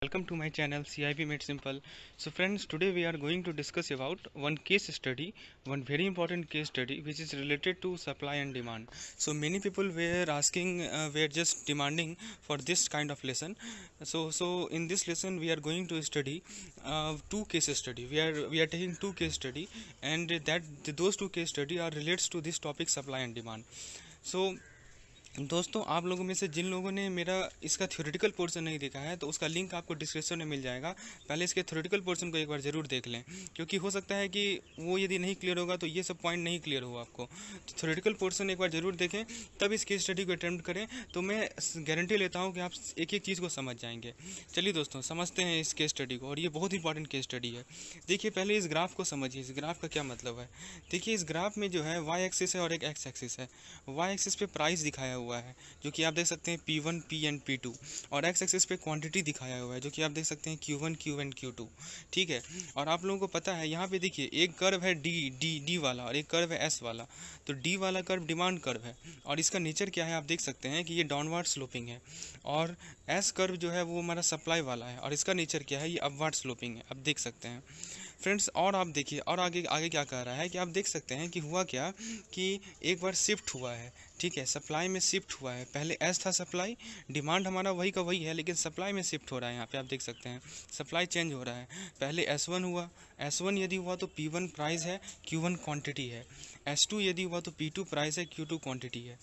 Welcome to my channel CIP Made Simple. So friends, today we are going to discuss about one case study, one very important case study which is related to supply and demand. So many people were asking, were just demanding for this kind of lesson. So in this lesson we are going to study two case study. We are taking two case study, and those two case study are relates to this topic supply and demand. So दोस्तों, आप लोगों में से जिन लोगों ने मेरा इसका theoretical portion नहीं देखा है तो उसका लिंक आपको डिस्क्रिप्शन में मिल जाएगा। पहले इसके थ्योरेटिकल पोर्शन को एक बार ज़रूर देख लें, क्योंकि हो सकता है कि वो यदि नहीं क्लियर होगा तो ये सब पॉइंट नहीं क्लियर होगा आपको। तो थ्योरेटिकल पोर्शन एक बार ज़रूर देखें, तब इस केस स्टडी को अटेम्प्ट करें, तो मैं गारंटी लेता हूँ कि आप एक एक चीज़ को समझ जाएंगे। चलिए दोस्तों, समझते हैं इस केस स्टडी को, और ये बहुत इंपॉर्टेंट केस स्टडी है। देखिए, पहले इस ग्राफ को समझिए। इस ग्राफ का क्या मतलब है? देखिए, इस ग्राफ में जो है वाई एक्सिस है और एक एक्स एक्सिस है। वाई एक्सिस पे प्राइस दिखाया हुआ है, जो कि आप देख सकते हैं P1, P एंड P2, और एक्स एक्सिस पे क्वांटिटी दिखाया हुआ है, जो कि आप देख सकते हैं Q1, Q एंड Q2। ठीक है, और आप लोगों को पता है यहाँ पे देखिए एक कर्व है डी वाला, और एक कर्व है S वाला। तो डी वाला कर्व डिमांड कर्व है, और इसका नेचर क्या है आप देख सकते हैं कि ये डाउनवर्ड स्लोपिंग है, और S कर्व जो है वो हमारा सप्लाई वाला है, और इसका नेचर क्या है, ये अपवर्ड स्लोपिंग है, आप देख सकते हैं फ्रेंड्स। और आप देखिए, और आगे आगे क्या कह रहा है कि आप देख सकते हैं कि हुआ क्या कि एक बार शिफ्ट हुआ है। ठीक है, सप्लाई में शिफ्ट हुआ है। पहले एस था सप्लाई, डिमांड हमारा वही का वही है, लेकिन सप्लाई में शिफ्ट हो रहा है। यहाँ पे आप देख सकते हैं सप्लाई चेंज हो रहा है। पहले S1 हुआ, S1 यदि हुआ तो P1 प्राइस है, Q1 क्वांटिटी है। S2 यदि हुआ तो P2 प्राइस है, Q2 क्वांटिटी है।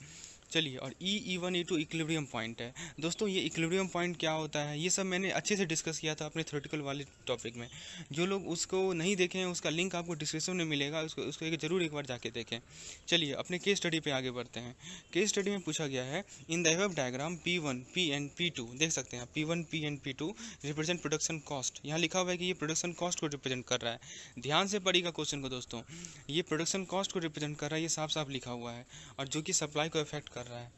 चलिए, और E1 E2 इक्विलिब्रियम पॉइंट है। दोस्तों, ये इक्विलिब्रियम पॉइंट क्या होता है, ये सब मैंने अच्छे से डिस्कस किया था अपने थ्योरेटिकल वाले टॉपिक में। जो लोग उसको नहीं देखे हैं उसका लिंक आपको डिस्क्रिप्शन में मिलेगा, उसको ज़रूर एक बार जाके देखें। चलिए, अपने केस स्टडी पे आगे बढ़ते हैं। केस स्टडी में पूछा गया है, in the above diagram P1, P and P2, देख सकते हैं P1, P and P2 represent production cost. यहाँ लिखा हुआ है कि ये प्रोडक्शन कॉस्ट को रिप्रेजेंट कर रहा है। ध्यान से पढ़िएगा क्वेश्चन को दोस्तों, ये प्रोडक्शन कॉस्ट को रिप्रेजेंट कर रहा है, ये साफ साफ लिखा हुआ है, और जो कि सप्लाई को इफेक्ट कर रहा है।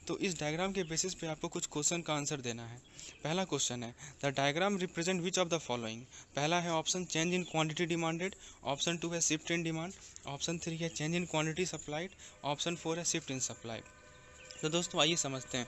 तो इस डायग्राम के बेसिस पे आपको कुछ क्वेश्चन का आंसर देना है। पहला क्वेश्चन है, the diagram represent which of the following. पहला है option change in quantity demanded, option 2 है शिफ्ट इन डिमांड, ऑप्शन 3 है change in quantity supplied, option 4 है शिफ्ट इन सप्लाई। तो दोस्तों आइए समझते हैं।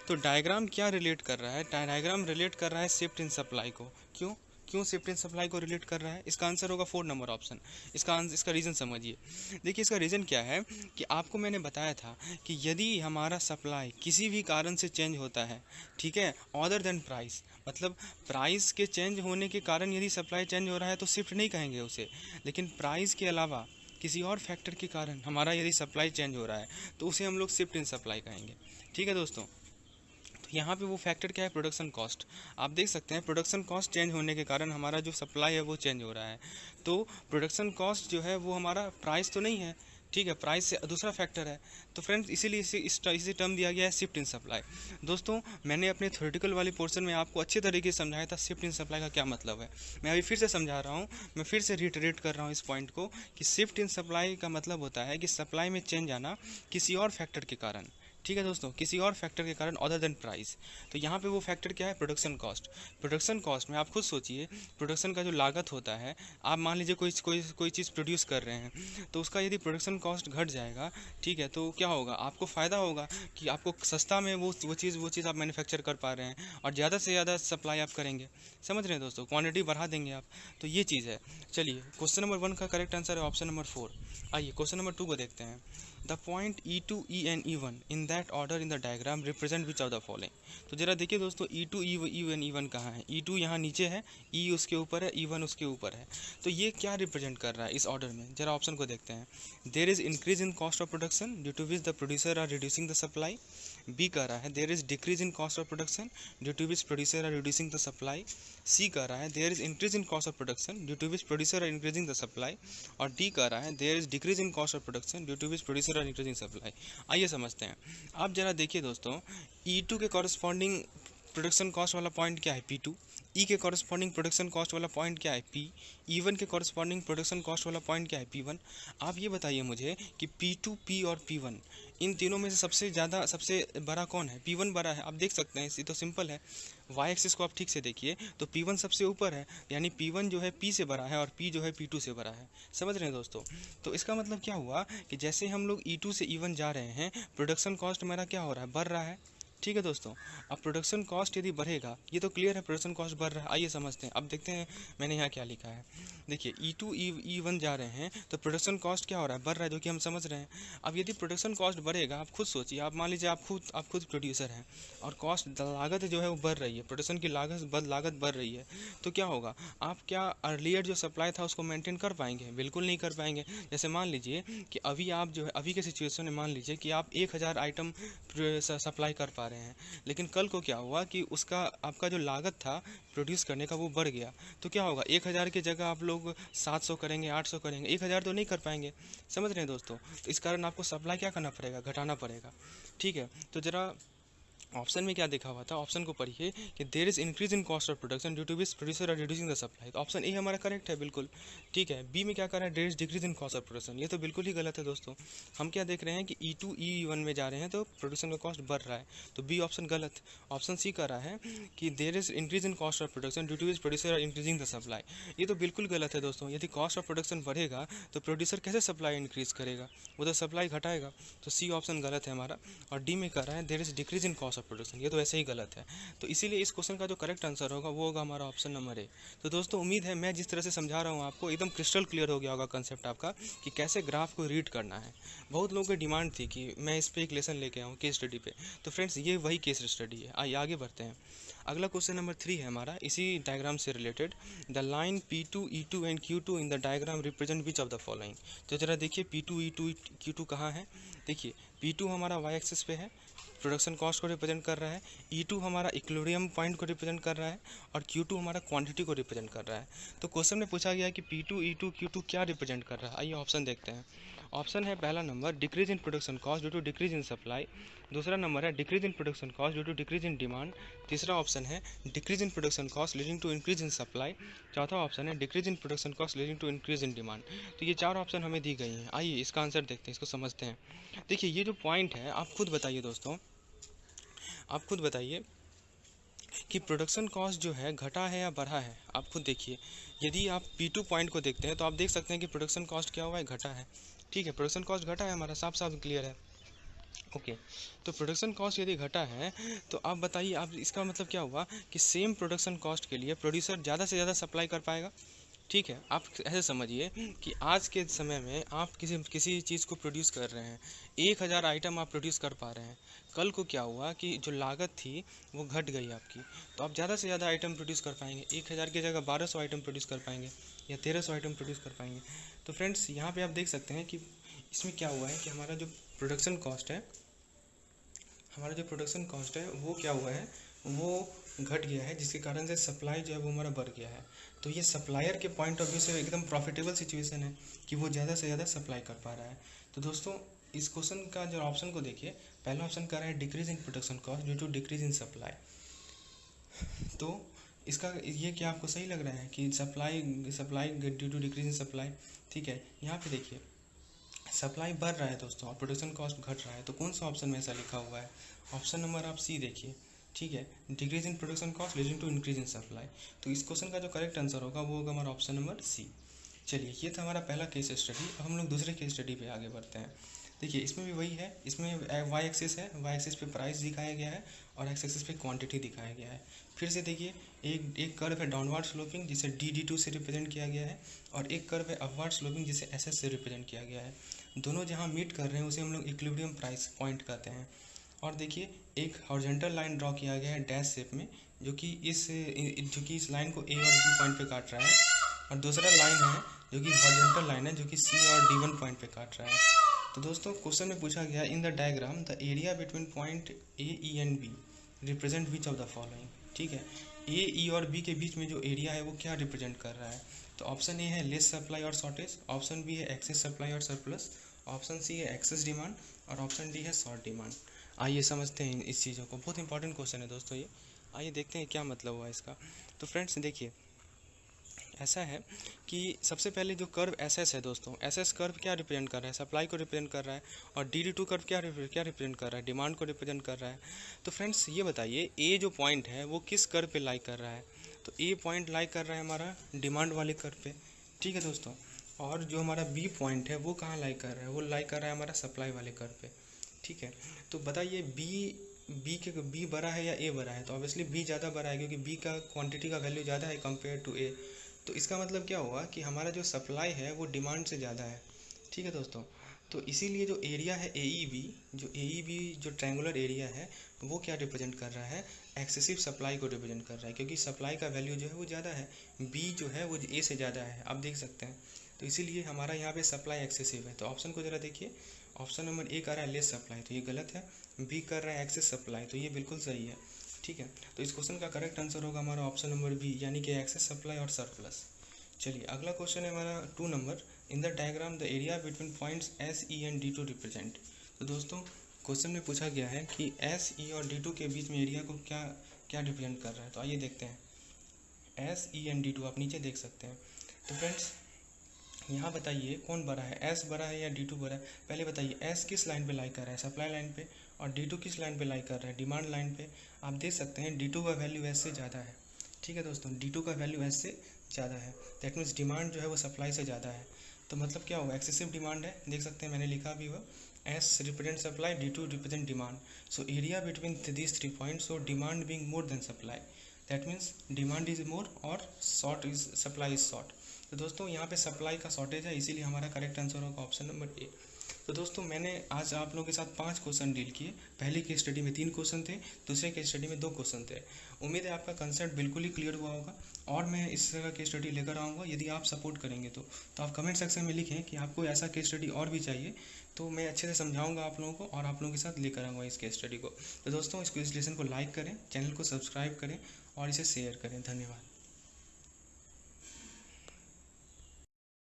तो डायग्राम क्या रिलेट कर रहा है? डायग्राम रिलेट कर रहा है शिफ्ट इन सप्लाई को। क्यों क्यों शिफ्ट इन सप्लाई को रिलेट कर रहा है? इसका आंसर होगा 4 नंबर ऑप्शन। इसका रीज़न समझिए। देखिए, इसका रीज़न क्या है कि आपको मैंने बताया था कि यदि हमारा सप्लाई किसी भी कारण से चेंज होता है, ठीक है, अदर देन प्राइस, मतलब प्राइस के चेंज होने के कारण यदि सप्लाई चेंज हो रहा है तो शिफ्ट नहीं कहेंगे उसे, लेकिन प्राइस के अलावा किसी और फैक्टर के कारण हमारा यदि सप्लाई चेंज हो रहा है तो उसे हम लोग शिफ्ट इन सप्लाई कहेंगे। ठीक है दोस्तों, यहाँ पे वो फैक्टर क्या है? Production cost. आप देख सकते हैं प्रोडक्शन कॉस्ट चेंज होने के कारण हमारा जो सप्लाई है वो चेंज हो रहा है। तो प्रोडक्शन कॉस्ट जो है वो हमारा प्राइस तो नहीं है, ठीक है, प्राइस से दूसरा फैक्टर है। तो फ्रेंड्स, इसीलिए इसे टर्म दिया गया है शिफ्ट इन सप्लाई। दोस्तों, मैंने अपने थ्योरेटिकल वाले पोर्शन में आपको अच्छे तरीके से समझाया था शिफ्ट इन सप्लाई का क्या मतलब है। मैं अभी फिर से समझा रहा हूँ, मैं फिर से रिटरेट कर रहा हूँ इस पॉइंट को कि शिफ्ट इन सप्लाई का मतलब होता है कि सप्लाई में चेंज आना किसी और फैक्टर के कारण। ठीक है दोस्तों, किसी और फैक्टर के कारण अदर देन प्राइस। तो यहाँ पे वो फैक्टर क्या है? Production cost. प्रोडक्शन कॉस्ट में आप खुद सोचिए, प्रोडक्शन का जो लागत होता है, आप मान लीजिए कोई चीज़ प्रोड्यूस कर रहे हैं, तो उसका यदि प्रोडक्शन कॉस्ट घट जाएगा, ठीक है, तो क्या होगा? आपको फ़ायदा होगा कि आपको सस्ता में वो चीज़ आप मैन्युफैक्चर कर पा रहे हैं, और ज़्यादा से ज़्यादा सप्लाई आप करेंगे। समझ रहे हैं दोस्तों, क्वान्टिटी बढ़ा देंगे आप। तो ये चीज़ है। चलिए, क्वेश्चन नंबर 1 का करेक्ट आंसर है ऑप्शन नंबर 4। आइए क्वेश्चन नंबर 2 को देखते हैं। The point E2, E and E1 in that order in the diagram represent which of the following. तो जरा देखिए दोस्तों, E2, E1, E1 कहाँ है? E2 यहाँ नीचे है, E उसके ऊपर है, E1 उसके ऊपर है। तो ये क्या रिप्रेजेंट कर रहा है इस ऑर्डर में? जरा ऑप्शन को देखते हैं। There is increase in cost of production due to which the producer are reducing the supply. B कह रहा है there is decrease in cost of production due to which producer are reducing the supply. C कह रहा है there is increase in cost of production due to which producer are increasing the supply. और D कह रहा है there is decrease in cost of production due to which producer are increasing supply. आइए समझते हैं। आप जरा देखिए दोस्तों, E2 के कॉरस्पॉन्डिंग प्रोडक्शन कॉस्ट वाला पॉइंट क्या है? P2। ई के कॉरस्पॉन्डिंग प्रोडक्शन कॉस्ट वाला पॉइंट क्या है? P। E1 के कॉरस्पॉन्डिंग प्रोडक्शन कॉस्ट वाला पॉइंट क्या है? P1। आप ये बताइए मुझे कि P2, P और P1 इन तीनों में से सबसे ज़्यादा सबसे बड़ा कौन है? P1 बड़ा है, आप देख सकते हैं। ये तो सिंपल है। वाई एक्सिस को आप ठीक से देखिए तो P1 सबसे ऊपर है, यानी P1 जो है P से बड़ा है, और P जो है P2 से बड़ा है। समझ रहे हैं दोस्तों? तो इसका मतलब क्या हुआ कि जैसे हम लोग E2 से E1 जा रहे हैं, प्रोडक्शन कॉस्ट मेरा क्या हो रहा है? बढ़ रहा है। ठीक है दोस्तों। अब प्रोडक्शन कॉस्ट यदि बढ़ेगा, ये तो क्लियर है प्रोडक्शन कॉस्ट बढ़ रहा है, आइए समझते हैं। अब देखते हैं मैंने यहाँ क्या लिखा है। देखिए E2 E1 जा रहे हैं तो प्रोडक्शन कॉस्ट क्या हो रहा है, बढ़ रहा है, जो कि हम समझ रहे हैं। अब यदि प्रोडक्शन कॉस्ट बढ़ेगा, आप खुद सोचिए, आप मान लीजिए आप खुद प्रोड्यूसर हैं और कॉस्ट लागत जो है वो बढ़ रही है, प्रोडक्शन की लागत बढ़ रही है, तो क्या होगा, आप क्या अर्लियर जो सप्लाई था उसको मेंटेन कर पाएंगे? बिल्कुल नहीं कर पाएंगे। जैसे मान लीजिए कि अभी आप जो है, अभी के सिचुएशन में मान लीजिए कि आप 1000 आइटम सप्लाई कर पा रहे हैं, लेकिन कल को क्या हुआ कि उसका आपका जो लागत था प्रोड्यूस करने का वो बढ़ गया, तो क्या होगा, 1000 की जगह आप लोग 700 करेंगे, 800 करेंगे, 1000 तो नहीं कर पाएंगे। समझ रहे हैं दोस्तों? तो इस कारण आपको सप्लाई क्या करना पड़ेगा, घटाना पड़ेगा। ठीक है, तो ज़रा ऑप्शन में क्या देखा हुआ था, ऑप्शन को पढ़िए कि there is increase in cost of production due to which producer are reducing the supply. तो ऑप्शन ए हमारा करेक्ट है बिल्कुल। ठीक है, बी में क्या कर रहा है, there is decrease in cost of production, ये तो बिल्कुल ही गलत है दोस्तों। हम क्या देख रहे हैं कि E2 E1 में जा रहे हैं तो प्रोडक्शन का कॉस्ट बढ़ रहा है, तो बी ऑप्शन गलत। ऑप्शन सी कर रहा है कि there is increase in cost of production due to which producer are increasing the supply, ये तो बिल्कुल गलत है दोस्तों। यदि कॉस्ट ऑफ प्रोडक्शन बढ़ेगा तो प्रोड्यूसर कैसे सप्लाई इंक्रीज करेगा, वो तो सप्लाई घटाएगा, तो सी ऑप्शन गलत है हमारा। और डी में कर रहा है there is decrease in cost of production, ये तो ऐसे ही गलत है। तो इसीलिए इस क्वेश्चन का जो करेक्ट आंसर होगा वो होगा हमारा ऑप्शन नंबर ए। तो दोस्तों उम्मीद है मैं जिस तरह से समझा रहा हूँ आपको एकदम क्रिस्टल क्लियर हो गया होगा कंसेप्ट आपका कि कैसे ग्राफ को रीड करना है। बहुत लोगों की डिमांड थी कि मैं इस पर एक लेसन लेके आऊँ केस स्टडी पे, तो फ्रेंड्स ये वही केस स्टडी है। आइए आगे बढ़ते हैं। अगला क्वेश्चन नंबर 3 है हमारा इसी डायग्राम से related. The line P2 E2 and Q2 in the diagram represent which of the following. तो जरा देखिए P2 E2 Q2 कहाँ है। देखिए P2 हमारा y एक्सिस पे है, प्रोडक्शन कॉस्ट को रिप्रेजेंट कर रहा है। E2 हमारा इक्विलिब्रियम पॉइंट को रिप्रेजेंट कर रहा है और Q2 हमारा क्वांटिटी को रिप्रेजेंट कर रहा है। तो क्वेश्चन में पूछा गया है कि P2 E2 Q2 क्या रिप्रेजेंट कर रहा है। आइए ऑप्शन देखते हैं। ऑप्शन है पहला number decrease in production cost due to decrease in supply, दूसरा नंबर है decrease in production cost due to decrease in demand, तीसरा ऑप्शन है decrease in production cost leading to increase in supply, चौथा option है decrease in production cost leading to increase in demand. तो ये 4 option हमें दी गई हैं। आइए इसका आंसर देखते हैं, इसको समझते हैं। देखिए ये जो पॉइंट है आप खुद बताइए दोस्तों, आप खुद बताइए कि प्रोडक्शन कॉस्ट जो है घटा है या बढ़ा है। आप खुद देखिए, यदि आप P2 पॉइंट को देखते हैं तो आप देख सकते हैं कि प्रोडक्शन कॉस्ट क्या हुआ है, घटा है। ठीक है, प्रोडक्शन कॉस्ट घटा है हमारा, साफ साफ क्लियर है। ओके, तो प्रोडक्शन कॉस्ट यदि घटा है तो आप बताइए, आप इसका मतलब क्या हुआ कि सेम प्रोडक्शन कॉस्ट के लिए प्रोड्यूसर ज़्यादा से ज़्यादा सप्लाई कर पाएगा। ठीक है, आप ऐसे समझिए कि आज के समय में आप किसी चीज़ को प्रोड्यूस कर रहे हैं, 1000 आइटम आप प्रोड्यूस कर पा रहे हैं, कल को क्या हुआ कि जो लागत थी वो घट गई आपकी, तो आप ज़्यादा से ज़्यादा आइटम प्रोड्यूस कर पाएंगे। 1000 की जगह 1200 आइटम प्रोड्यूस कर पाएंगे या 1300 आइटम प्रोड्यूस कर पाएंगे। तो फ्रेंड्स यहाँ पे आप देख सकते हैं कि इसमें क्या हुआ है कि हमारा जो प्रोडक्शन कॉस्ट है, वो क्या हुआ है, वो घट गया है, जिसके कारण से सप्लाई जो है वो हमारा बढ़ गया है। तो ये सप्लायर के पॉइंट ऑफ व्यू से एकदम प्रॉफिटेबल सिचुएशन है कि वो ज़्यादा से ज़्यादा सप्लाई कर पा रहा है। तो दोस्तों इस क्वेश्चन का जो ऑप्शन को देखिए, पहला ऑप्शन कर रहा है decrease in production cost due to decrease in supply. तो इसका ये क्या आपको सही लग रहा है कि supply due to decrease in supply. ठीक है, यहाँ पे देखिए सप्लाई बढ़ रहा है दोस्तों और प्रोडक्शन कॉस्ट घट रहा है, तो कौन सा ऑप्शन में ऐसा लिखा हुआ है, ऑप्शन नंबर आप सी देखिए। ठीक है, decrease in production cost leading to increase in supply, तो इस क्वेश्चन का जो करेक्ट आंसर होगा वो होगा हमारा ऑप्शन नंबर सी। चलिए ये था हमारा पहला केस स्टडी। अब हम लोग दूसरे केस स्टडी पे आगे बढ़ते हैं। देखिए इसमें भी वही है, इसमें वाई एक्सिस है, वाई एक्सिस पे प्राइस दिखाया गया है और एक्स एक्सिस पे क्वांटिटी दिखाया गया है। फिर से देखिए एक कर्व है डाउनवर्ड स्लोपिंग जिसे D2 से रिप्रेजेंट किया गया है और एक कर्व है अपवर्ड स्लोपिंग जिसे SS से रिप्रेजेंट किया गया है। दोनों जहाँ मीट कर रहे हैं उसे हम लोग इक्विलिब्रियम प्राइस पॉइंट कहते हैं। और देखिए एक हॉरिजॉन्टल लाइन ड्रॉ किया गया है डैश शेप में, जो कि इस लाइन को A और B पॉइंट पे काट रहा है, और दूसरा लाइन है जो कि हॉरिजॉन्टल लाइन है जो कि C और D1 पॉइंट पे काट रहा है। तो दोस्तों क्वेश्चन में पूछा गया इन the diagram the area between point A, E and B represent which of the following. ठीक है, A, E और B के बीच में जो एरिया है वो क्या रिप्रेजेंट कर रहा है। तो ऑप्शन ए है लेस सप्लाई और शॉर्टेज, ऑप्शन बी है एक्सेस सप्लाई और सरप्लस, ऑप्शन सी है एक्सेस डिमांड और ऑप्शन डी है शॉर्ट डिमांड। आइए समझते हैं इस चीज़ों को, बहुत इंपॉर्टेंट क्वेश्चन है दोस्तों ये। आइए देखते हैं क्या मतलब हुआ इसका। तो फ्रेंड्स देखिए ऐसा है कि सबसे पहले जो कर्व SS है दोस्तों, SS कर्व क्या रिप्रेजेंट कर रहा है, सप्लाई को रिप्रेजेंट कर रहा है, और D2 कर्व क्या रिप्रेजेंट कर रहा है, डिमांड को रिप्रेजेंट कर रहा है। तो फ्रेंड्स ये बताइए A जो पॉइंट है वो किस कर्व पे लाई कर रहा है। तो A पॉइंट लाई कर रहा है हमारा डिमांड वाले कर्व पे। ठीक है दोस्तों, और जो हमारा B पॉइंट है वो कहाँ लाई कर रहा है, वो लाई कर रहा है हमारा सप्लाई वाले कर्व पे। ठीक है, तो बताइए B बी बड़ा है या ए बड़ा है, तो ऑब्वियसली बी ज़्यादा बड़ा है क्योंकि बी का क्वांटिटी का वैल्यू ज़्यादा है कंपेयर टू ए। तो इसका मतलब क्या हुआ कि हमारा जो सप्लाई है वो डिमांड से ज़्यादा है। ठीक है दोस्तों, तो इसीलिए जो एरिया है ए ई बी जो ट्रायंगुलर एरिया है वो क्या रिप्रेजेंट कर रहा है, एक्सेसिव सप्लाई को रिप्रेजेंट कर रहा है, क्योंकि सप्लाई का वैल्यू जो है वो ज़्यादा है, बी जो है वो ए से ज़्यादा है, आप देख सकते हैं। तो इसीलिए हमारा यहाँ पे सप्लाई एक्सेसिव है। तो ऑप्शन को ज़रा देखिए, ऑप्शन नंबर ए कर रहा है लेस सप्लाई, तो ये गलत है। बी कर रहा है एक्सेस सप्लाई, तो ये बिल्कुल सही है। ठीक है, तो इस क्वेश्चन का करेक्ट आंसर होगा हमारा ऑप्शन नंबर बी, यानी कि एक्सेस सप्लाई और सरप्लस। चलिए अगला क्वेश्चन है हमारा 2 number. In the diagram the area between points S E and D to represent. तो दोस्तों क्वेश्चन में पूछा गया है कि एस ई और डी टू के बीच में एरिया को क्या क्या रिप्रेजेंट कर रहा है। तो आइए देखते हैं, S E and D to आप नीचे देख सकते हैं। तो फ्रेंड्स यहाँ बताइए कौन बड़ा है, एस बड़ा है या डी टू बड़ा है। पहले बताइए एस किस लाइन पे लाई कर रहा है, सप्लाई लाइन पे, और डी टू किस लाइन पे लाई कर रहा है, डिमांड लाइन पे। आप देख सकते हैं डी टू का वैल्यू एस से ज़्यादा है। ठीक है दोस्तों, डी टू का वैल्यू एस से ज़्यादा है, दैट मीन्स डिमांड जो है वो सप्लाई से ज़्यादा है। तो मतलब क्या होगा, एक्सेसिव डिमांड है, देख सकते हैं मैंने लिखा भी हुआ, S represent supply, D to represent demand. So area between these 3 points, so demand being more than supply, that means demand is more और short is supply is short. तो दोस्तों यहाँ पे सप्लाई का शॉर्टेज है, इसीलिए हमारा करेक्ट आंसर होगा ऑप्शन नंबर ए। तो दोस्तों मैंने आज आप लोगों के साथ 5 क्वेश्चन डील किए। पहली केस स्टडी में 3 क्वेश्चन थे, दूसरे केस स्टडी में 2 क्वेश्चन थे। उम्मीद है आपका कंसेप्ट बिल्कुल ही क्लियर हुआ होगा, और मैं इस तरह का केस स्टडी लेकर आऊँगा यदि आप सपोर्ट करेंगे तो आप कमेंट सेक्शन में लिखें कि आपको ऐसा केस स्टडी और भी चाहिए, तो मैं अच्छे से समझाऊंगा आप लोगों को और आप लोगों के साथ लेकर आऊँगा इस केस स्टडी को। तो दोस्तों इस लेसन को लाइक करें, चैनल को सब्सक्राइब करें और इसे शेयर करें। धन्यवाद।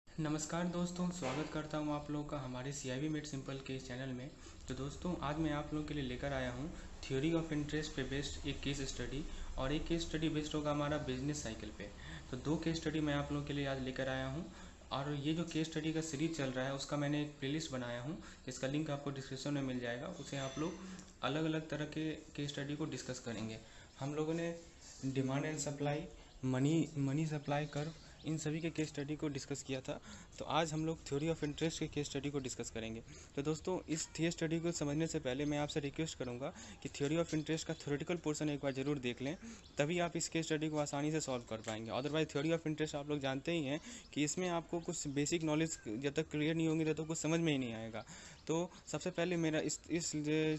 नमस्कार दोस्तों, स्वागत करता हूं आप लोगों का हमारे CIB मेड सिंपल के इस चैनल में। तो दोस्तों आज मैं आप लोगों के लिए लेकर आया हूं थ्योरी ऑफ इंटरेस्ट पे बेस्ड एक केस स्टडी, और एक केस स्टडी बेस्ड होगा हमारा बिजनेस साइकिल पे। तो 2 केस स्टडी मैं आप लोगों के लिए आज लेकर आया हूं, और ये जो केस स्टडी का सीरीज चल रहा है उसका मैंने एक प्लेलिस्ट बनाया हूँ, जिसका लिंक आपको डिस्क्रिप्शन में मिल जाएगा। उसे आप लोग अलग अलग तरह के केस स्टडी को डिस्कस करेंगे। हम लोगों ने demand and supply, money supply curve, इन सभी के केस स्टडी को डिस्कस किया था। तो आज हम लोग थ्योरी ऑफ इंटरेस्ट के केस स्टडी को डिस्कस करेंगे। तो दोस्तों इस केस स्टडी को समझने से पहले मैं आपसे रिक्वेस्ट करूंगा कि थ्योरी ऑफ इंटरेस्ट का थ्योरेटिकल पोर्शन एक बार जरूर देख लें, तभी आप इस केस स्टडी को आसानी से सॉल्व कर पाएंगे। अदरवाइज थ्योरी ऑफ इंटरेस्ट आप लोग जानते ही हैं कि इसमें आपको कुछ बेसिक नॉलेज जब तक क्लियर नहीं होंगी तो कुछ समझ में ही नहीं आएगा। तो सबसे पहले मेरा इस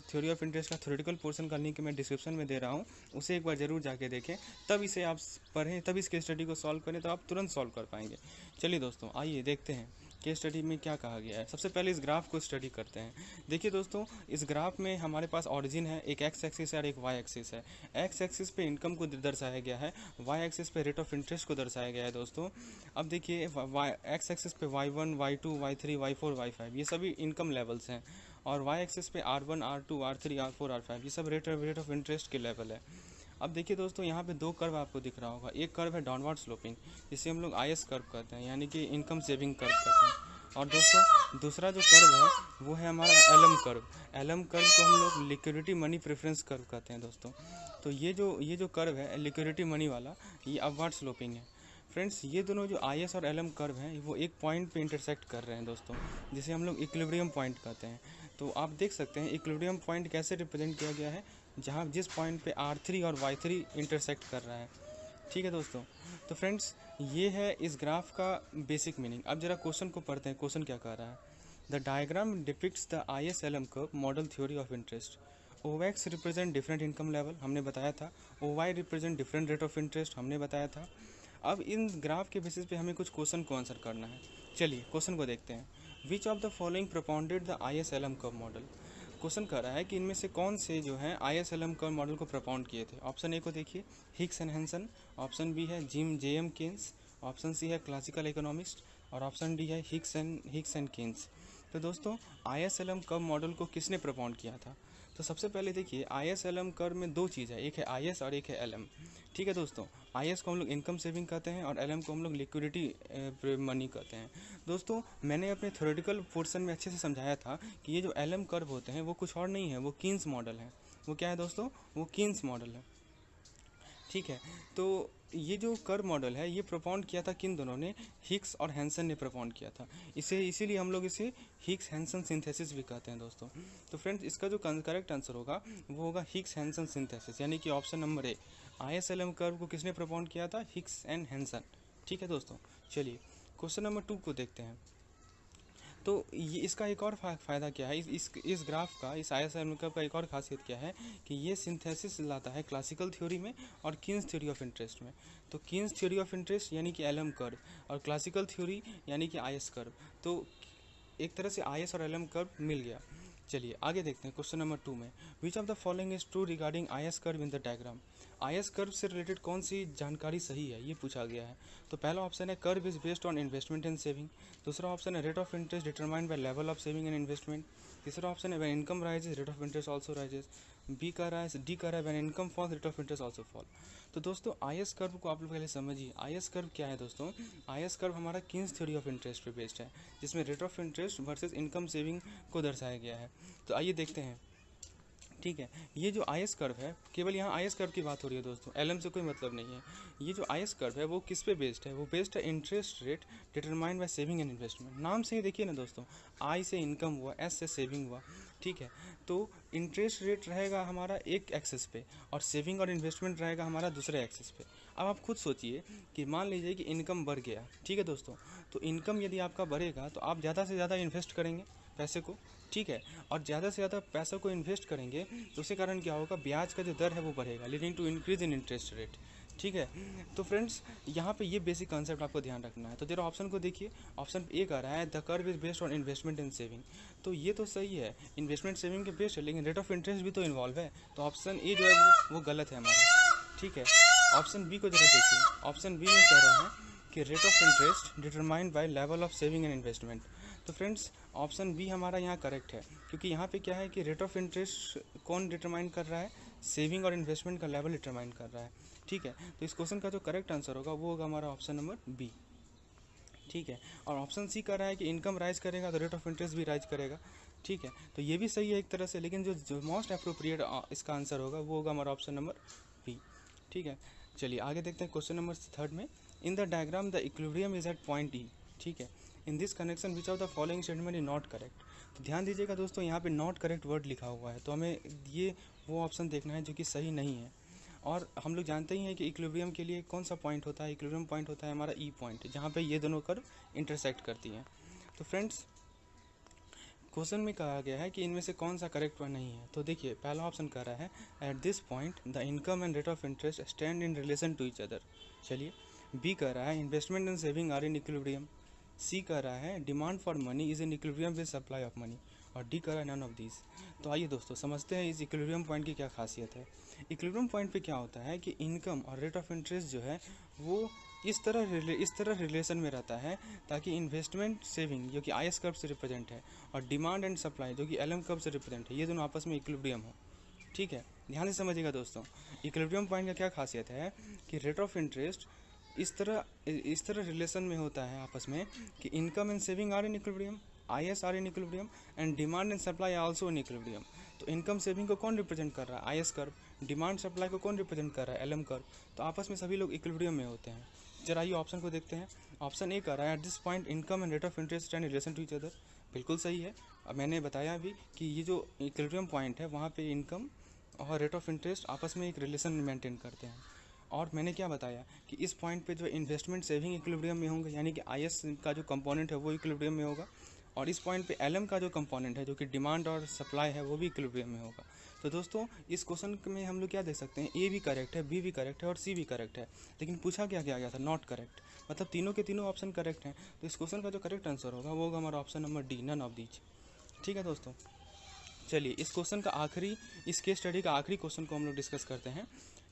थ्योरी ऑफ इंटरेस्ट का थ्योरेटिकल पोर्शन का लिंक मैं डिस्क्रिप्शन में दे रहा हूँ, उसे एक बार ज़रूर जाके देखें, तब इसे आप पढ़ें, तब इस केस स्टडी को सॉल्व करें तो आप तुरंत सॉल्व कर पाएंगे। चलिए दोस्तों आइए देखते हैं केस स्टडी में क्या कहा गया है। सबसे पहले इस ग्राफ को स्टडी करते हैं। देखिए दोस्तों इस ग्राफ में हमारे पास ऑरिजिन है, एक एक्स एक्सिस है और एक वाई एक्सिस है। एक्स एक्सिस पे इनकम को दर्शाया गया है, वाई एक्सिस पे रेट ऑफ इंटरेस्ट को दर्शाया गया है दोस्तों। अब देखिए एक्स एक्सिस पे y1, y2, y3, y4, y5 ये सभी इनकम लेवल्स हैं, और वाई एक्सिस पे R1, R2, R3, R4, R5 ये सब रेट ऑफ इंटरेस्ट के लेवल है। अब देखिए दोस्तों यहाँ पे 2 कर्व आपको दिख रहा होगा। एक कर्व है डाउनवर्ड स्लोपिंग, जिसे हम लोग IS कर्व कहते हैं, यानी कि इनकम सेविंग कर्व कहते हैं। और दोस्तों दूसरा जो कर्व है वो है हमारा LM कर्व। LM कर्व को हम लोग लिक्विडिटी मनी प्रेफरेंस कर्व कहते हैं दोस्तों। तो ये जो कर्व है लिक्विडिटी मनी वाला, ये अपवर्ड स्लोपिंग है। फ्रेंड्स ये दोनों जो IS और LM कर्व हैं वो एक पॉइंट पे इंटरसेक्ट कर रहे हैं दोस्तों, जिसे हम लोग इक्विलिब्रियम पॉइंट कहते हैं। तो आप देख सकते हैं इक्विलिब्रियम पॉइंट कैसे रिप्रेजेंट किया गया है, जहाँ जिस पॉइंट पे R3 और Y3 इंटरसेक्ट कर रहा है। ठीक है दोस्तों, तो फ्रेंड्स ये है इस ग्राफ का बेसिक मीनिंग। अब जरा क्वेश्चन को पढ़ते हैं, क्वेश्चन क्या कह रहा है। The diagram depicts the IS-LM curve model theory of interest. OX represent different income level, हमने बताया था। OY represent different rate of interest, हमने बताया था। अब इन ग्राफ के बेसिस पे हमें कुछ क्वेश्चन को आंसर करना है। चलिए क्वेश्चन को देखते हैं। Which of the following propounded the IS-LM curve model. Question कर रहा है कि इनमें से कौन से जो है IS-LM कर्व मॉडल को प्रोपाउंड किए थे। ऑप्शन ए को देखिए, Hicks and Hansen. Option B है JM केन्स। ऑप्शन सी है क्लासिकल इकोनॉमिस्ट, और ऑप्शन डी है हिक्स एंड केन्स। तो दोस्तों IS-LM कर्व मॉडल को किसने प्रोपाउंड किया था। तो सबसे पहले देखिए IS-LM कर्व में 2 चीज़ है, एक है IS और एक है LM। ठीक है दोस्तों, IS को हम लोग इनकम सेविंग कहते हैं और LM को हम लोग लिक्विडिटी मनी कहते हैं। दोस्तों मैंने अपने थ्योरेटिकल पोर्शन में अच्छे से समझाया था कि ये जो LM कर्व होते हैं वो कुछ और नहीं है, वो कीन्स मॉडल है। वो क्या है दोस्तों, वो कीन्स मॉडल है। ठीक है। तो ये जो कर्व मॉडल है ये प्रोपाउंड किया था किन दोनों ने, हिग्स और हैंसन ने प्रोपाउंड किया था। इसीलिए हम लोग इसे हिग्स हैंसन सिंथेसिस भी कहते हैं दोस्तों। तो फ्रेंड्स इसका जो करेक्ट आंसर होगा वो होगा हिग्स हैंसन सिंथेसिस, यानी कि option number A. ISLM curve को किसने प्रोपाउंड किया था, हिग्स एंड हैंसन। ठीक है दोस्तों, चलिए क्वेश्चन नंबर 2 को देखते हैं। तो ये इसका एक और फ़ायदा क्या है, इस ग्राफ का, इस ISLM कर्व का एक और खासियत क्या है कि ये सिंथेसिस लाता है क्लासिकल थ्योरी में और कीन्स थ्योरी ऑफ इंटरेस्ट में। तो कीन्स थ्योरी ऑफ इंटरेस्ट यानी कि LM कर्व, और क्लासिकल थ्योरी यानी कि IS कर्व। तो एक तरह से IS और LM कर्व मिल गया। चलिए आगे देखते हैं क्वेश्चन नंबर 2 में, विच of the following is true regarding IS curve in the diagram. IS curve से रिलेटेड कौन सी जानकारी सही है, ये पूछा गया है। तो पहला ऑप्शन है curve is based on investment and saving. दूसरा ऑप्शन है rate of interest determined by level of saving and investment. तीसरा ऑप्शन है when income rises rate of interest also rises. D कह रहा है when income falls rate of interest also fall. तो दोस्तों IS curve को आप लोग पहले समझिए। IS कर्व क्या है दोस्तों, IS कर्व हमारा कीन्स थ्योरी ऑफ इंटरेस्ट पे बेस्ड है, जिसमें rate of interest versus income saving को दर्शाया गया है। तो आइए देखते हैं। ठीक है, ये जो IS कर्व है, केवल यहाँ IS कर्व की बात हो रही है दोस्तों, LM से कोई मतलब नहीं है। ये जो IS कर्व है वो किस पे बेस्ड है, वो बेस्ड है interest rate determined by saving and investment. नाम से ही देखिए ना दोस्तों, I से इनकम हुआ, S से सेविंग हुआ। ठीक है, तो इंटरेस्ट रेट रहेगा हमारा एक एक्सेस पे और सेविंग और इन्वेस्टमेंट रहेगा हमारा दूसरे एक्सेस पे। अब आप खुद सोचिए कि मान लीजिए कि इनकम बढ़ गया, ठीक है दोस्तों, तो इनकम यदि आपका बढ़ेगा तो आप ज़्यादा से ज़्यादा इन्वेस्ट करेंगे पैसे को। ठीक है, और ज़्यादा से ज़्यादा पैसा को इन्वेस्ट करेंगे तो उसके कारण क्या होगा, ब्याज का जो दर है वो बढ़ेगा, leading to increase in interest rate. ठीक है, तो फ्रेंड्स यहाँ पे ये बेसिक कॉन्सेप्ट आपको ध्यान रखना है। तो जरा ऑप्शन को देखिए, ऑप्शन ए कह रहा है the curve is based on investment and saving. तो ये तो सही है, इन्वेस्टमेंट सेविंग के बेस्ड है, लेकिन रेट ऑफ इंटरेस्ट भी तो इन्वॉल्व है। तो ऑप्शन ए जो है वो गलत है हमारा। ठीक है, ऑप्शन बी को जरा देखिए, ऑप्शन बी में कह रहा है कि rate of interest determined by level of saving and investment. तो फ्रेंड्स ऑप्शन बी हमारा यहाँ करेक्ट है, क्योंकि यहाँ पे क्या है कि रेट ऑफ इंटरेस्ट कौन डिटरमाइन कर रहा है, सेविंग और इन्वेस्टमेंट का लेवल डिटरमाइन कर रहा है। ठीक है, तो इस क्वेश्चन का जो करेक्ट आंसर होगा वो होगा हमारा ऑप्शन नंबर बी। ठीक है, और ऑप्शन सी कह रहा है कि इनकम राइज करेगा तो रेट ऑफ इंटरेस्ट भी राइज करेगा। ठीक है, तो ये भी सही है एक तरह से, लेकिन जो मोस्ट अप्रोप्रिएट इसका आंसर होगा वो होगा हमारा ऑप्शन नंबर बी। ठीक है, चलिए आगे देखते हैं क्वेश्चन नंबर 3 में, in the diagram the equilibrium is at point E. ठीक है, in this connection which of the following statement is not correct. तो ध्यान दीजिएगा दोस्तों, यहाँ पे नॉट करेक्ट वर्ड लिखा हुआ है, तो हमें ये वो ऑप्शन देखना है जो कि सही नहीं है। और हम लोग जानते ही हैं कि इक्विलिब्रियम के लिए कौन सा पॉइंट होता है, इक्विलिब्रियम पॉइंट होता है हमारा ई पॉइंट, जहाँ पे ये दोनों कर्व इंटरसेक्ट करती हैं। तो फ्रेंड्स क्वेश्चन में कहा गया है कि इनमें से कौन सा करेक्ट नहीं है। तो देखिए पहला ऑप्शन कह रहा है at this point the income and rate of interest stand in relation to each other. चलिए, बी कह रहा है investment and saving are in equilibrium. C कह रहा है demand for money is in equilibrium with supply of money. और D कह रहा है नन ऑफ दीज। तो आइए दोस्तों समझते हैं इस इक्विलिब्रियम पॉइंट की क्या खासियत है। इक्विलिब्रियम पॉइंट पे क्या होता है कि इनकम और रेट ऑफ इंटरेस्ट जो है वो इस तरह रिलेशन में रहता है ताकि इन्वेस्टमेंट सेविंग जो कि IS कर्व से रिप्रेजेंट है और डिमांड एंड सप्लाई जो कि LM कर्व से रिप्रेजेंट है, ये दोनों आपस में इक्विलिब्रियम हो। ठीक है, ध्यान से समझिएगा दोस्तों, इक्विलिब्रियम पॉइंट का क्या खासियत है कि रेट ऑफ इंटरेस्ट इस तरह रिलेशन में होता है आपस में कि income and saving are in equilibrium, IS are in equilibrium and demand and supply also in equilibrium. तो इनकम सेविंग को कौन रिप्रेजेंट कर रहा है, IS कर्व, डिमांड सप्लाई को कौन रिप्रेजेंट कर रहा है, LM कर्व। तो आपस में सभी लोग इक्विलिब्रियम में होते हैं। जरा ये ऑप्शन को देखते हैं, ऑप्शन ए कह रहा है at this point income and rate of interest and relation to each other. बिल्कुल सही है, अब मैंने बताया भी कि ये जो इक्विलिब्रियम पॉइंट है वहाँ पे इनकम और रेट ऑफ इंटरेस्ट आपस में एक रिलेशन मेंटेन करते हैं। और मैंने क्या बताया कि इस पॉइंट पे जो इन्वेस्टमेंट सेविंग इक्विलिब्रियम में होंगे, यानी कि IS का जो कंपोनेंट है वो इक्विलिब्रियम में होगा, और इस पॉइंट पे LM का जो कंपोनेंट है जो कि डिमांड और सप्लाई है वो भी इक्विलिब्रियम में होगा। तो दोस्तों इस क्वेश्चन में हम लोग क्या देख सकते हैं, ए भी करेक्ट है, बी भी करेक्ट है और सी भी करेक्ट है, लेकिन पूछा क्या गया था, नॉट करेक्ट। मतलब तीनों के तीनों ऑप्शन करेक्ट हैं। तो इस क्वेश्चन का जो करेक्ट आंसर होगा वो होगा हमारा option number D, none of these. ठीक है दोस्तों, चलिए इस क्वेश्चन का इस केस स्टडी का आखिरी क्वेश्चन को हम लोग डिस्कस करते हैं।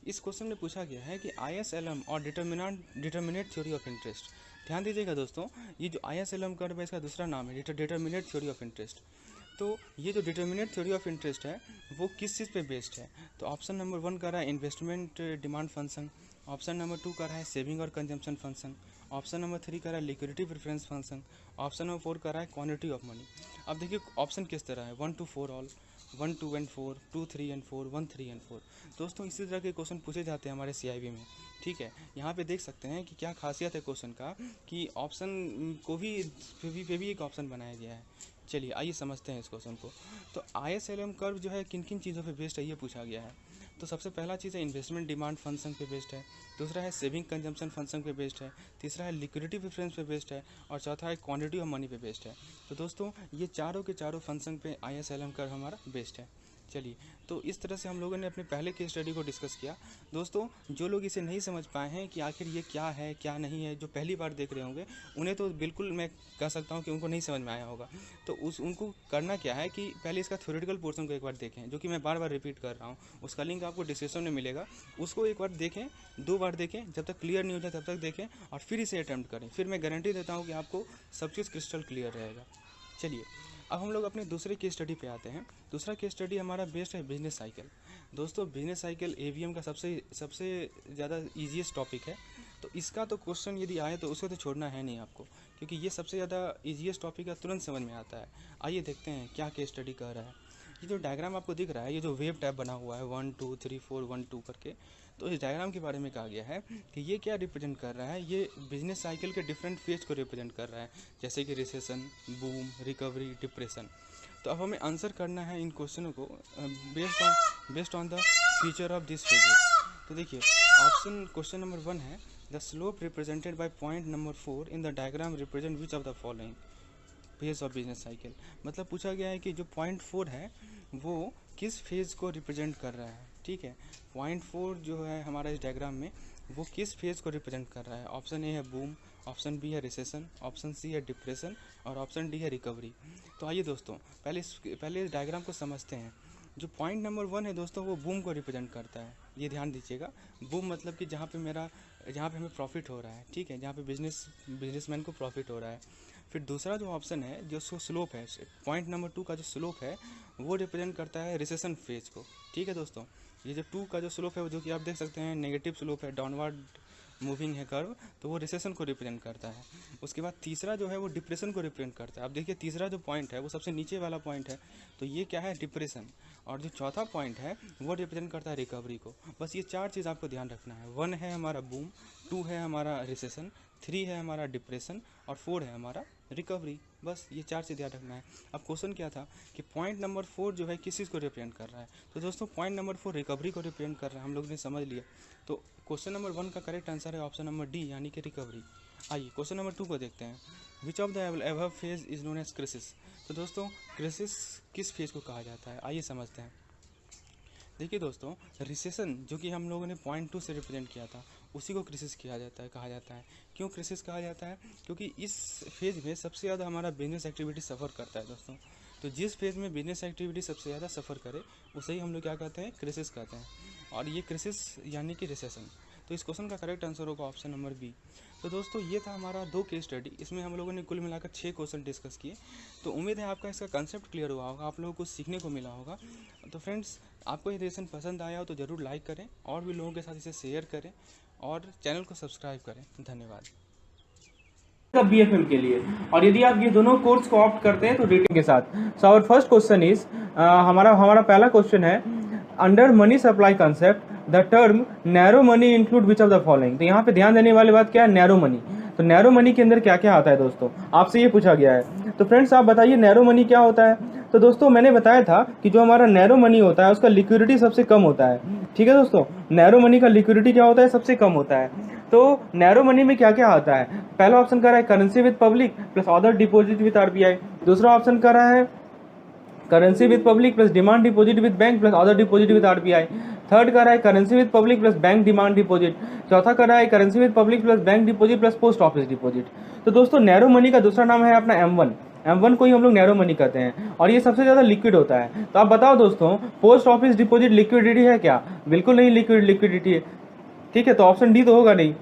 इस क्वेश्चन में पूछा गया है कि ISLM और डिटर्मिनेट थ्योरी ऑफ इंटरेस्ट। ध्यान दीजिएगा दोस्तों, ये जो ISLM कर्व है इसका दूसरा नाम है डिटर्मिनेट थ्योरी ऑफ इंटरेस्ट। तो ये जो डिटर्मिनेट थ्योरी ऑफ इंटरेस्ट है वो किस चीज़ पे बेस्ड है। तो ऑप्शन नंबर 1 कर रहा है investment demand function, option number 2 कर रहा है सेविंग और कंजम्पशन फंक्शन, ऑप्शन नंबर 3 कर रहा है liquidity preference function, option number 4 कर रहा है क्वांटिटी ऑफ मनी। अब देखिए ऑप्शन किस तरह है, 1 to 4 all, 1 2 and 4, 2 3 and 4, 1 3 and 4। दोस्तों इसी तरह के क्वेश्चन पूछे जाते हैं हमारे CIB में, ठीक है। यहाँ पे देख सकते हैं कि क्या खासियत है क्वेश्चन का, कि ऑप्शन को भी पे भी एक ऑप्शन बनाया गया है। चलिए आइए समझते हैं इस क्वेश्चन को। तो ISLM कर्व जो है किन किन चीज़ों पे बेस्ड है ये पूछा गया है। तो सबसे पहला चीज़ है इन्वेस्टमेंट डिमांड फंक्शन पे बेस्ड है, दूसरा है सेविंग कंजम्पशन फंक्शन पे बेस्ड है, तीसरा है लिक्विडिटी प्रेफरेंस पे बेस्ड है, और चौथा है क्वांटिटी ऑफ मनी पे बेस्ड है। तो दोस्तों ये चारों के चारों फंक्शन पे ISLM कर्व हमारा बेस्ड है। चलिए तो इस तरह से हम लोगों ने अपने पहले केस स्टडी को डिस्कस किया। दोस्तों जो लोग इसे नहीं समझ पाए हैं कि आखिर ये क्या है क्या नहीं है, जो पहली बार देख रहे होंगे उन्हें तो बिल्कुल मैं कह सकता हूँ कि उनको नहीं समझ में आया होगा। तो उनको करना क्या है कि पहले इसका थ्योरेटिकल पोर्शन को एक बार देखें, जो कि मैं बार बार रिपीट कर रहा हूँ। उसका लिंक आपको डिस्क्रिप्शन में मिलेगा, उसको एक बार देखें, 2 बार देखें, जब तक क्लियर नहीं हो जाए तब तक देखें, और फिर इसे अटैम्प्ट करें। फिर मैं गारंटी देता हूँ कि आपको सब चीज़ क्रिस्टल क्लियर रहेगा। चलिए अब हम लोग अपने दूसरे केस स्टडी पे आते हैं। दूसरा केस स्टडी हमारा बेस्ड है बिजनेस साइकिल। दोस्तों बिजनेस साइकिल AVM का सबसे ज़्यादा ईजीएस्ट टॉपिक है। तो इसका तो क्वेश्चन यदि आए तो उसको तो छोड़ना है नहीं आपको, क्योंकि ये सबसे ज़्यादा ईजीएस्ट टॉपिक है, तुरंत समझ में आता है। आइए देखते हैं क्या केस स्टडी कह रहा है। ये जो डायग्राम आपको दिख रहा है, ये जो वेव टैब बना हुआ है 1 2 3 4 1 2 करके, तो इस डायग्राम के बारे में कहा गया है कि ये क्या रिप्रेजेंट कर रहा है। ये बिजनेस साइकिल के डिफरेंट फेज को रिप्रेजेंट कर रहा है, जैसे कि रिसेशन, बूम, रिकवरी, डिप्रेशन। तो अब हमें आंसर करना है इन क्वेश्चनों को based on the feature of this phases. तो देखिए ऑप्शन क्वेश्चन नंबर 1 है, the slope represented by point number 4 in the diagram represent which of the following phase of business cycle. मतलब पूछा गया है कि जो पॉइंट 4 है वो किस फेज़ को रिप्रेजेंट कर रहा है, ठीक है। पॉइंट 4 जो है हमारा इस डायग्राम में वो किस फेज़ को रिप्रेजेंट कर रहा है। ऑप्शन ए है बूम, ऑप्शन बी है रिसेशन, ऑप्शन सी है डिप्रेशन, और ऑप्शन डी है रिकवरी। तो आइए दोस्तों पहले इस डायग्राम को समझते हैं। जो पॉइंट नंबर 1 है दोस्तों वो बूम को रिप्रेजेंट करता है, ये ध्यान दीजिएगा। बूम मतलब कि जहाँ पे हमें प्रॉफिट हो रहा है, ठीक है, जहाँ पे बिजनेसमैन को प्रॉफिट हो रहा है। फिर दूसरा जो ऑप्शन है जो स्लोप है, पॉइंट नंबर 2 का जो स्लोप है वो रिप्रेजेंट करता है रिसेशन फेज को, ठीक है दोस्तों। ये जो 2 का जो स्लोप है जो कि आप देख सकते हैं नेगेटिव स्लोप है, डाउनवर्ड मूविंग है कर्व, तो वो रिसेशन को रिप्रेजेंट करता है। उसके बाद तीसरा जो है वो डिप्रेशन को रिप्रेजेंट करता है। आप देखिए तीसरा जो पॉइंट है वो सबसे नीचे वाला पॉइंट है, तो ये क्या है, डिप्रेशन। और जो चौथा पॉइंट है वो रिप्रेजेंट करता है रिकवरी को। बस ये 4 चीज़ आपको ध्यान रखना है। 1 है हमारा बूम, 2 है हमारा रिसेशन, 3 है हमारा डिप्रेशन, और 4 है हमारा रिकवरी। बस ये 4 चीज़ ध्यान रखना है। अब क्वेश्चन क्या था कि पॉइंट नंबर 4 जो है किस चीज़ को रिप्रेजेंट कर रहा है। तो दोस्तों पॉइंट नंबर 4 रिकवरी को रिप्रेजेंट कर रहा है, हम लोग ने समझ लिया। तो क्वेश्चन नंबर 1 का करेक्ट आंसर है ऑप्शन नंबर डी, यानी कि रिकवरी। आइए क्वेश्चन नंबर 2 को देखते हैं। Which of the above phase is known as crisis. तो दोस्तों क्रिसिस किस फेज को कहा जाता है, आइए समझते हैं। देखिए दोस्तों रिसेशन जो कि हम लोगों ने पॉइंट 2 से रिप्रेजेंट किया था उसी को क्रिसिस कहा जाता है। क्यों क्रिसिस कहा जाता है, क्योंकि इस फेज में सबसे ज़्यादा हमारा बिजनेस एक्टिविटी सफ़र करता है दोस्तों। तो जिस फेज में बिजनेस एक्टिविटी सबसे ज़्यादा सफ़र करे उसे ही हम लोग क्या कहते हैं, क्रिसिस कहते हैं। और ये क्रिसिस यानी कि रिसेशन। तो इस क्वेश्चन का करेक्ट आंसर होगा ऑप्शन नंबर बी। तो दोस्तों ये था हमारा 2 केस स्टडी, इसमें हम लोगों ने कुल मिलाकर 6 क्वेश्चन डिस्कस किए। तो उम्मीद है आपका इसका कंसेप्ट क्लियर हुआ होगा, आप लोगों को सीखने को मिला होगा। तो फ्रेंड्स आपको ये लेसन पसंद आया हो तो ज़रूर लाइक करें और भी लोगों के साथ इसे शेयर करें और चैनल को सब्सक्राइब करें। धन्यवाद। BFM के लिए, और यदि आप ये दोनों कोर्स को ऑप्ट करते हैं तो रेटिंग के साथ। So our first question is, हमारा पहला क्वेश्चन है, under money supply concept the term narrow money include which of the following. तो यहाँ पे ध्यान देने वाली बात क्या है, नैरो मनी। तो नैरो मनी के अंदर क्या क्या आता है दोस्तों, आपसे ये पूछा गया है। तो फ्रेंड्स आप बताइए नैरो मनी क्या होता है। तो दोस्तों मैंने बताया था कि जो हमारा नैरो मनी होता है उसका लिक्विडिटी सबसे कम होता है, ठीक है दोस्तों। नैरो मनी का लिक्विडिटी क्या होता है, सबसे कम होता है। तो नैरो मनी में क्या क्या आता है, पहला ऑप्शन कर रहा है currency with public plus other deposit with RBI। दूसरा ऑप्शन कर रहा है currency with public plus demand deposit with bank plus other deposit with RBI। Third कर रहा है currency with public plus bank demand deposit. चौथा कर रहा है currency with public plus bank deposit plus post office deposit. तो दोस्तों narrow money का दूसरा नाम है अपना M1 को ही हम लोग नैरो मनी कहते हैं, और ये सबसे ज़्यादा लिक्विड होता है। तो आप बताओ दोस्तों पोस्ट ऑफिस डिपॉजिट लिक्विडिटी है क्या, बिल्कुल नहीं लिक्विडिटी है, ठीक है। तो ऑप्शन डी तो होगा नहीं।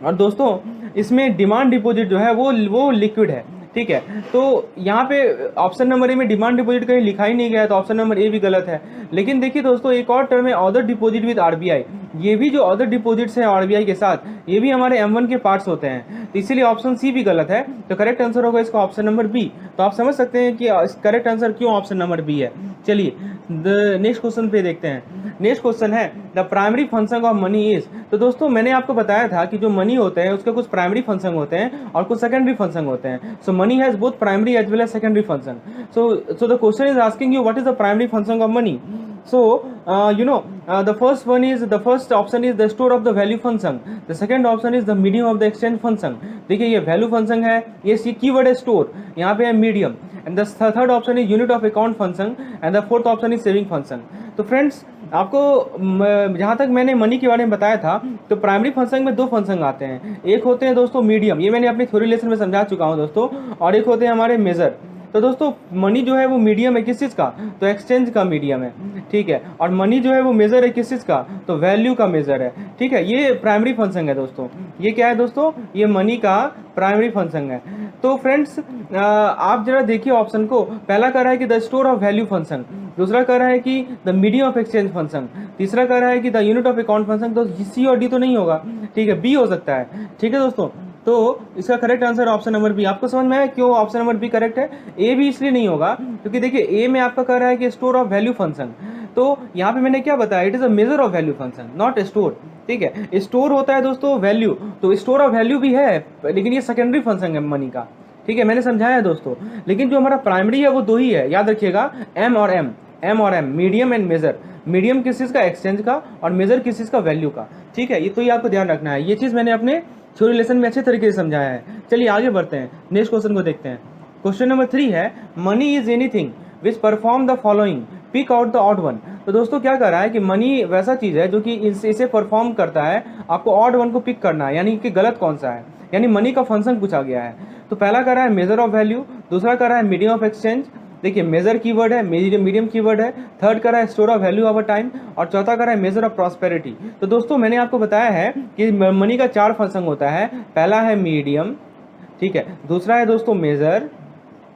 और दोस्तों इसमें डिमांड डिपॉजिट जो है वो लिक्विड है, ठीक है। तो यहाँ पे ऑप्शन नंबर ए में डिमांड डिपॉजिट कहीं लिखा ही नहीं गया है, तो ऑप्शन नंबर ए भी गलत है। लेकिन देखिए दोस्तों एक और टर्म है अदर डिपॉजिट विद RBI। ये भी जो अदर डिपॉजिट्स हैं आरबीआई के साथ, ये भी हमारे M1 के पार्ट्स होते हैं, तो इसीलिए ऑप्शन सी भी गलत है। तो करेक्ट आंसर होगा इसका ऑप्शन नंबर बी। तो आप समझ सकते हैं कि करेक्ट आंसर क्यों ऑप्शन नंबर बी है। चलिए नेक्स्ट क्वेश्चन पे देखते हैं। नेक्स्ट क्वेश्चन है the primary function of money is. तो दोस्तों मैंने आपको बताया था कि जो मनी होते हैं उसके कुछ प्राइमरी फंक्शन होते हैं और कुछ सेकेंडरी फंक्शन होते हैं। So money has both primary as well as secondary function. So the question is asking you what is the primary function of money. So the first option is the store of the value function. The second option is the medium of the exchange function. देखिए ये value function है, ये keyword है store, यहाँ पे है medium, and the third option is unit of account function, and the fourth option is saving function. तो friends आपको जहाँ तक मैंने मनी के बारे में बताया था, तो प्राइमरी फंक्शन में दो फंक्शन आते हैं। एक होते हैं दोस्तों मीडियम, ये मैंने अपने थ्योरी लेसन में समझा चुका हूँ दोस्तों, और एक होते हैं हमारे मेजर। तो दोस्तों मनी जो है वो मीडियम है किस चीज़ का, तो एक्सचेंज का मीडियम है, ठीक है, और मनी जो है वो मेजर है किस चीज़ का, तो वैल्यू का मेजर है, ठीक है। ये प्राइमरी फंक्शन है दोस्तों, ये क्या है दोस्तों, ये मनी का प्राइमरी फंक्शन है। तो फ्रेंड्स आप जरा देखिए ऑप्शन को, पहला कह रहा है कि the store of value function, दूसरा कह रहा है कि the medium of exchange function, तीसरा कह रहा है कि the unit of account function. तो सी और डी तो नहीं होगा, ठीक है, बी हो सकता है, ठीक है दोस्तों। तो इसका correct answer option number B. आपको समझ में आया क्यों ऑप्शन नंबर बी करेक्ट है। ए भी इसलिए नहीं होगा क्योंकि देखिए ए में आपका कह रहा है कि स्टोर ऑफ वैल्यू फंक्शन, तो यहाँ पे मैंने क्या बताया, it is a measure of value function not store, ठीक है। स्टोर होता है दोस्तों वैल्यू, तो स्टोर ऑफ वैल्यू भी है, लेकिन ये सेकेंडरी फंक्शन है मनी का, ठीक है, मैंने समझाया है दोस्तों। लेकिन जो हमारा प्राइमरी है वो दो ही है, याद रखिएगा, एम और M, medium and measure. Medium किस चीज़ का, एक्सचेंज का, और मेजर किस चीज़ का, वैल्यू का, ठीक है। ये तो ये आपको ध्यान रखना है, ये चीज़ मैंने अपने थ्योरी लेसन में अच्छे तरीके से समझाया है। चलिए आगे बढ़ते हैं, नेक्स्ट क्वेश्चन को देखते हैं। क्वेश्चन नंबर 3 है money is anything which perform the following, pick out the odd one. तो दोस्तों क्या कर रहा है कि मनी वैसा चीज़ है जो कि इसे परफॉर्म करता है, आपको ऑड वन को पिक करना है, यानी कि गलत कौन सा है, यानी मनी का फंक्शन पूछा गया है। तो पहला कर रहा है मेजर ऑफ वैल्यू, दूसरा कर रहा है मीडियम ऑफ एक्सचेंज, देखिए मेजर कीवर्ड है, मीडियम कीवर्ड है, थर्ड कर रहा है store of value over time, और चौथा कर रहा है मेजर ऑफ प्रॉस्पेरिटी। तो दोस्तों मैंने आपको बताया है कि मनी का 4 फंक्शन होता है, पहला है मीडियम, ठीक है, दूसरा है दोस्तों मेजर,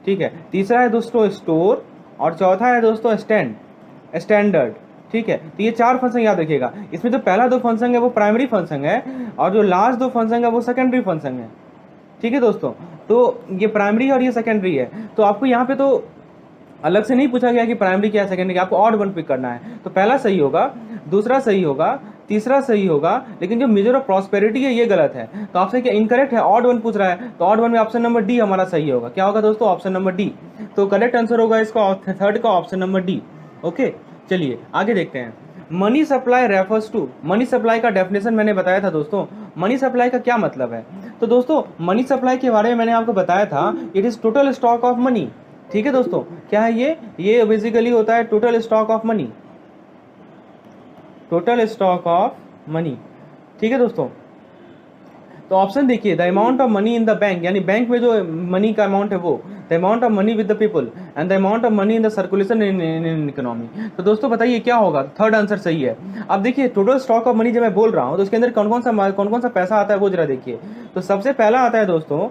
ठीक है, तीसरा है दोस्तों स्टोर, और चौथा है दोस्तों स्टैंडर्ड, ठीक है। तो ये 4 फंक्शन याद रखिएगा। इसमें जो पहला 2 फंक्शन है वो प्राइमरी फंक्शन है, और जो लास्ट 2 फंक्शन है वो सेकेंडरी फंक्शन है, ठीक है दोस्तों। तो ये प्राइमरी और ये सेकेंडरी है। तो आपको यहाँ पे तो अलग से नहीं पूछा गया कि प्राइमरी क्या है सेकेंडरी क्या, आपको ऑड वन पिक करना है। तो पहला सही होगा, दूसरा सही होगा, तीसरा सही होगा, लेकिन जो मेजर ऑफ प्रॉस्पेरिटी है ये गलत है। तो आपसे क्या इनकरेक्ट है, ऑड वन पूछ रहा है, तो ऑड वन में ऑप्शन नंबर डी हमारा सही होगा। क्या होगा दोस्तों, ऑप्शन नंबर डी। तो करेक्ट आंसर होगा इसका थर्ड का ऑप्शन नंबर डी। ओके चलिए आगे देखते हैं। Money supply refers to, money supply का डेफिनेशन मैंने बताया था दोस्तों। मनी सप्लाई का क्या मतलब है, तो दोस्तों मनी सप्लाई के बारे में मैंने आपको बताया था, it is total stock of money, ठीक है दोस्तों। क्या है ये बेसिकली होता है total stock of money, total stock of money, ठीक है दोस्तों। तो ऑप्शन देखिए, the amount of money in the bank, यानी बैंक में जो मनी का अमाउंट है वो, the amount of money with the people, and the amount of money in the circulation in economy. तो दोस्तों बताइए क्या होगा, थर्ड आंसर सही है। अब देखिए टोटल स्टॉक ऑफ मनी जब मैं बोल रहा हूँ तो उसके अंदर कौन कौन सा पैसा आता है वो जरा देखिए। तो सबसे पहला आता है दोस्तों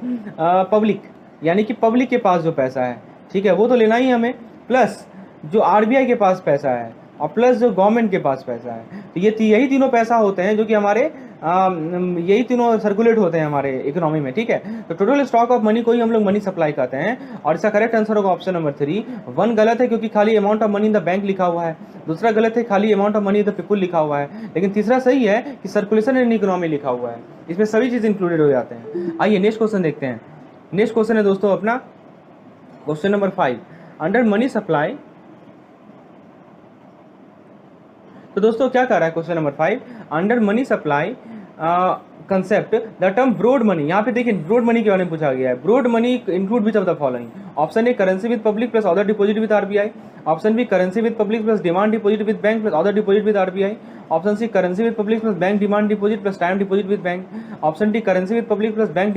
पब्लिक, यानी कि पब्लिक के पास जो पैसा है, ठीक है, वो तो लेना ही हमें, प्लस जो आरबीआई के पास पैसा है, और प्लस जो गवर्नमेंट के पास पैसा है। तो ये यही तीनों पैसा होते हैं जो कि हमारे यही तीनों सर्कुलेट होते हैं हमारे इकोनॉमी में, ठीक है। तो टोटल स्टॉक ऑफ मनी को ही हम लोग मनी सप्लाई कहते हैं, और इसका करेक्ट आंसर होगा ऑप्शन नंबर 3। 1 गलत है क्योंकि खाली amount of money in the bank लिखा हुआ है, दूसरा गलत है खाली amount of money in the people लिखा हुआ है, लेकिन तीसरा सही है कि सर्कुलेशन इन इकोनॉमी लिखा हुआ है, इसमें सभी चीज़ इंक्लूडेड हो जाते हैं। आइए नेक्स्ट क्वेश्चन देखते हैं। नेक्स्ट क्वेश्चन है दोस्तों अपना question number 5, under money supply. तो दोस्तों क्या कर रहा है question number 5, under money supply concept the term broad money. यहाँ पे देखिए ब्रॉड मनी के बारे में पूछा गया है। Broad money include which of the following, option A currency with public plus other deposit with RBI, option B currency with public plus demand deposit with bank plus other deposit with RBI, option C currency with public plus bank demand deposit plus time deposit with bank, option D currency with public plus bank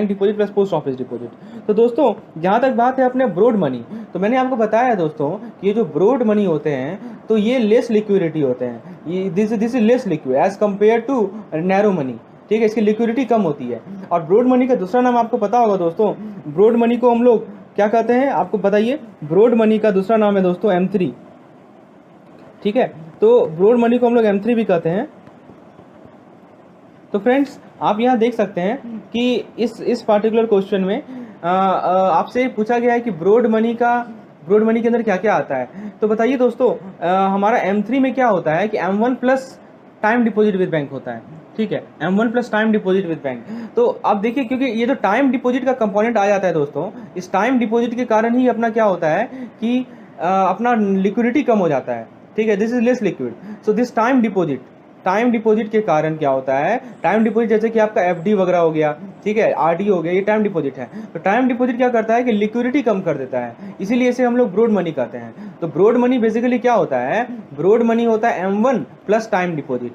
deposit plus post office deposit. तो दोस्तों जहाँ तक बात है अपने broad money, तो मैंने आपको बताया दोस्तों कि ये जो ब्रॉड मनी होते हैं तो ये लेस लिक्विडिटी होते हैं, ये this is less liquid as compare to narrow money, ठीक है, इसकी लिक्विडिटी कम होती है। और ब्रॉड मनी का दूसरा नाम आपको पता होगा दोस्तों, ब्रॉड मनी को हम लोग क्या कहते हैं आपको बताइए, ब्रॉड मनी का दूसरा नाम है दोस्तों M3, ठीक है। तो ब्रॉड मनी को हम लोग M3 भी कहते हैं, तो फ्रेंड्स आप यहाँ देख सकते हैं कि इस पार्टिकुलर क्वेश्चन में आपसे पूछा गया है कि ब्रॉड मनी के अंदर क्या क्या आता है। तो बताइए दोस्तों, हमारा M3 में क्या होता है कि M1 plus time deposit with bank होता है, ठीक है, M1 plus time deposit with bank. तो आप देखिए, क्योंकि ये जो टाइम डिपॉजिट का कंपोनेंट आ जाता है दोस्तों, इस टाइम डिपॉजिट के कारण ही अपना क्या होता है कि अपना लिक्विडिटी कम हो जाता है, ठीक है, this is less liquid. So this time deposit के कारण क्या होता है, टाइम डिपॉजिट जैसे कि आपका FD वगैरह हो गया, ठीक है, RD हो गया, ये टाइम डिपॉजिट है। तो टाइम डिपॉजिट क्या करता है कि लिक्विडिटी कम कर देता है, इसीलिए इसे हम लोग ब्रॉड मनी कहते हैं। तो ब्रॉड मनी बेसिकली क्या होता है, ब्रॉड मनी होता है M1 प्लस टाइम डिपॉजिट,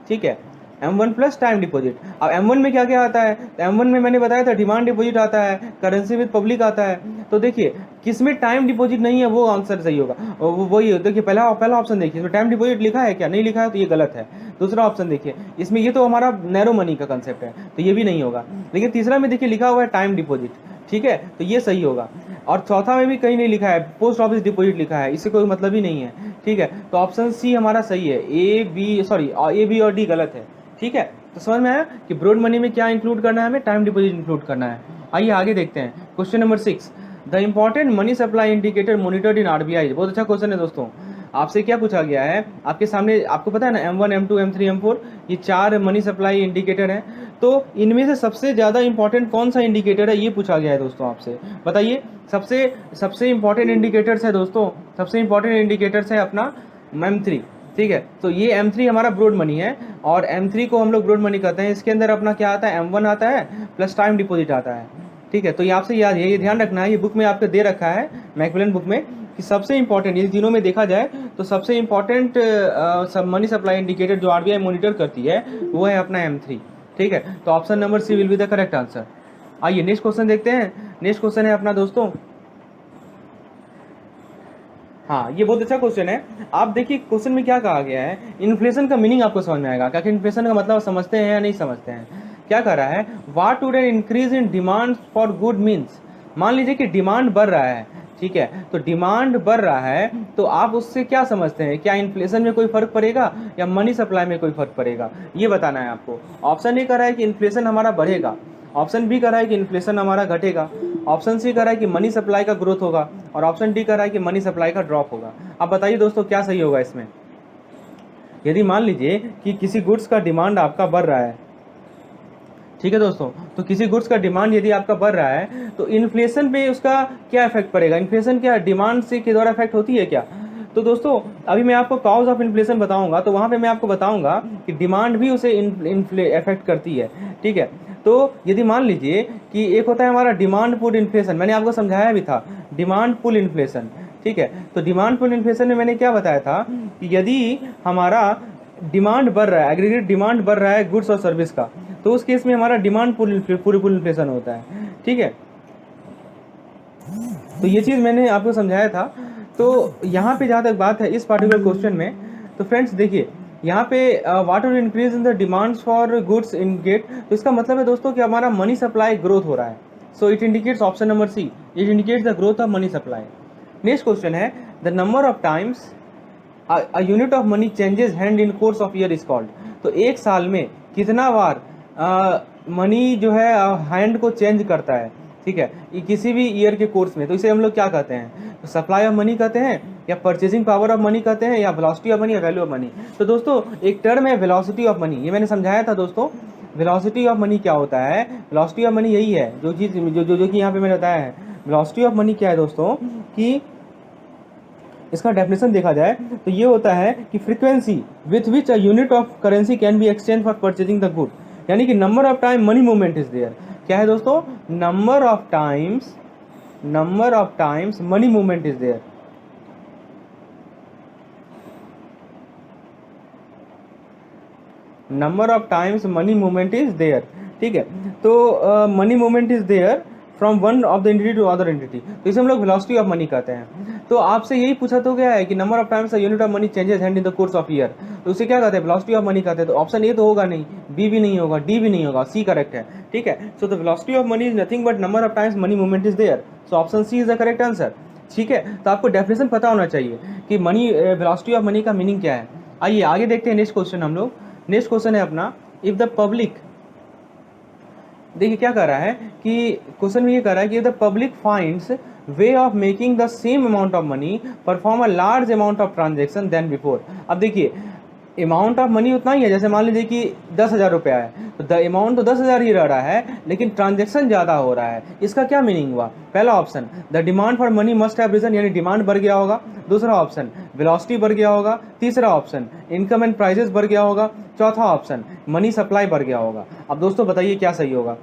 ठीक है, M1 प्लस टाइम डिपॉजिट। अब M1 में क्या क्या आता है, तो M1 में मैंने बताया था डिमांड डिपॉजिट आता है, करेंसी विद पब्लिक आता है। तो देखिए किसमें टाइम डिपॉजिट नहीं है वो आंसर सही होगा, वही देखिए पहला ऑप्शन देखिए, इसमें टाइम डिपॉजिट लिखा है क्या, नहीं लिखा है तो ये गलत है। दूसरा ऑप्शन देखिए, इसमें ये तो हमारा नैरो मनी का कंसेप्ट है तो ये भी नहीं होगा। लेकिन तीसरा में देखिए लिखा हुआ है टाइम डिपॉजिट, ठीक है, तो ये सही होगा। और चौथा में भी कहीं नहीं लिखा है, पोस्ट ऑफिस डिपॉजिट लिखा है, इससे कोई मतलब ही नहीं है, ठीक है। तो ऑप्शन सी हमारा सही है, ए बी और डी गलत है, ठीक है। तो समझ में आया कि ब्रॉड मनी में क्या इंक्लूड करना है, हमें टाइम डिपॉजिट इंक्लूड करना है। आइए आगे देखते हैं question number 6, the important money supply indicator monitored in RBI। बहुत अच्छा क्वेश्चन है दोस्तों। आपसे क्या पूछा गया है, आपके सामने आपको पता है ना M1 M2 M3 M4 ये 4 मनी सप्लाई इंडिकेटर हैं। तो इनमें से सबसे ज़्यादा इंपॉर्टेंट कौन सा इंडिकेटर है ये पूछा गया है दोस्तों आपसे, बताइए। सबसे इंपॉर्टेंट इंडिकेटर्स है दोस्तों, सबसे इंपॉर्टेंट इंडिकेटर्स है अपना M3, ठीक है। तो ये M3 हमारा ब्रॉड मनी है और M3 को हम लोग ब्रॉड मनी कहते हैं। इसके अंदर अपना क्या आता है, M1 आता है प्लस टाइम डिपॉजिट आता है, ठीक है। तो ये आपसे याद है, ये ध्यान रखना है, ये बुक में आपको दे रखा है मैकमिलन बुक में कि सबसे इंपॉर्टेंट इन तीनों में देखा जाए तो सबसे इंपॉर्टेंट मनी सप्लाई इंडिकेटर जो RBI मॉनिटर करती है वो है अपना M3, ठीक है। तो option number C will be the correct answer. आइए नेक्स्ट क्वेश्चन देखते हैं। नेक्स्ट क्वेश्चन है अपना दोस्तों, हाँ ये बहुत अच्छा क्वेश्चन है। आप देखिए क्वेश्चन में क्या कहा गया है, इन्फ्लेशन का मीनिंग आपको समझ में आएगा क्या, कि इन्फ्लेशन का मतलब समझते हैं या नहीं समझते हैं। क्या कह रहा है, what would an increase in demand for good means. मान लीजिए कि डिमांड बढ़ रहा है, ठीक है, तो डिमांड बढ़ रहा है तो आप उससे क्या समझते हैं, क्या इन्फ्लेशन में कोई फर्क पड़ेगा या मनी सप्लाई में कोई फर्क पड़ेगा, ये बताना है आपको। ऑप्शन ए कह रहा है कि इन्फ्लेशन हमारा बढ़ेगा, ऑप्शन बी कह रहा है कि इन्फ्लेशन हमारा घटेगा, ऑप्शन सी कह रहा है कि मनी सप्लाई का ग्रोथ होगा और ऑप्शन डी कह रहा है कि मनी सप्लाई का ड्रॉप होगा। अब बताइए दोस्तों क्या सही होगा इसमें। यदि मान लीजिए कि किसी गुड्स का डिमांड आपका बढ़ रहा है, ठीक है दोस्तों, तो किसी गुड्स का डिमांड यदि आपका बढ़ रहा है तो इन्फ्लेशन पे उसका क्या इफेक्ट पड़ेगा, इन्फ्लेशन क्या डिमांड से के द्वारा इफेक्ट होती है क्या। तो दोस्तों अभी मैं आपको कॉज ऑफ इन्फ्लेशन बताऊंगा तो वहाँ पे मैं आपको बताऊंगा कि डिमांड भी उसे इफेक्ट करती है, ठीक है। तो यदि मान लीजिए कि एक होता है हमारा डिमांड पुल इन्फ्लेशन, मैंने आपको समझाया भी था डिमांड पुल इन्फ्लेशन, ठीक है। तो डिमांड पुल इन्फ्लेशन में मैंने क्या बताया था कि यदि हमारा डिमांड बढ़ रहा है, एग्रीगेट डिमांड बढ़ रहा है गुड्स और सर्विस का, तो उस केस में हमारा डिमांड पुल इन्फ्लेशन होता है, ठीक है। तो ये चीज़ मैंने आपको समझाया था। तो यहाँ पे जहाँ तक बात है इस पार्टिकुलर क्वेश्चन में, तो फ्रेंड्स देखिए यहाँ पे what will increase in the demands for goods indicate, तो इसका मतलब है दोस्तों कि हमारा मनी सप्लाई ग्रोथ हो रहा है। So it indicates option number C, it indicates the growth of money supply. Next question है, the number of times a unit of money changes hand in course of year is called. तो एक साल में कितना बार money जो है hand को change करता है, ठीक है, किसी भी ईयर के कोर्स में, तो इसे हम लोग क्या कहते हैं, तो सप्लाई ऑफ मनी कहते हैं या परचेजिंग पावर ऑफ मनी कहते हैं या वेलोसिटी ऑफ मनी या वैल्यू ऑफ मनी। तो दोस्तों एक टर्म है वेलोसिटी ऑफ मनी, ये मैंने समझाया था दोस्तों। वेलोसिटी ऑफ मनी क्या होता है, वेलोसिटी ऑफ मनी यही है जो चीज़ जो कि यहाँ पे मैंने बताया है। वेलोसिटी ऑफ मनी क्या है दोस्तों, कि इसका डेफिनेशन देखा जाए तो ये होता है कि frequency with which a unit of currency can be exchange for purchasing the good, यानी कि number of time money movement is there. क्या है दोस्तों, number of times money movement is there. Number of times money movement is there, ठीक है। तो money movement is there from one of the entity to other entity, तो इसे हम लोग वेलोसिटी ऑफ मनी कहते हैं। तो आपसे यही पूछा तो गया है कि number of times unit of money changes hand in the course of year, तो उसे क्या कहते हैं, वेलोसिटी ऑफ मनी कहते हैं। तो ऑप्शन ए तो होगा नहीं, बी भी नहीं होगा, डी भी नहीं होगा, सी करेक्ट है, ठीक है। So the velocity of money is nothing but number of times money movement is there, so option C is the correct answer, ठीक है। तो आपको डेफिनेशन पता होना चाहिए कि मनी वेलोसिटी ऑफ मनी का मीनिंग क्या है। आइए आगे देखते हैं नेक्स्ट क्वेश्चन हम लोग। नेक्स्ट क्वेश्चन है अपना इफ द पब्लिक, देखिए क्या कर रहा है कि क्वेश्चन में ये कर रहा है कि the public finds way of making the same amount of money perform a large amount of transaction then before. अब देखिए अमाउंट ऑफ मनी उतना ही है, जैसे मान लीजिए कि 10,000 रुपया है, तो द अमाउंट तो 10,000 ही रह रहा है, लेकिन ट्रांजेक्शन ज़्यादा हो रहा है। इसका क्या मीनिंग हुआ? पहला option the demand for money must have risen, यानी डिमांड बढ़ गया होगा। दूसरा ऑप्शन वेलोसिटी बढ़ गया होगा। तीसरा ऑप्शन इनकम एंड प्राइजेस बढ़ गया होगा। चौथा ऑप्शन मनी सप्लाई बढ़ गया होगा। अब दोस्तों बताइए क्या सही होगा?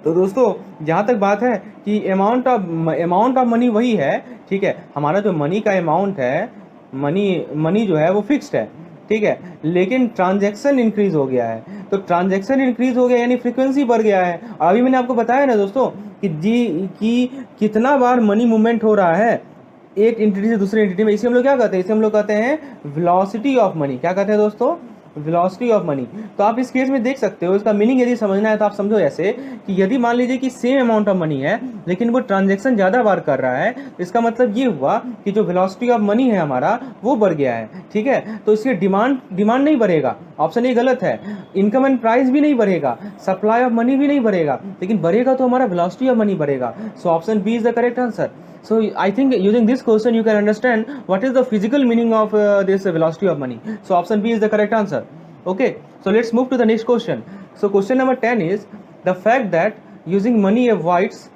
तो दोस्तों जहाँ तक बात है कि अमाउंट ऑफ मनी वही है, ठीक है, हमारा जो मनी का अमाउंट है, मनी जो है वो फिक्स्ड है, ठीक है, लेकिन ट्रांजैक्शन इंक्रीज हो गया है। तो ट्रांजैक्शन इंक्रीज हो गया यानी फ्रीक्वेंसी बढ़ गया है। और अभी मैंने आपको बताया ना दोस्तों कि कितना बार मनी मूवमेंट हो रहा है एक एंटिटी से दूसरे एंटिटी में, इसे हम लोग क्या कहते हैं? इसे हम लोग कहते हैं वेलोसिटी ऑफ मनी। क्या कहते हैं दोस्तों? Velocity of money. तो आप इस केस में देख सकते हो, इसका मीनिंग यदि समझना है तो आप समझो ऐसे कि यदि मान लीजिए कि सेम अमाउंट ऑफ मनी है लेकिन वो ट्रांजैक्शन ज़्यादा बार कर रहा है, इसका मतलब ये हुआ कि जो वेलोसिटी ऑफ मनी है हमारा वो बढ़ गया है, ठीक है। तो इसकी डिमांड नहीं बढ़ेगा, ऑप्शन ए गलत है। इनकम एंड प्राइस भी नहीं बढ़ेगा, सप्लाई ऑफ मनी भी नहीं बढ़ेगा, लेकिन बढ़ेगा तो हमारा वेलोसिटी ऑफ मनी बढ़ेगा। So option B is the correct answer. So I think using this question you can understand what is the physical meaning of this velocity of money. So option B is the correct answer. Okay, so let's move to the next question. So question number 10 is the fact that using money avoids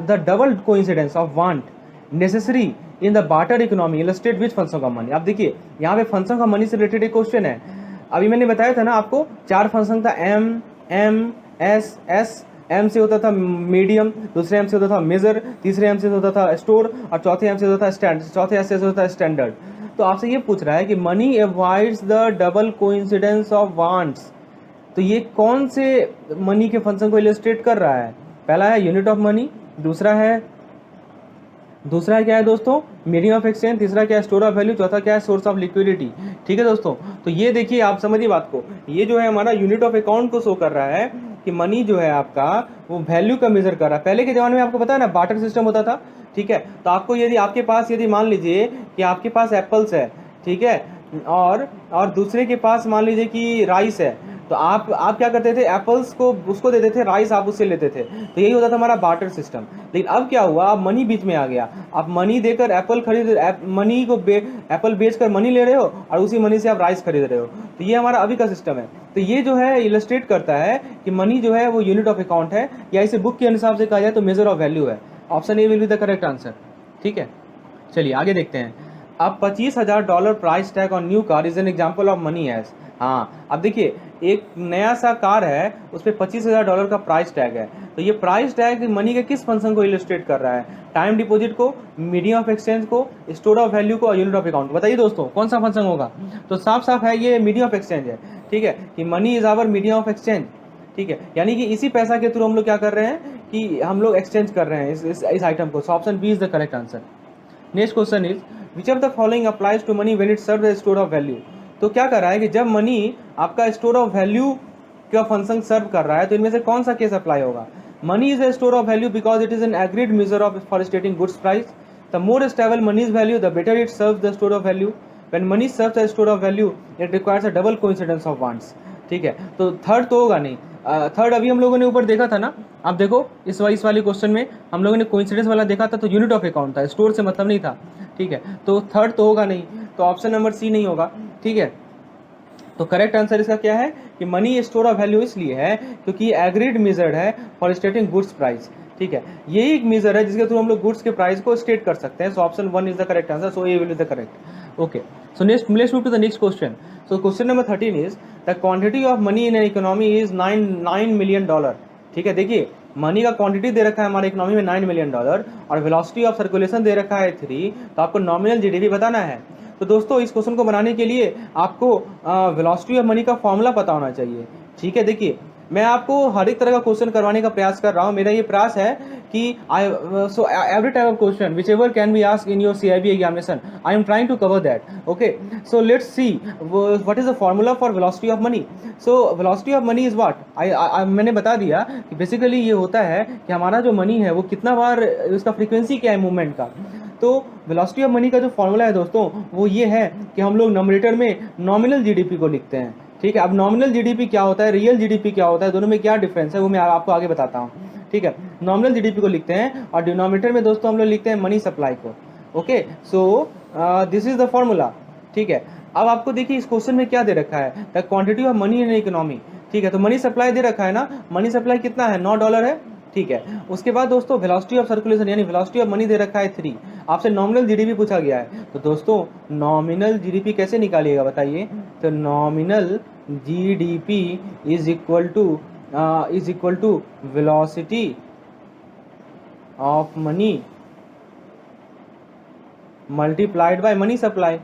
the double coincidence of want necessary in the barter economy illustrate which function of money. अब देखिए यहाँ पे function का money से related एक question है। अभी मैंने बताया था ना आपको 4 फंक्शन था, एम एस एस। एम से होता था मीडियम, दूसरे एम से होता था मेजर, तीसरे एम से होता था स्टोर और चौथे एम से होता था स्टैंड, चौथे एस से होता था स्टैंडर्ड। तो आपसे ये पूछ रहा है कि money avoids the double coincidence of wants. तो ये कौन से मनी के फंक्शन को इलस्ट्रेट कर रहा है? पहला है यूनिट ऑफ मनी, दूसरा क्या है दोस्तों? मीडियम ऑफ एक्सचेंज, तीसरा क्या है? स्टोर ऑफ वैल्यू, चौथा क्या है? Source of liquidity. ठीक है दोस्तों, तो ये देखिए आप समझिए बात को, ये जो है हमारा यूनिट ऑफ अकाउंट को शो कर रहा है कि मनी जो है आपका वो वैल्यू का मेजर कर रहा है। पहले के ज़माने में आपको पता है ना बार्टर सिस्टम होता था, ठीक है। तो आपको यदि आपके पास यदि मान लीजिए कि आपके पास एप्पल्स है, ठीक है, और दूसरे के पास मान लीजिए कि राइस है, तो आप क्या करते थे? एप्पल्स को उसको देते थे, राइस आप उससे लेते थे। तो यही होता था हमारा बार्टर सिस्टम। लेकिन अब क्या हुआ? अब मनी बीच में आ गया। आप मनी देकर एप्पल मनी को एप्पल बेचकर मनी ले रहे हो और उसी मनी से आप राइस खरीद रहे हो। तो ये हमारा अभी का सिस्टम है। तो ये जो है इलस्ट्रेट करता है कि मनी जो है वो यूनिट ऑफ अकाउंट है, या इसे बुक के हिसाब से कहा जाए तो मेजर ऑफ वैल्यू है। Option A will be the correct answer. ठीक है, चलिए आगे देखते हैं। अब $25,000 price tag on new car is an example of money as. हाँ, अब देखिए एक नया सा कार है, उस पर $25,000 का प्राइस टैग है। तो ये प्राइस टैग मनी के किस फंक्शन को इलस्ट्रेट कर रहा है? टाइम डिपॉजिट को, मीडियम ऑफ एक्सचेंज को, स्टोर ऑफ वैल्यू को और यूनिट ऑफ अकाउंट। बताइए दोस्तों कौन सा फंक्शन होगा? तो साफ साफ है ये मीडियम ऑफ एक्सचेंज है, ठीक है, कि money is our medium of exchange. ठीक है, यानी कि इसी पैसा के थ्रू हम लोग क्या कर रहे हैं कि हम लोग एक्सचेंज कर रहे हैं इस आइटम को। So option B is the correct answer. Next question is which of the following applies to money when it serve as store of value. तो क्या कर रहा है कि जब मनी आपका स्टोर ऑफ वैल्यू का फंक्शन सर्व कर रहा है तो इनमें से कौन सा केस अप्लाई होगा? Money is a store of value because it is an agreed measure of for stating goods price. The more stable money is value the better it serves the store of value. When money serves as store of value it requires a double coincidence of wants. ठीक है, तो third तो होगा नहीं। Third अभी हम लोगों ने ऊपर देखा था ना, आप देखो इस वाली क्वेश्चन में हम लोगों ने कोइंसिडेंस वाला देखा था, तो यूनिट ऑफ अकाउंट था, स्टोर से मतलब नहीं था। ठीक है, तो थर्ड तो होगा नहीं, तो ऑप्शन नंबर सी नहीं होगा। ठीक है, तो करेक्ट आंसर इसका क्या है कि मनी स्टोर ऑफ वैल्यू इसलिए है क्योंकि एग्रीड मेजर्ड है फॉर स्टेटिंग गुड्स प्राइस। ठीक है, यही एक मेजर है जिसके थ्रू हम लोग गुड्स के प्राइस को स्टेट कर सकते हैं। So option 1 is the correct answer. So A will be the correct. Okay, so next let's move to the next question. So question number 13 is the quantity of money in an economy is $9 million. ठीक है, देखिए money का quantity दे रखा है हमारे economy में $9 million और velocity of circulation दे रखा है 3। तो आपको नॉमिनल जीडीपी बताना है। तो दोस्तों इस क्वेश्चन को बनाने के लिए आपको वेलोसिटी ऑफ मनी का फॉर्मूला पता होना चाहिए। ठीक है, देखिए मैं आपको हर एक तरह का क्वेश्चन करवाने का प्रयास कर रहा हूँ। मेरा ये प्रयास है कि so every type of question which ever can be ask in your CIB examination I am trying to cover that. Okay, so let's see what is the formula for velocity of money. So velocity of money is what मैंने बता दिया कि basically ये होता है कि हमारा जो मनी है वो कितना बार, उसका फ्रीक्वेंसी क्या है मूवमेंट का। तो वेलोसिटी ऑफ मनी का जो फॉर्मूला है दोस्तों वो ये है कि हम लोग नॉमिनेटर में नॉमिनल जीडीपी को लिखते हैं। ठीक है। अब नॉमिनल जीडीपी क्या होता है, रियल जीडीपी क्या होता है, दोनों में क्या डिफरेंस है वो मैं आपको आगे बताता हूँ। ठीक है, नॉमिनल जीडीपी को लिखते हैं और डिनोमिनेटर में दोस्तों हम लोग लिखते हैं मनी सप्लाई को। Okay, so this is the formula. ठीक है, अब आपको देखिए इस क्वेश्चन में क्या दे रखा है, the quantity of money in economy. ठीक है, तो मनी सप्लाई दे रखा है ना, मनी सप्लाई कितना है, $9 है। ठीक है, उसके बाद दोस्तों वेलोसिटी ऑफ सर्कुलेशन यानी वेलोसिटी ऑफ मनी दे रखा है 3। आपसे नॉमिनल जीडीपी पूछा गया है, तो दोस्तों नॉमिनल जीडीपी कैसे निकालिएगा बताइए, तो nominal GDP is equal to velocity of money multiplied by money supply,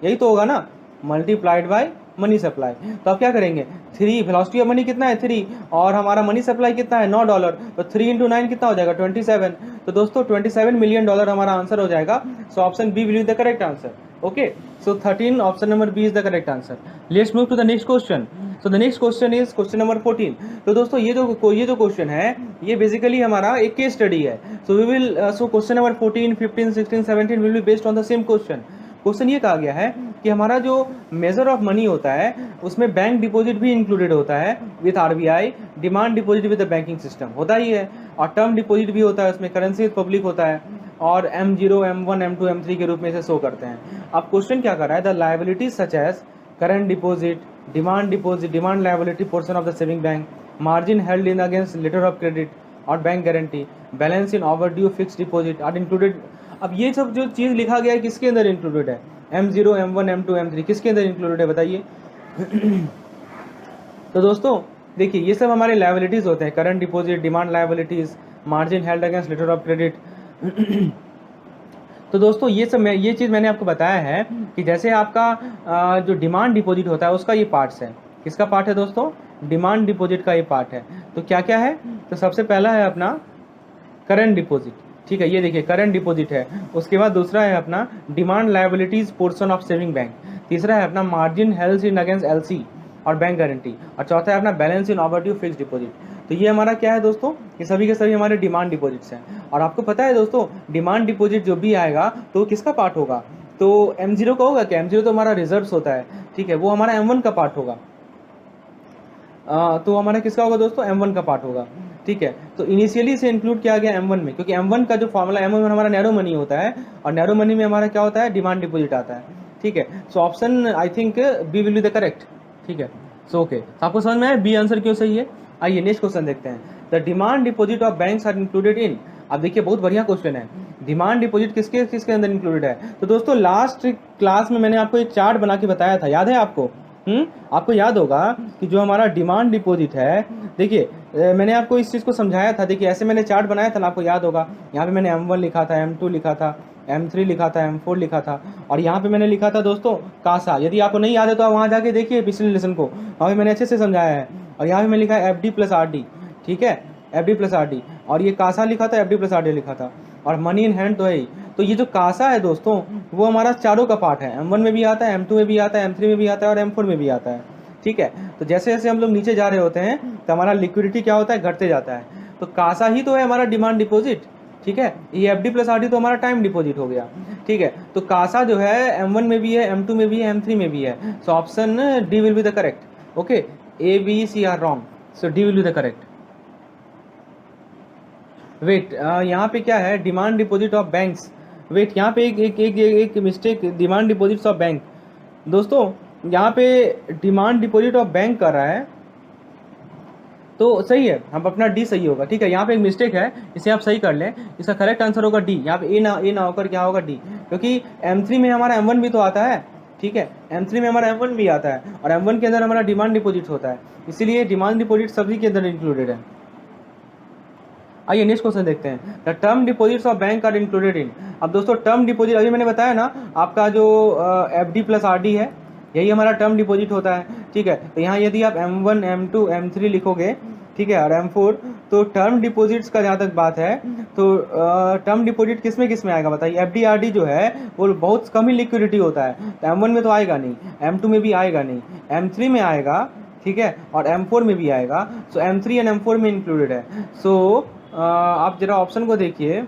यही तो होगा ना, मल्टीप्लाइड बाय मनी सप्लाई। तो आप क्या करेंगे, 3 वेलोसिटी ऑफ मनी कितना है 3 और हमारा मनी सप्लाई कितना है $9, तो 3 इंटू 9 कितना हो जाएगा 27। तो दोस्तों $27 मिलियन हमारा आंसर हो जाएगा। So option B will be the correct answer. Okay, so 13 option number B is the correct answer. Let's move to the next question. So the next question is question number 14। तो दोस्तों ये जो question है ये basically हमारा एक case study है। So we will so question number 14, 15, 16, 17 will be based on the same question. Question ये कहा गया है कि हमारा जो मेजर ऑफ मनी होता है उसमें बैंक डिपॉजिट भी इंक्लूडेड होता है with RBI, demand deposit with the banking system होता ही है, और टर्म डिपॉजिट भी होता है, उसमें करेंसी पब्लिक होता है, और M0, M1, M2, M3 के रूप में इसे शो करते हैं। अब क्वेश्चन क्या कर रहा है, the liabilities such as current deposit, demand liability portion of the saving bank, margin held in against letter of credit और bank guarantee, balance in overdue fixed deposit are included. अब ये सब जो चीज़ लिखा गया है किसके अंदर इंक्लूडेड है, M0, M1, M2, M3 किसके अंदर इंक्लूडेड है बताइए। तो दोस्तों देखिए ये सब हमारे लायबिलिटीज़ होते हैं, current deposit, demand liabilities, margin held against letter of credit. तो दोस्तों ये चीज़ मैंने आपको बताया है कि जैसे आपका जो डिमांड डिपॉजिट होता है उसका ये पार्ट्स है, किसका पार्ट है दोस्तों, डिमांड डिपॉजिट का ये पार्ट है। तो क्या क्या है, तो सबसे पहला है अपना करंट डिपॉजिट। ठीक है, ये देखिए करंट डिपॉजिट है, उसके बाद दूसरा है अपना demand liabilities portion of saving bank, तीसरा है अपना margin held in against LC और बैंक गारंटी, और चौथा है अपना balance in overdue fixed deposit. तो ये हमारा क्या है दोस्तों, ये सभी के सभी हमारे डिमांड डिपॉजिट्स हैं। और आपको पता है दोस्तों डिमांड डिपॉजिट जो भी आएगा तो किसका पार्ट होगा, तो M0 का होगा क्या, M0 तो हमारा रिजर्व्स होता है। ठीक है, वो हमारा M1 का पार्ट होगा। तो हमारा किसका होगा दोस्तों, M1 का पार्ट होगा। ठीक है, तो इनिशियली से इंक्लूड किया गया M1 में, क्योंकि M1 का जो फॉर्मूला M1 में हमारा नैरो मनी होता है, और नैरो मनी में हमारा क्या होता है, डिमांड डिपॉजिट आता है। ठीक है, so option I think B will be the correct. ठीक है, सो ओके, आपको समझ में आया बी आंसर क्यों सही है। आइए नेक्स्ट क्वेश्चन देखते हैं, the demand deposit of banks are included in. अब देखिए बहुत बढ़िया क्वेश्चन है, डिमांड डिपॉजिट किसके किसके अंदर इंक्लूडेड है। तो दोस्तों लास्ट क्लास में मैंने आपको एक चार्ट बना के बताया था, याद है आपको, आपको याद होगा कि जो हमारा डिमांड डिपॉजिट है, देखिए मैंने आपको इस चीज़ को समझाया था। देखिए ऐसे मैंने चार्ट बनाया था ना, आपको याद होगा, यहाँ पे मैंने M1 लिखा था, M2 लिखा था, M3 लिखा था, M4 लिखा था, और यहाँ पे मैंने लिखा था दोस्तों कासा। यदि आपको नहीं याद है तो आप वहाँ जाके देखिए पिछले लेसन को, वहाँ पे मैंने अच्छे से समझाया है। और यहाँ पे मैंने लिखा है FD प्लस RD। ठीक है, FD प्लस RD, और ये कासा लिखा था, FD प्लस RD लिखा था, और मनी इन हैंड तो है ही। तो ये जो कासा है दोस्तों वो हमारा चारों का पार्ट है, M1 में भी आता है, M2 में भी आता है, M3 में भी आता है, और M4 में भी आता है। ठीक है, तो जैसे जैसे हम लोग नीचे जा रहे होते हैं तो हमारा लिक्विडिटी क्या होता है, घटते जाता है। तो कासा ही तो है हमारा डिमांड डिपॉजिट। ठीक है, ये FD प्लस RD तो हमारा टाइम डिपॉजिट हो गया। ठीक है, तो कासा जो है M1 में भी है, M2 में भी है, M3 में भी है। So option D will be the correct. Okay, A, B, C are wrong, so D will be the correct. Wait, यहाँ पे क्या है, demand deposit of banks. Wait, यहाँ पे एक mistake, demand deposits of bank. दोस्तों यहाँ पे डिमांड डिपॉजिट ऑफ बैंक कर रहा है तो सही है, हम अपना डी सही होगा। ठीक है, यहाँ पे एक मिस्टेक है, इसे आप सही कर लें, इसका करेक्ट आंसर होगा डी। यहाँ पे ए ना होकर क्या होगा, डी, क्योंकि M3 में हमारा M1 भी तो आता है। ठीक है, M3 में हमारा M1 भी आता है, और M1 के अंदर हमारा डिमांड डिपॉजिट होता है, इसीलिए डिमांड डिपॉजिट सभी के अंदर इंक्लूडेड है। आइए नेक्स्ट क्वेश्चन देखते हैं, the term deposits of bank are included in. अब दोस्तों टर्म डिपॉजिट अभी मैंने बताया ना, आपका जो FD प्लस RD है यही हमारा टर्म डिपॉजिट होता है। ठीक है, तो यहाँ यदि आप M1, M2, M3 लिखोगे, ठीक है, और M4, तो टर्म डिपॉजिट्स का जहाँ तक बात है तो टर्म डिपॉजिट किस में आएगा बताइए। FD RD जो है वो बहुत कम ही लिक्विडिटी होता है, तो M1 में तो आएगा नहीं, M2 में भी आएगा नहीं, M3 में आएगा, ठीक है, और M4 में भी आएगा। सो M3 एंड M4 में इंक्लूडेड है। सो आप जरा ऑप्शन को देखिए,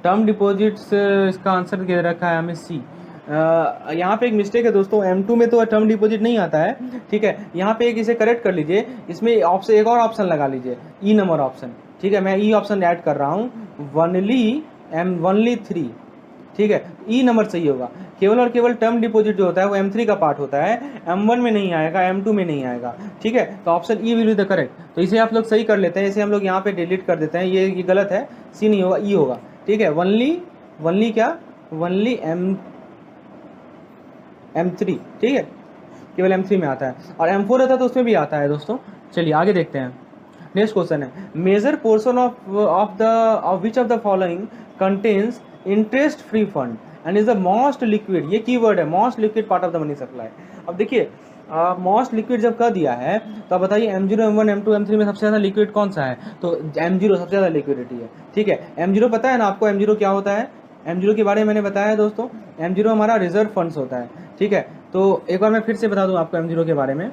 टर्म डिपॉजिट्स इसका आंसर दे रखा है हमें सी। यहाँ पे एक मिस्टेक है दोस्तों, M2 में तो टर्म डिपॉजिट नहीं आता है, ठीक है। यहाँ पे एक इसे करेक्ट कर लीजिए, इसमें ऑप्शन एक और ऑप्शन लगा लीजिए, ई नंबर ऑप्शन, ठीक है। मैं ई ऑप्शन ऐड कर रहा हूँ, वनली 3, ठीक है। ई नंबर सही होगा। केवल और केवल टर्म डिपॉजिट जो होता है वो M3 का पार्ट होता है, M1 में नहीं आएगा, M2 में नहीं आएगा, ठीक है। तो option E will be the correct. तो इसे आप लोग सही कर लेते हैं, इसे हम लोग यहाँ पे डिलीट कर देते हैं, ये गलत है, सी नहीं होगा, ई होगा, ठीक है। वनली क्या, वनली M3, ठीक है, केवल M3 में आता है, और M4 रहता है तो उसमें भी आता है दोस्तों। चलिए आगे देखते हैं। नेक्स्ट क्वेश्चन है, major portion of which of the following contains interest free fund and is the most liquid, ये कीवर्ड है, most liquid part of the money supply. अब देखिए मोस्ट लिक्विड जब कह दिया है तो अब बताइए M0, M1, M2, M3 में सबसे ज़्यादा लिक्विड कौन सा है? तो M0 सबसे ज़्यादा लिक्विडिटी है, ठीक है। M0 पता है ना आपको, M0 क्या होता है? M0 के बारे में मैंने बताया है दोस्तों, M0 हमारा रिजर्व फंड्स होता है, ठीक है। तो एक बार मैं फिर से बता दूं आपको M0 के बारे में।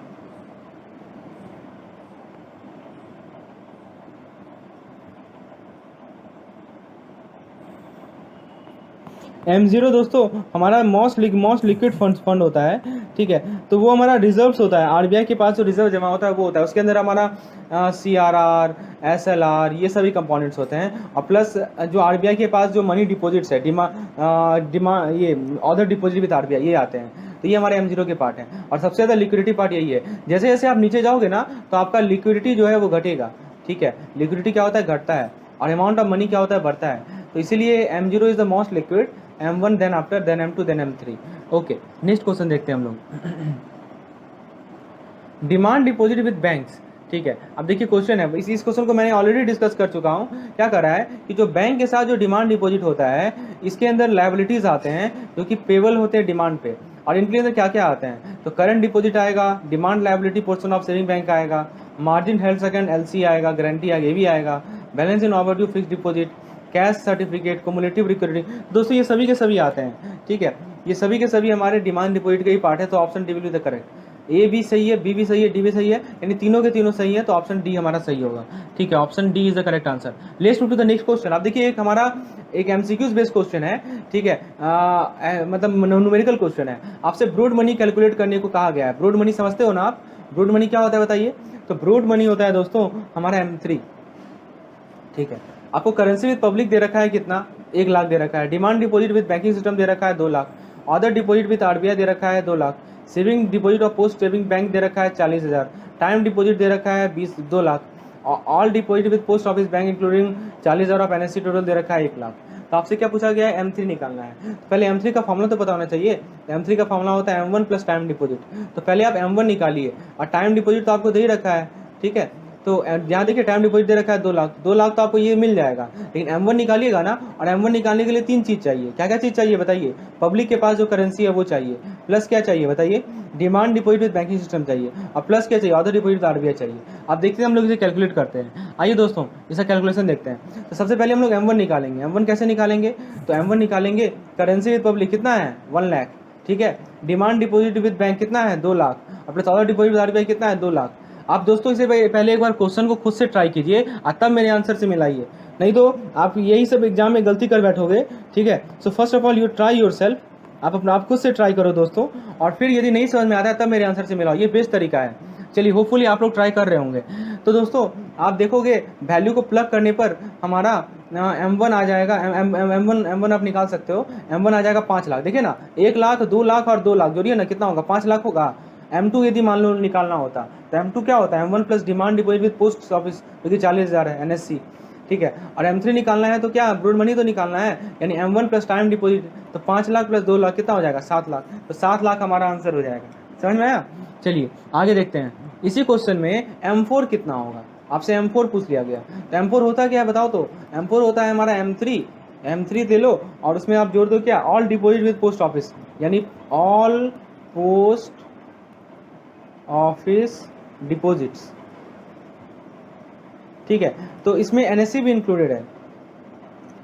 M0 दोस्तों हमारा मोस्ट लिक्विड फंड होता है, ठीक है। तो वो हमारा रिजर्व्स होता है, आरबीआई के पास जो रिजर्व जमा होता है वो होता है, उसके अंदर हमारा CRR, SLR ये सभी कंपोनेंट्स होते हैं, और प्लस जो आरबीआई के पास जो मनी डिपॉजिट्स है, ये अदर डिपॉजिट विद आरबीआई, ये आते हैं। तो ये हमारे M0 के पार्ट हैं, और सबसे ज़्यादा लिक्विडिटी पार्ट यही है। जैसे जैसे आप नीचे जाओगे ना तो आपका लिक्विडिटी जो है वो घटेगा, ठीक है। लिक्विडिटी क्या होता है, घटता है, और अमाउंट ऑफ मनी क्या होता है, बढ़ता है। तो इसीलिए M0 is the most liquid, M1 then after, then M2, then M3। Okay, next question देखते हैं हम लोग। डिमांड डिपॉजिट विद बैंक्स, ठीक है। अब देखिए क्वेश्चन है, इस क्वेश्चन को मैंने ऑलरेडी डिस्कस कर चुका हूँ। क्या कर रहा है कि जो बैंक के साथ जो डिमांड डिपॉजिट होता है, इसके अंदर लायबिलिटीज आते हैं जो कि पेबल होते हैं डिमांड पे, और इनके अंदर क्या क्या आते हैं, तो करंट डिपॉजिट आएगा, demand liability portion of saving bank आएगा, मार्जिन हेल्ड सेकंड LC आएगा, गारंटी आएगा, ये भी आएगा, balance in overdue fix deposit, cash certificate, cumulative recovery. दोस्तों ये सभी के सभी आते हैं, ठीक है। ये सभी के सभी हमारे डिमांड डिपॉजिट का ही पार्ट है। तो option D will be the correct. A भी सही है, बी भी सही है, डी भी सही है, यानी तीनों के तीनों सही है, तो ऑप्शन डी हमारा सही होगा, ठीक है। Option D is the correct answer. Let's move to the next question. आप देखिए एक MCQs बेस्ड क्वेश्चन है, ठीक है। मतलब न्यूमेरिकल क्वेश्चन है, आपसे ब्रॉड मनी कैलकुलेट करने को कहा गया है। ब्रॉड मनी समझते हो ना आप? ब्रॉड मनी क्या होता है बताइए? तो ब्रॉड मनी होता है दोस्तों हमारा M3, ठीक है। आपको करेंसी विद पब्लिक दे रखा है कितना, 1 लाख दे रखा है। Demand deposit with banking system दे रखा है 2 lakh. Other deposit with RBI दे रखा है 2 लाख। सेविंग डिपॉजिट और पोस्ट सेविंग बैंक दे रखा है 40,000। टाइम डिपॉजिट दे रखा है 2 lakh. All deposit with post office bank including 40,000 of NSC total दे रखा है 1 लाख। तो आपसे क्या पूछा गया है, M3 निकालना है। तो पहले M3 का फॉर्मूला तो पता होना चाहिए। M3 का फॉर्मूला होता है M1 प्लस टाइम डिपॉजिट। तो पहले आप M1 निकालिए, और टाइम डिपॉजिट तो आपको दे ही रखा है, ठीक है। तो यहाँ देखिए टाइम डिपॉजिट दे रखा है 2 लाख, 2 लाख तो आपको ये मिल जाएगा। लेकिन M1 निकालिएगा ना, और M1 निकालने के लिए 3 चीज़ चाहिए। क्या क्या चीज़ चाहिए बताइए? पब्लिक के पास जो करेंसी है वो चाहिए, प्लस क्या चाहिए बताइए? Demand deposit with banking system चाहिए, और प्लस क्या चाहिए? अदर डिपॉजिट विद आरबीआई चाहिए। अब देखते हैं हम लोग इसे कैलकुलेट करते हैं। आइए दोस्तों इसका कैलकुलेशन देखते हैं। तो सबसे पहले हम लोग M1 निकालेंगे। M1 कैसे निकालेंगे? तो M1 निकालेंगे, करेंसी विद पब्लिक कितना है 1 लाख, ठीक है। डिमांड डिपॉजिट विद बैंक कितना है 2 लाख, और plus other deposit with RBI कितना है 2 लाख। आप दोस्तों इसे पहले एक बार क्वेश्चन को खुद से ट्राई कीजिए, और तब मेरे आंसर से मिलाइए, नहीं तो आप यही सब एग्जाम में गलती कर बैठोगे, ठीक है। So first of all you try yourself, आप खुद से ट्राई करो दोस्तों, और फिर यदि नहीं समझ में आता है तब मेरे आंसर से मिलाओ, ये बेस्ट तरीका है। चलिए होपफुली आप लोग ट्राई कर रहे होंगे। तो दोस्तों आप देखोगे वैल्यू को प्लग करने पर हमारा M1 आ जाएगा, M1 आप निकाल सकते हो। M1 आ जाएगा 5 लाख, देखिए ना, 1 लाख, 2 लाख और 2 लाख जोड़िए ना, कितना होगा? 5 लाख होगा। M2 यदि मान लो निकालना होता तो M2 क्या होता है? M1 plus demand deposit with post office जो कि 40,000 है NSC, ठीक है। और M3 निकालना है तो क्या ब्रॉड मनी तो निकालना है, यानी M1 प्लस टाइम डिपॉजिट, तो 5 लाख प्लस 2 लाख कितना हो जाएगा? 7 लाख। तो 7 लाख हमारा आंसर हो जाएगा। समझ में आया? चलिए आगे देखते हैं। इसी क्वेश्चन में M4 कितना होगा, आपसे M4 पूछ लिया गया। तो M4 होता क्या है बताओ? तो M4 होता है हमारा M3 दे लो, और उसमें आप जोड़ दो क्या? All deposit with post office, यानी ऑल पोस्ट ऑफिस डिपॉजिट्स, ठीक है। तो इसमें NSC भी इंक्लूडेड है,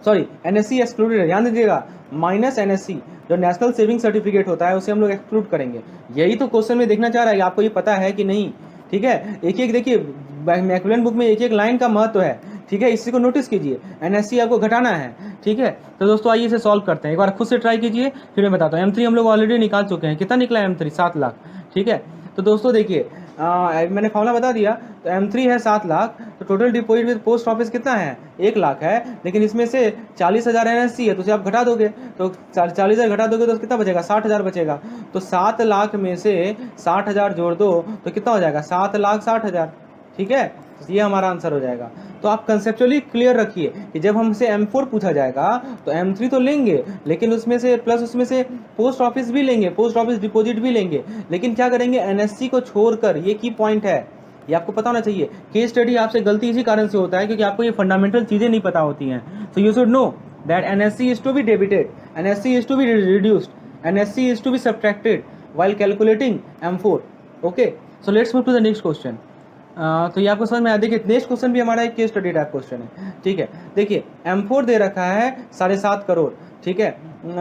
सॉरी NSC एक्सक्लूडेड है, ध्यान दीजिएगा। माइनस NSC जो नेशनल सेविंग सर्टिफिकेट होता है उसे हम लोग एक्सक्लूड करेंगे। यही तो क्वेश्चन में देखना चाह रहा है, आपको ये पता है कि नहीं, ठीक है। एक एक देखिए मैक्यूलन बुक में एक एक लाइन का महत्व है ठीक है, इसी को नोटिस कीजिए, NSC आपको घटाना है। ठीक है, तो दोस्तों आइए इसे सॉल्व करते हैं, एक बार खुद से ट्राई कीजिए फिर मैं बताता हूँ। M3 हम लोग ऑलरेडी निकाल चुके हैं, कितना निकला है M3? 7 लाख। ठीक है, तो दोस्तों देखिए मैंने फॉर्मूला बता दिया, तो M3 है 7 लाख, तो total deposit with post office कितना है? 1 लाख है, लेकिन इसमें से 40,000 NSC है, तो उसे आप घटा दोगे, तो 40,000 घटा दोगे तो कितना बचेगा? 60,000 बचेगा। तो 7 लाख में से 60,000 जोड़ दो तो कितना हो जाएगा? 7,60,000। ठीक है, तो ये हमारा आंसर हो जाएगा। तो आप कंसेप्चुअली क्लियर रखिए कि जब हमसे M4 पूछा जाएगा तो M3 तो लेंगे, लेकिन उसमें से प्लस उसमें से पोस्ट ऑफिस भी लेंगे, पोस्ट ऑफिस डिपॉजिट भी लेंगे, लेकिन क्या करेंगे? NSC को छोड़कर। ये की पॉइंट है, ये आपको पता होना चाहिए। केस स्टडी आपसे गलती इसी कारण से होता है क्योंकि आपको ये फंडामेंटल चीज़ें नहीं पता होती हैं। So you should know that NSC is to be debited, NSC is to be reduced, NSC is to be subtracted while calculating M4. Okay, so let's move to the next question. तो ये आपको समझ में आया। देखिए next question भी हमारा एक केस स्टडी टाइप क्वेश्चन है। ठीक है, देखिए M4 दे रखा है 7.5 करोड़। ठीक है,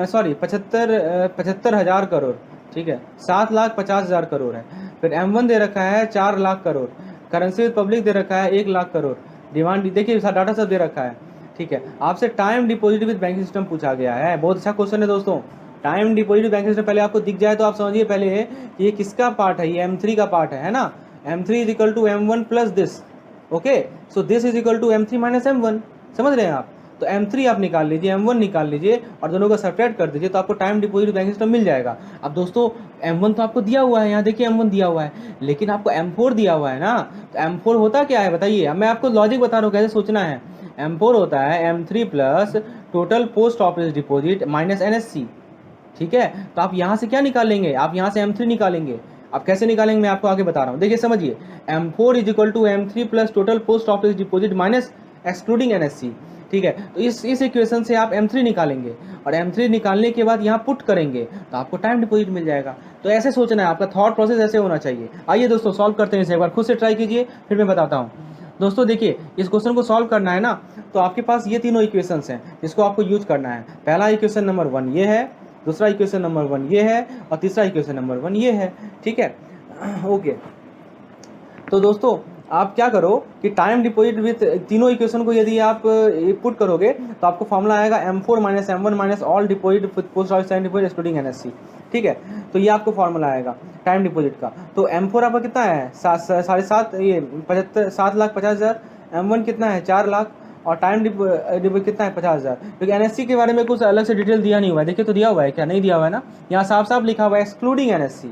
सॉरी 75,000 करोड़। ठीक है, 7,50,000 करोड़ है। फिर M1 दे रखा है 4 lakh crore. Currency with public दे रखा है 1 लाख करोड़। डिमांड देखिए डाटा सब दे रखा है। ठीक है, आपसे time deposit with banking system पूछा गया है। बहुत अच्छा क्वेश्चन है दोस्तों। टाइम डिपॉजिट बैंकिंग सिस्टम पहले आपको दिख जाए तो आप समझिए पहले कि ये किसका पार्ट है? ये M3 का पार्ट है ना। M3 is equal to M1 plus this. Okay, so this is equal to M3 minus M1। समझ रहे हैं आप? तो M3 आप निकाल लीजिए, M1 निकाल लीजिए और दोनों को सब्ट्रैक्ट कर दीजिए तो आपको टाइम डिपॉजिट बैंकिंग सिस्टम मिल जाएगा। अब दोस्तों M1 तो आपको दिया हुआ है, यहाँ देखिए M1 दिया हुआ है, लेकिन आपको M4 दिया हुआ है ना। तो M4 होता क्या है बताइए? अब मैं आपको लॉजिक बता रहा हूँ कैसे सोचना है। M4 होता है M3 plus total post office deposit minus NSC। ठीक है, तो आप यहाँ से क्या निकालेंगे? आप यहाँ से M3 निकालेंगे। आप कैसे निकालेंगे मैं आपको आगे बता रहा हूँ। देखिए समझिए, M4 is equal to M3 plus total post office deposit minus excluding NSC। ठीक है, तो इस इक्वेशन से आप M3 निकालेंगे और M3 निकालने के बाद यहाँ पुट करेंगे तो आपको टाइम डिपॉजिट मिल जाएगा। तो ऐसे सोचना है, आपका थॉट प्रोसेस ऐसे होना चाहिए। आइए दोस्तों सॉल्व करते हैं इसे, एक बार खुद से ट्राई कीजिए फिर मैं बताता हूँ। दोस्तों देखिए इस क्वेश्चन को सॉल्व करना है ना, तो आपके पास ये तीनों इक्वेशंस हैं जिसको आपको यूज करना है। पहला इक्वेशन नंबर 1 ये है, दूसरा इक्वेशन नंबर 1 ये है और तीसरा इक्वेशन नंबर 1 ये है। ठीक है, ओके। तो दोस्तों आप क्या करो कि टाइम डिपॉजिट विथ तीनों इक्वेशन को यदि आप पुट करोगे तो आपको फॉर्मूला आएगा M4 minus M1 minus all deposit post office time deposit excluding NSC। ठीक है, तो ये आपको फॉर्मूला आएगा टाइम डिपॉजिट का। तो M4 आपका कितना है? 7,50,000। M1 कितना है? 4 लाख। और टाइम डिपॉजिट कितना है? 50,000। क्योंकि NSC के बारे में कुछ अलग से डिटेल दिया नहीं हुआ है। देखिए तो दिया हुआ है क्या? नहीं दिया हुआ है ना, यहाँ साफ साफ लिखा हुआ है एक्सक्लूडिंग NSC।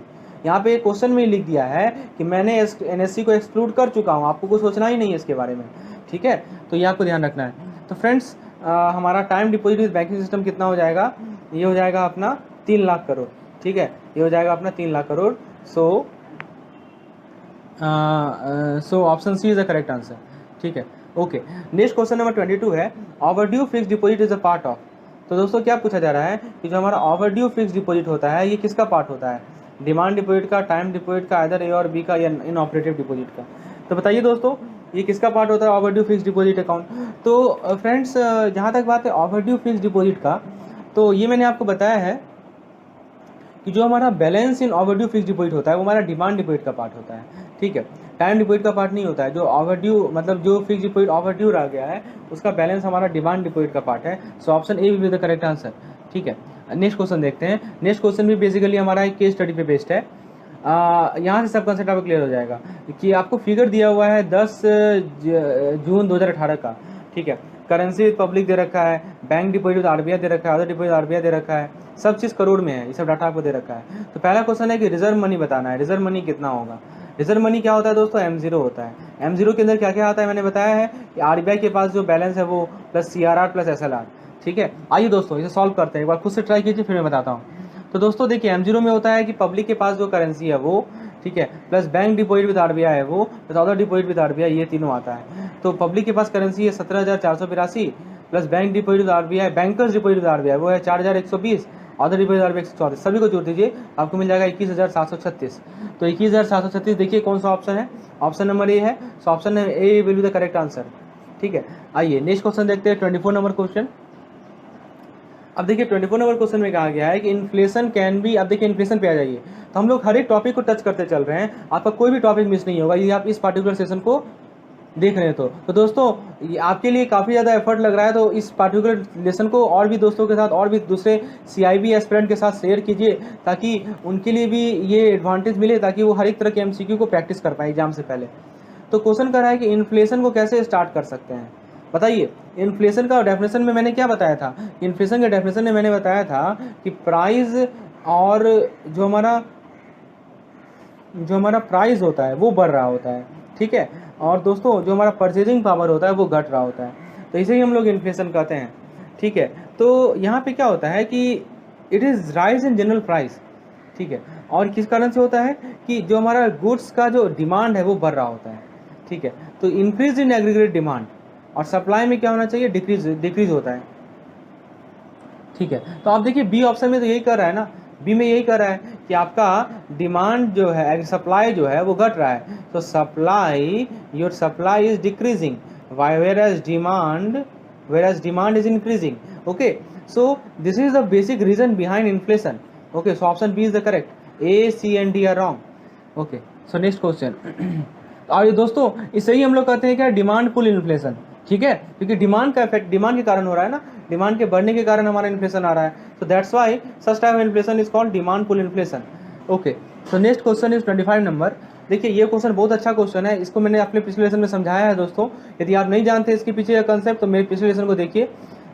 यहाँ पे क्वेश्चन में लिख दिया है कि मैंने NSC को एक्सक्लूड कर चुका हूँ, आपको कुछ सोचना ही नहीं है इसके बारे में। ठीक है, तो ये आपको ध्यान रखना है। तो फ्रेंड्स हमारा time deposit with banking system कितना हो जाएगा? ये हो जाएगा अपना 3 लाख करोड़। ठीक है, ये हो जाएगा अपना 3 lakh crore. So option C is the correct answer. ठीक है, ओके। नेक्स्ट क्वेश्चन नंबर 22 है, overdue fix deposit is a part of. तो दोस्तों क्या पूछा जा रहा है कि जो हमारा ओवरड्यू फिक्स डिपॉजिट होता है ये किसका पार्ट होता है? डिमांड डिपॉजिट का, टाइम डिपॉजिट का, आइदर ए और बी का, या इन ऑपरेटिव डिपॉजिट का। तो बताइए दोस्तों ये किसका पार्ट होता है ओवरड्यू फिक्स डिपॉजिट अकाउंट? तो फ्रेंड्स जहाँ तक बात है ओवरड्यू फिक्स डिपॉजिट का, तो ये मैंने आपको बताया है कि जो हमारा balance in overdue fix deposit होता है वो हमारा डिमांड डिपॉजिट का पार्ट होता है। ठीक है, टाइम डिपॉजिट का पार्ट नहीं होता है। जो ओवरड्यू मतलब जो फिक्स डिपॉजिट ओवरड्यू रह गया है उसका बैलेंस हमारा डिमांड डिपॉजिट का पार्ट है। So option A will be the correct answer. ठीक है, नेक्स्ट क्वेश्चन देखते हैं। नेक्स्ट क्वेश्चन भी बेसिकली हमारा एक केस स्टडी पे बेस्ड है। यहाँ से सब कंसेप्ट आपको क्लियर हो जाएगा कि आपको फिगर दिया हुआ है 10 जून 2018 का। ठीक है, करेंसी पब्लिक दे रखा है, बैंक डिपॉजिट RBI दे रखा है, अदर डिपॉजिट RBI दे रखा है, सब चीज़ करोड़ में है, ये सब डाटा आपको दे रखा है। तो पहला क्वेश्चन है कि रिजर्व मनी बताना है। रिजर्व मनी कितना होगा? रिजर्व मनी क्या होता है दोस्तों? M0 होता है। M0 के अंदर क्या क्या आता है मैंने बताया है कि RBI के पास जो बैलेंस है वो प्लस CRR प्लस SLR। ठीक है, आइए दोस्तों इसे सॉल्व करते हैं, एक बार खुद से ट्राई कीजिए फिर मैं बताता हूँ। तो दोस्तों देखिए M0 में होता है कि पब्लिक के पास जो करेंसी है वो, ठीक है, plus bank deposit with RBI है वो, plus other deposit with RBI, ये तीनों आता है। तो पब्लिक के पास करेंसी है 17,482 plus bank deposit with RBI, bankers deposit with RBI वो है 4,120, अदर डिपॉजिट RBI 134, सभी को जोड़ दीजिए आपको मिल जाएगा 21,736। तो 21,736 देखिए कौन सा ऑप्शन है? ऑप्शन नंबर ए है। So option A will be the correct answer. ठीक है, आइए नेक्स्ट क्वेश्चन देखते हैं 24 नंबर क्वेश्चन। अब देखिए 24 नंबर क्वेश्चन में कहा गया है कि इन्फ्लेशन कैन बी। अब देखिए इन्फ्लेशन पे आ जाइए, तो हम लोग हर एक टॉपिक को टच करते चल रहे हैं, आपका कोई भी टॉपिक मिस नहीं होगा यदि आप इस पार्टिकुलर सेशन को देख रहे हैं। तो दोस्तों ये आपके लिए काफ़ी ज़्यादा एफर्ट लग रहा है, तो इस पार्टिकुलर लेसन को और भी दोस्तों के साथ और भी दूसरे CIB एस्पिरेंट के साथ शेयर कीजिए, ताकि उनके लिए भी ये एडवांटेज मिले, ताकि वो हर एक तरह के MCQ को प्रैक्टिस कर पाए एग्जाम से पहले। तो क्वेश्चन कर रहा है कि इन्फ्लेशन को कैसे स्टार्ट कर सकते हैं, बताइए। इन्फ्लेशन का डेफिनेशन में मैंने क्या बताया था? इन्फ्लेशन के डेफिनेशन में मैंने बताया था कि प्राइस और जो हमारा प्राइस होता है वो बढ़ रहा होता है, ठीक है। और दोस्तों जो हमारा परचेजिंग पावर होता है वो घट रहा होता है, तो इसे ही हम लोग इन्फ्लेशन कहते हैं, ठीक है। तो यहाँ पे क्या होता है कि it is rise in general price, ठीक है। और किस कारण से होता है कि जो हमारा गुड्स का जो डिमांड है वो बढ़ रहा होता है, ठीक है। तो इंक्रीज इन एग्रीगेट डिमांड, और सप्लाई में क्या होना चाहिए? डिक्रीज होता है, ठीक है। तो आप देखिए बी ऑप्शन में तो यही कर रहा है ना, बी में यही कर रहा है कि आपका डिमांड जो है, सप्लाई जो है वो घट रहा है। तो supply, your supply is decreasing whereas demand is increasing. Okay, so this is the basic reason behind inflation. Okay, so option B is the correct. A, C and D are wrong. Okay, so next question. और ये दोस्तों इसे ही हम लोग कहते हैं क्या? Demand pull inflation, ठीक है, क्योंकि डिमांड का इफेक्ट डिमांड के कारण हो रहा है ना, डिमांड के बढ़ने के कारण हमारा इन्फ्लेशन आ रहा है। So that's why such type of inflation is called demand pull inflation. Okay, so next question is 25 number. देखिए ये क्वेश्चन बहुत अच्छा क्वेश्चन है, इसको मैंने अपने पिछले लेसन में समझाया है दोस्तों। यदि आप नहीं जानते इसके पीछे का कंसेप्ट तो मेरे पिछले लेसन को देखिए।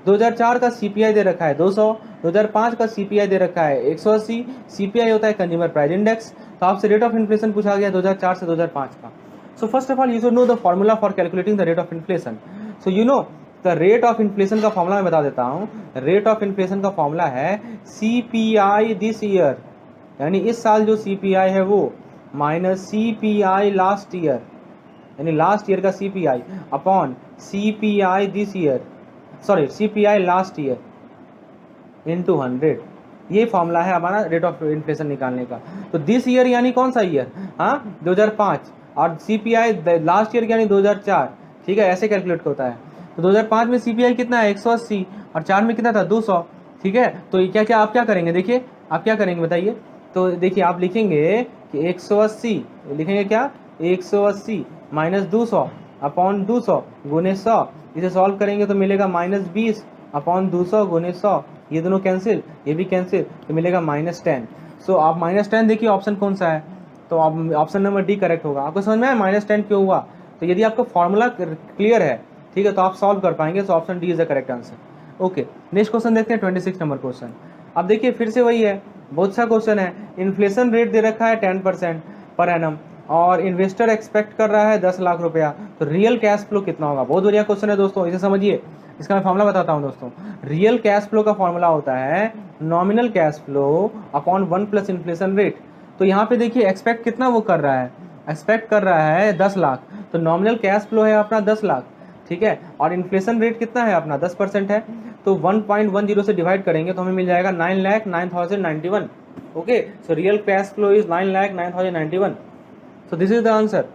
2004 का CPI दे रखा है 200, 2005 का CPI दे रखा है 180। CPI होता है कंज्यूमर प्राइस इंडेक्स। तो आपसे रेट ऑफ इन्फ्लेशन पूछा गया 2004 से 2005 का। So first of all, you should know the formula for calculating the rate of inflation. So you know the rate of inflation का फॉर्मूला मैं बता देता हूँ। रेट ऑफ इन्फ्लेशन का फॉर्मूला है CPI दिस ईयर, यानी इस साल जो CPI है वो, माइनस CPI लास्ट ईयर, यानी लास्ट ईयर का CPI upon CPI this year, sorry CPI last year into 100। ये फॉर्मूला है हमारा रेट ऑफ इन्फ्लेशन निकालने का। तो दिस ईयर यानी कौन सा ईयर? हाँ, 2005, और CPI लास्ट ईयर यानी 2004, ठीक है, ऐसे कैलकुलेट होता है। तो 2005 में CPI कितना है? 180, और 4 में कितना था? 200, ठीक है। तो क्या क्या आप क्या करेंगे? देखिए आप क्या करेंगे बताइए। तो देखिए आप लिखेंगे कि 180, लिखेंगे क्या? 180 माइनस 200 अपॉन 200 गुने 100। इसे सॉल्व करेंगे तो मिलेगा -20 अपॉन 200 गुने 100। ये दोनों कैंसिल, ये भी कैंसिल, तो मिलेगा -10। सो आप -10 देखिए ऑप्शन कौन सा है, तो आप ऑप्शन नंबर डी करेक्ट होगा। आपको समझ में आया -10 क्यों हुआ? तो यदि आपका फॉर्मूला क्लियर है, ठीक है, तो आप सॉल्व कर पाएंगे। तो option D is the correct answer. Okay, next question देखते हैं 26 नंबर क्वेश्चन। अब देखिए फिर से वही है, बहुत अच्छा क्वेश्चन है। इन्फ्लेशन रेट दे रखा है 10% पर एनम, और इन्वेस्टर एक्सपेक्ट कर रहा है 10 लाख रुपया, तो रियल कैश फ्लो कितना होगा? बहुत बढ़िया क्वेश्चन है दोस्तों, इसे समझिए। इसका मैं फॉर्मूला बताता हूँ दोस्तों। रियल कैश फ्लो का फॉर्मूला होता है nominal cash flow upon 1 plus inflation rate. तो यहाँ पे देखिए एक्सपेक्ट कितना वो कर रहा है? एक्सपेक्ट कर रहा है 10 लाख, तो नॉमिनल कैश फ्लो है अपना 10 लाख, ठीक है, और इन्फ्लेशन रेट कितना है अपना? 10% है। तो 1.10 से डिवाइड करेंगे तो हमें मिल जाएगा 9,09,091। Okay, so real cash flow is 9,09,091। So this is the answer.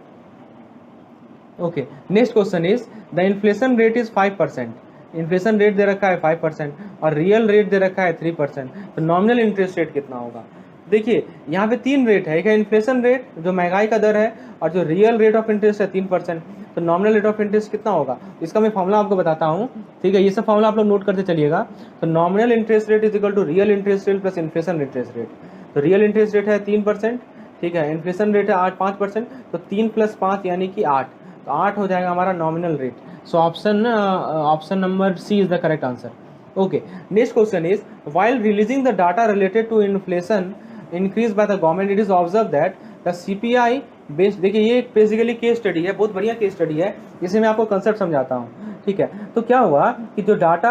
Okay, next question is the inflation rate is 5%। Inflation rate दे रखा है 5% और रियल रेट दे रखा है 3%। तो नॉमिनल इंटरेस्ट रेट कितना होगा? देखिए यहाँ पे 3 रेट है, एक है इन्फ्लेशन रेट जो महंगाई का दर है, और जो रियल रेट ऑफ इंटरेस्ट है 3%। तो नॉमिनल रेट ऑफ इंटरेस्ट कितना होगा? इसका मैं फॉर्मूला आपको बताता हूँ, ठीक है, ये सब फॉर्मूला आप लोग नोट करते चलिएगा। तो nominal interest rate is equal to real interest rate plus inflation interest rate. तो रियल इंटरेस्ट रेट है 3%, ठीक है, इन्फ्लेशन रेट है 5%, तो 3 + 5 यानी कि 8, तो 8 हो जाएगा हमारा nominal rate. So option number C is the correct answer. Okay, next question is while releasing the data related to inflation increase by the government, it is observe that the CPI based, देखिए ये basically case study है, बहुत बढ़िया case study है, इसे मैं आपको concept समझाता हूँ, ठीक है। तो क्या हुआ कि जो डाटा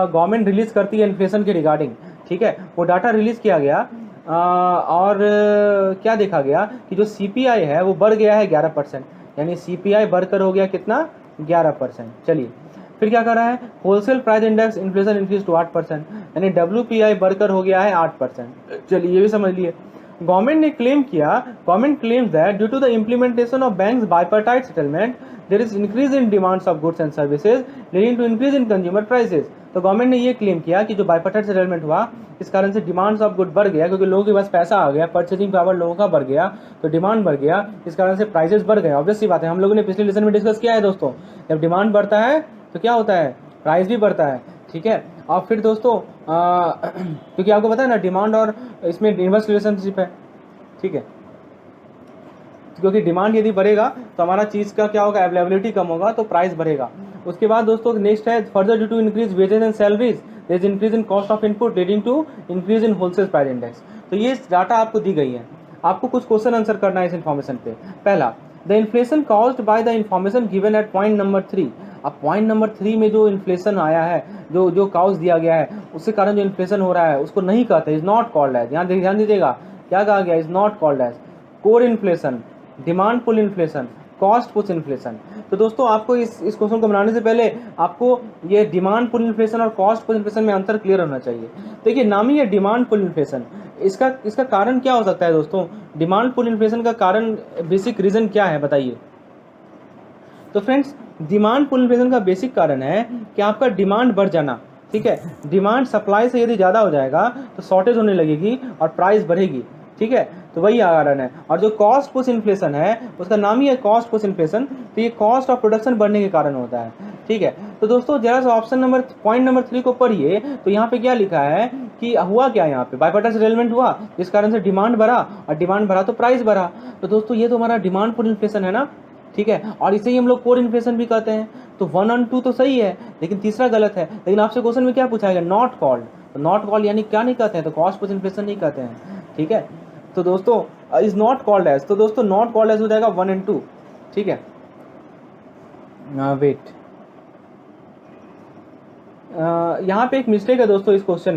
गवर्नमेंट रिलीज करती है इन्फ्लेशन के रिगार्डिंग, ठीक है, वो डाटा रिलीज किया गया, और क्या देखा गया कि जो CPI है वो बढ़ गया है 11%, यानी CPI बढ़कर हो गया कितना? 11%। चलिए फिर क्या कर रहा है? Wholesale price index inflation increase to 8%, यानी WPI बढ़कर हो गया है 8%। चलिए ये भी समझ लिए। गवर्नमेंट ने क्लेम किया, government claims that due to the implementation of banks bipartite settlement there is increase in demands of goods and services leading to increase in consumer prices. तो गवर्नमेंट ने ये क्लेम किया कि जो बाइपार्टाइट सेटलमेंट हुआ इस कारण से डिमांड्स ऑफ गुड बढ़ गया, क्योंकि लोगों के पास पैसा आ गया, परचेजिंग पावर लोगों का बढ़ गया, तो डिमांड बढ़ गया, इस कारण से प्राइसेस बढ़ गए। ऑब्वियस सी बात है, हम लोगों ने पिछले लेसन में डिस्कस किया है दोस्तों, जब डिमांड बढ़ता है तो क्या होता है, प्राइस भी बढ़ता है। ठीक है, और फिर दोस्तों क्योंकि आपको पता है ना डिमांड और इसमें इनवर्स रिलेशनशिप है। ठीक है, क्योंकि डिमांड यदि बढ़ेगा तो हमारा चीज़ का क्या होगा, अवेलेबिलिटी कम होगा तो प्राइस बढ़ेगा। उसके बाद दोस्तों नेक्स्ट है further due to increase wages and salaries there is increase in cost of input leading to increase in wholesale price index. तो ये डाटा आपको दी गई है, आपको कुछ क्वेश्चन आंसर करना है इस इन्फॉर्मेशन पे। पहला, the inflation caused by the information given at point number 3। अब पॉइंट नंबर 3 में जो इन्फ्लेशन आया है, जो काउज दिया गया है, उसके कारण जो इन्फ्लेशन हो रहा है उसको नहीं कहते, इज नॉट कॉल्ड एज। ध्यान दीजिएगा क्या कहा गया, is not called as core inflation, demand pull inflation, cost push inflation. तो दोस्तों आपको इस क्वेश्चन को बनाने से पहले आपको ये डिमांड पुल इन्फ्लेशन और कॉस्ट पुश इन्फ्लेशन में अंतर क्लियर होना चाहिए। देखिए नाम ही है डिमांड पुल इन्फ्लेशन, इसका कारण क्या हो सकता है दोस्तों, डिमांड पुल इन्फ्लेशन का कारण बेसिक रीजन क्या है बताइए। तो फ्रेंड्स डिमांड पुल इन्फ्लेशन का बेसिक कारण है कि आपका डिमांड बढ़ जाना। ठीक है, डिमांड सप्लाई से यदि ज़्यादा हो जाएगा तो शॉर्टेज होने लगेगी और प्राइस बढ़ेगी। ठीक है, तो वही कारण है। और जो कॉस्ट पुश इन्फ्लेशन है उसका नाम ही है कॉस्ट पुश इन्फ्लेशन, तो ये कॉस्ट ऑफ प्रोडक्शन बढ़ने के कारण होता है। ठीक है, तो दोस्तों जरा सा ऑप्शन नंबर पॉइंट नंबर 3 को पढ़िए, तो यहाँ पे क्या लिखा है कि हुआ क्या, यहाँ पे बाइपार्टाइट सेटलमेंट हुआ जिस कारण से डिमांड बढ़ा, और डिमांड बढ़ा तो प्राइस बढ़ा। तो दोस्तों ये तो हमारा डिमांड पुल इन्फ्लेशन है ना। ठीक है, और इसे ही हम लोग कोर इन्फ्लेशन भी कहते हैं। तो 1 और 2 तो सही है, लेकिन तीसरा गलत है। लेकिन आपसे क्वेश्चन में क्या पूछा गया, नॉट कॉल्ड। तो नॉट कॉल्ड यानी क्या नहीं कहते हैं, तो कॉस्ट पुश इन्फ्लेशन नहीं कहते हैं। ठीक है, तो दोस्तों इज नॉट कॉल्ड एज, तो दोस्तों नॉट कॉल्ड एज हो जाएगा 1 और 2। ठीक है, वेट, यहाँ पे एक मिस्टेक है दोस्तों इस क्वेश्चन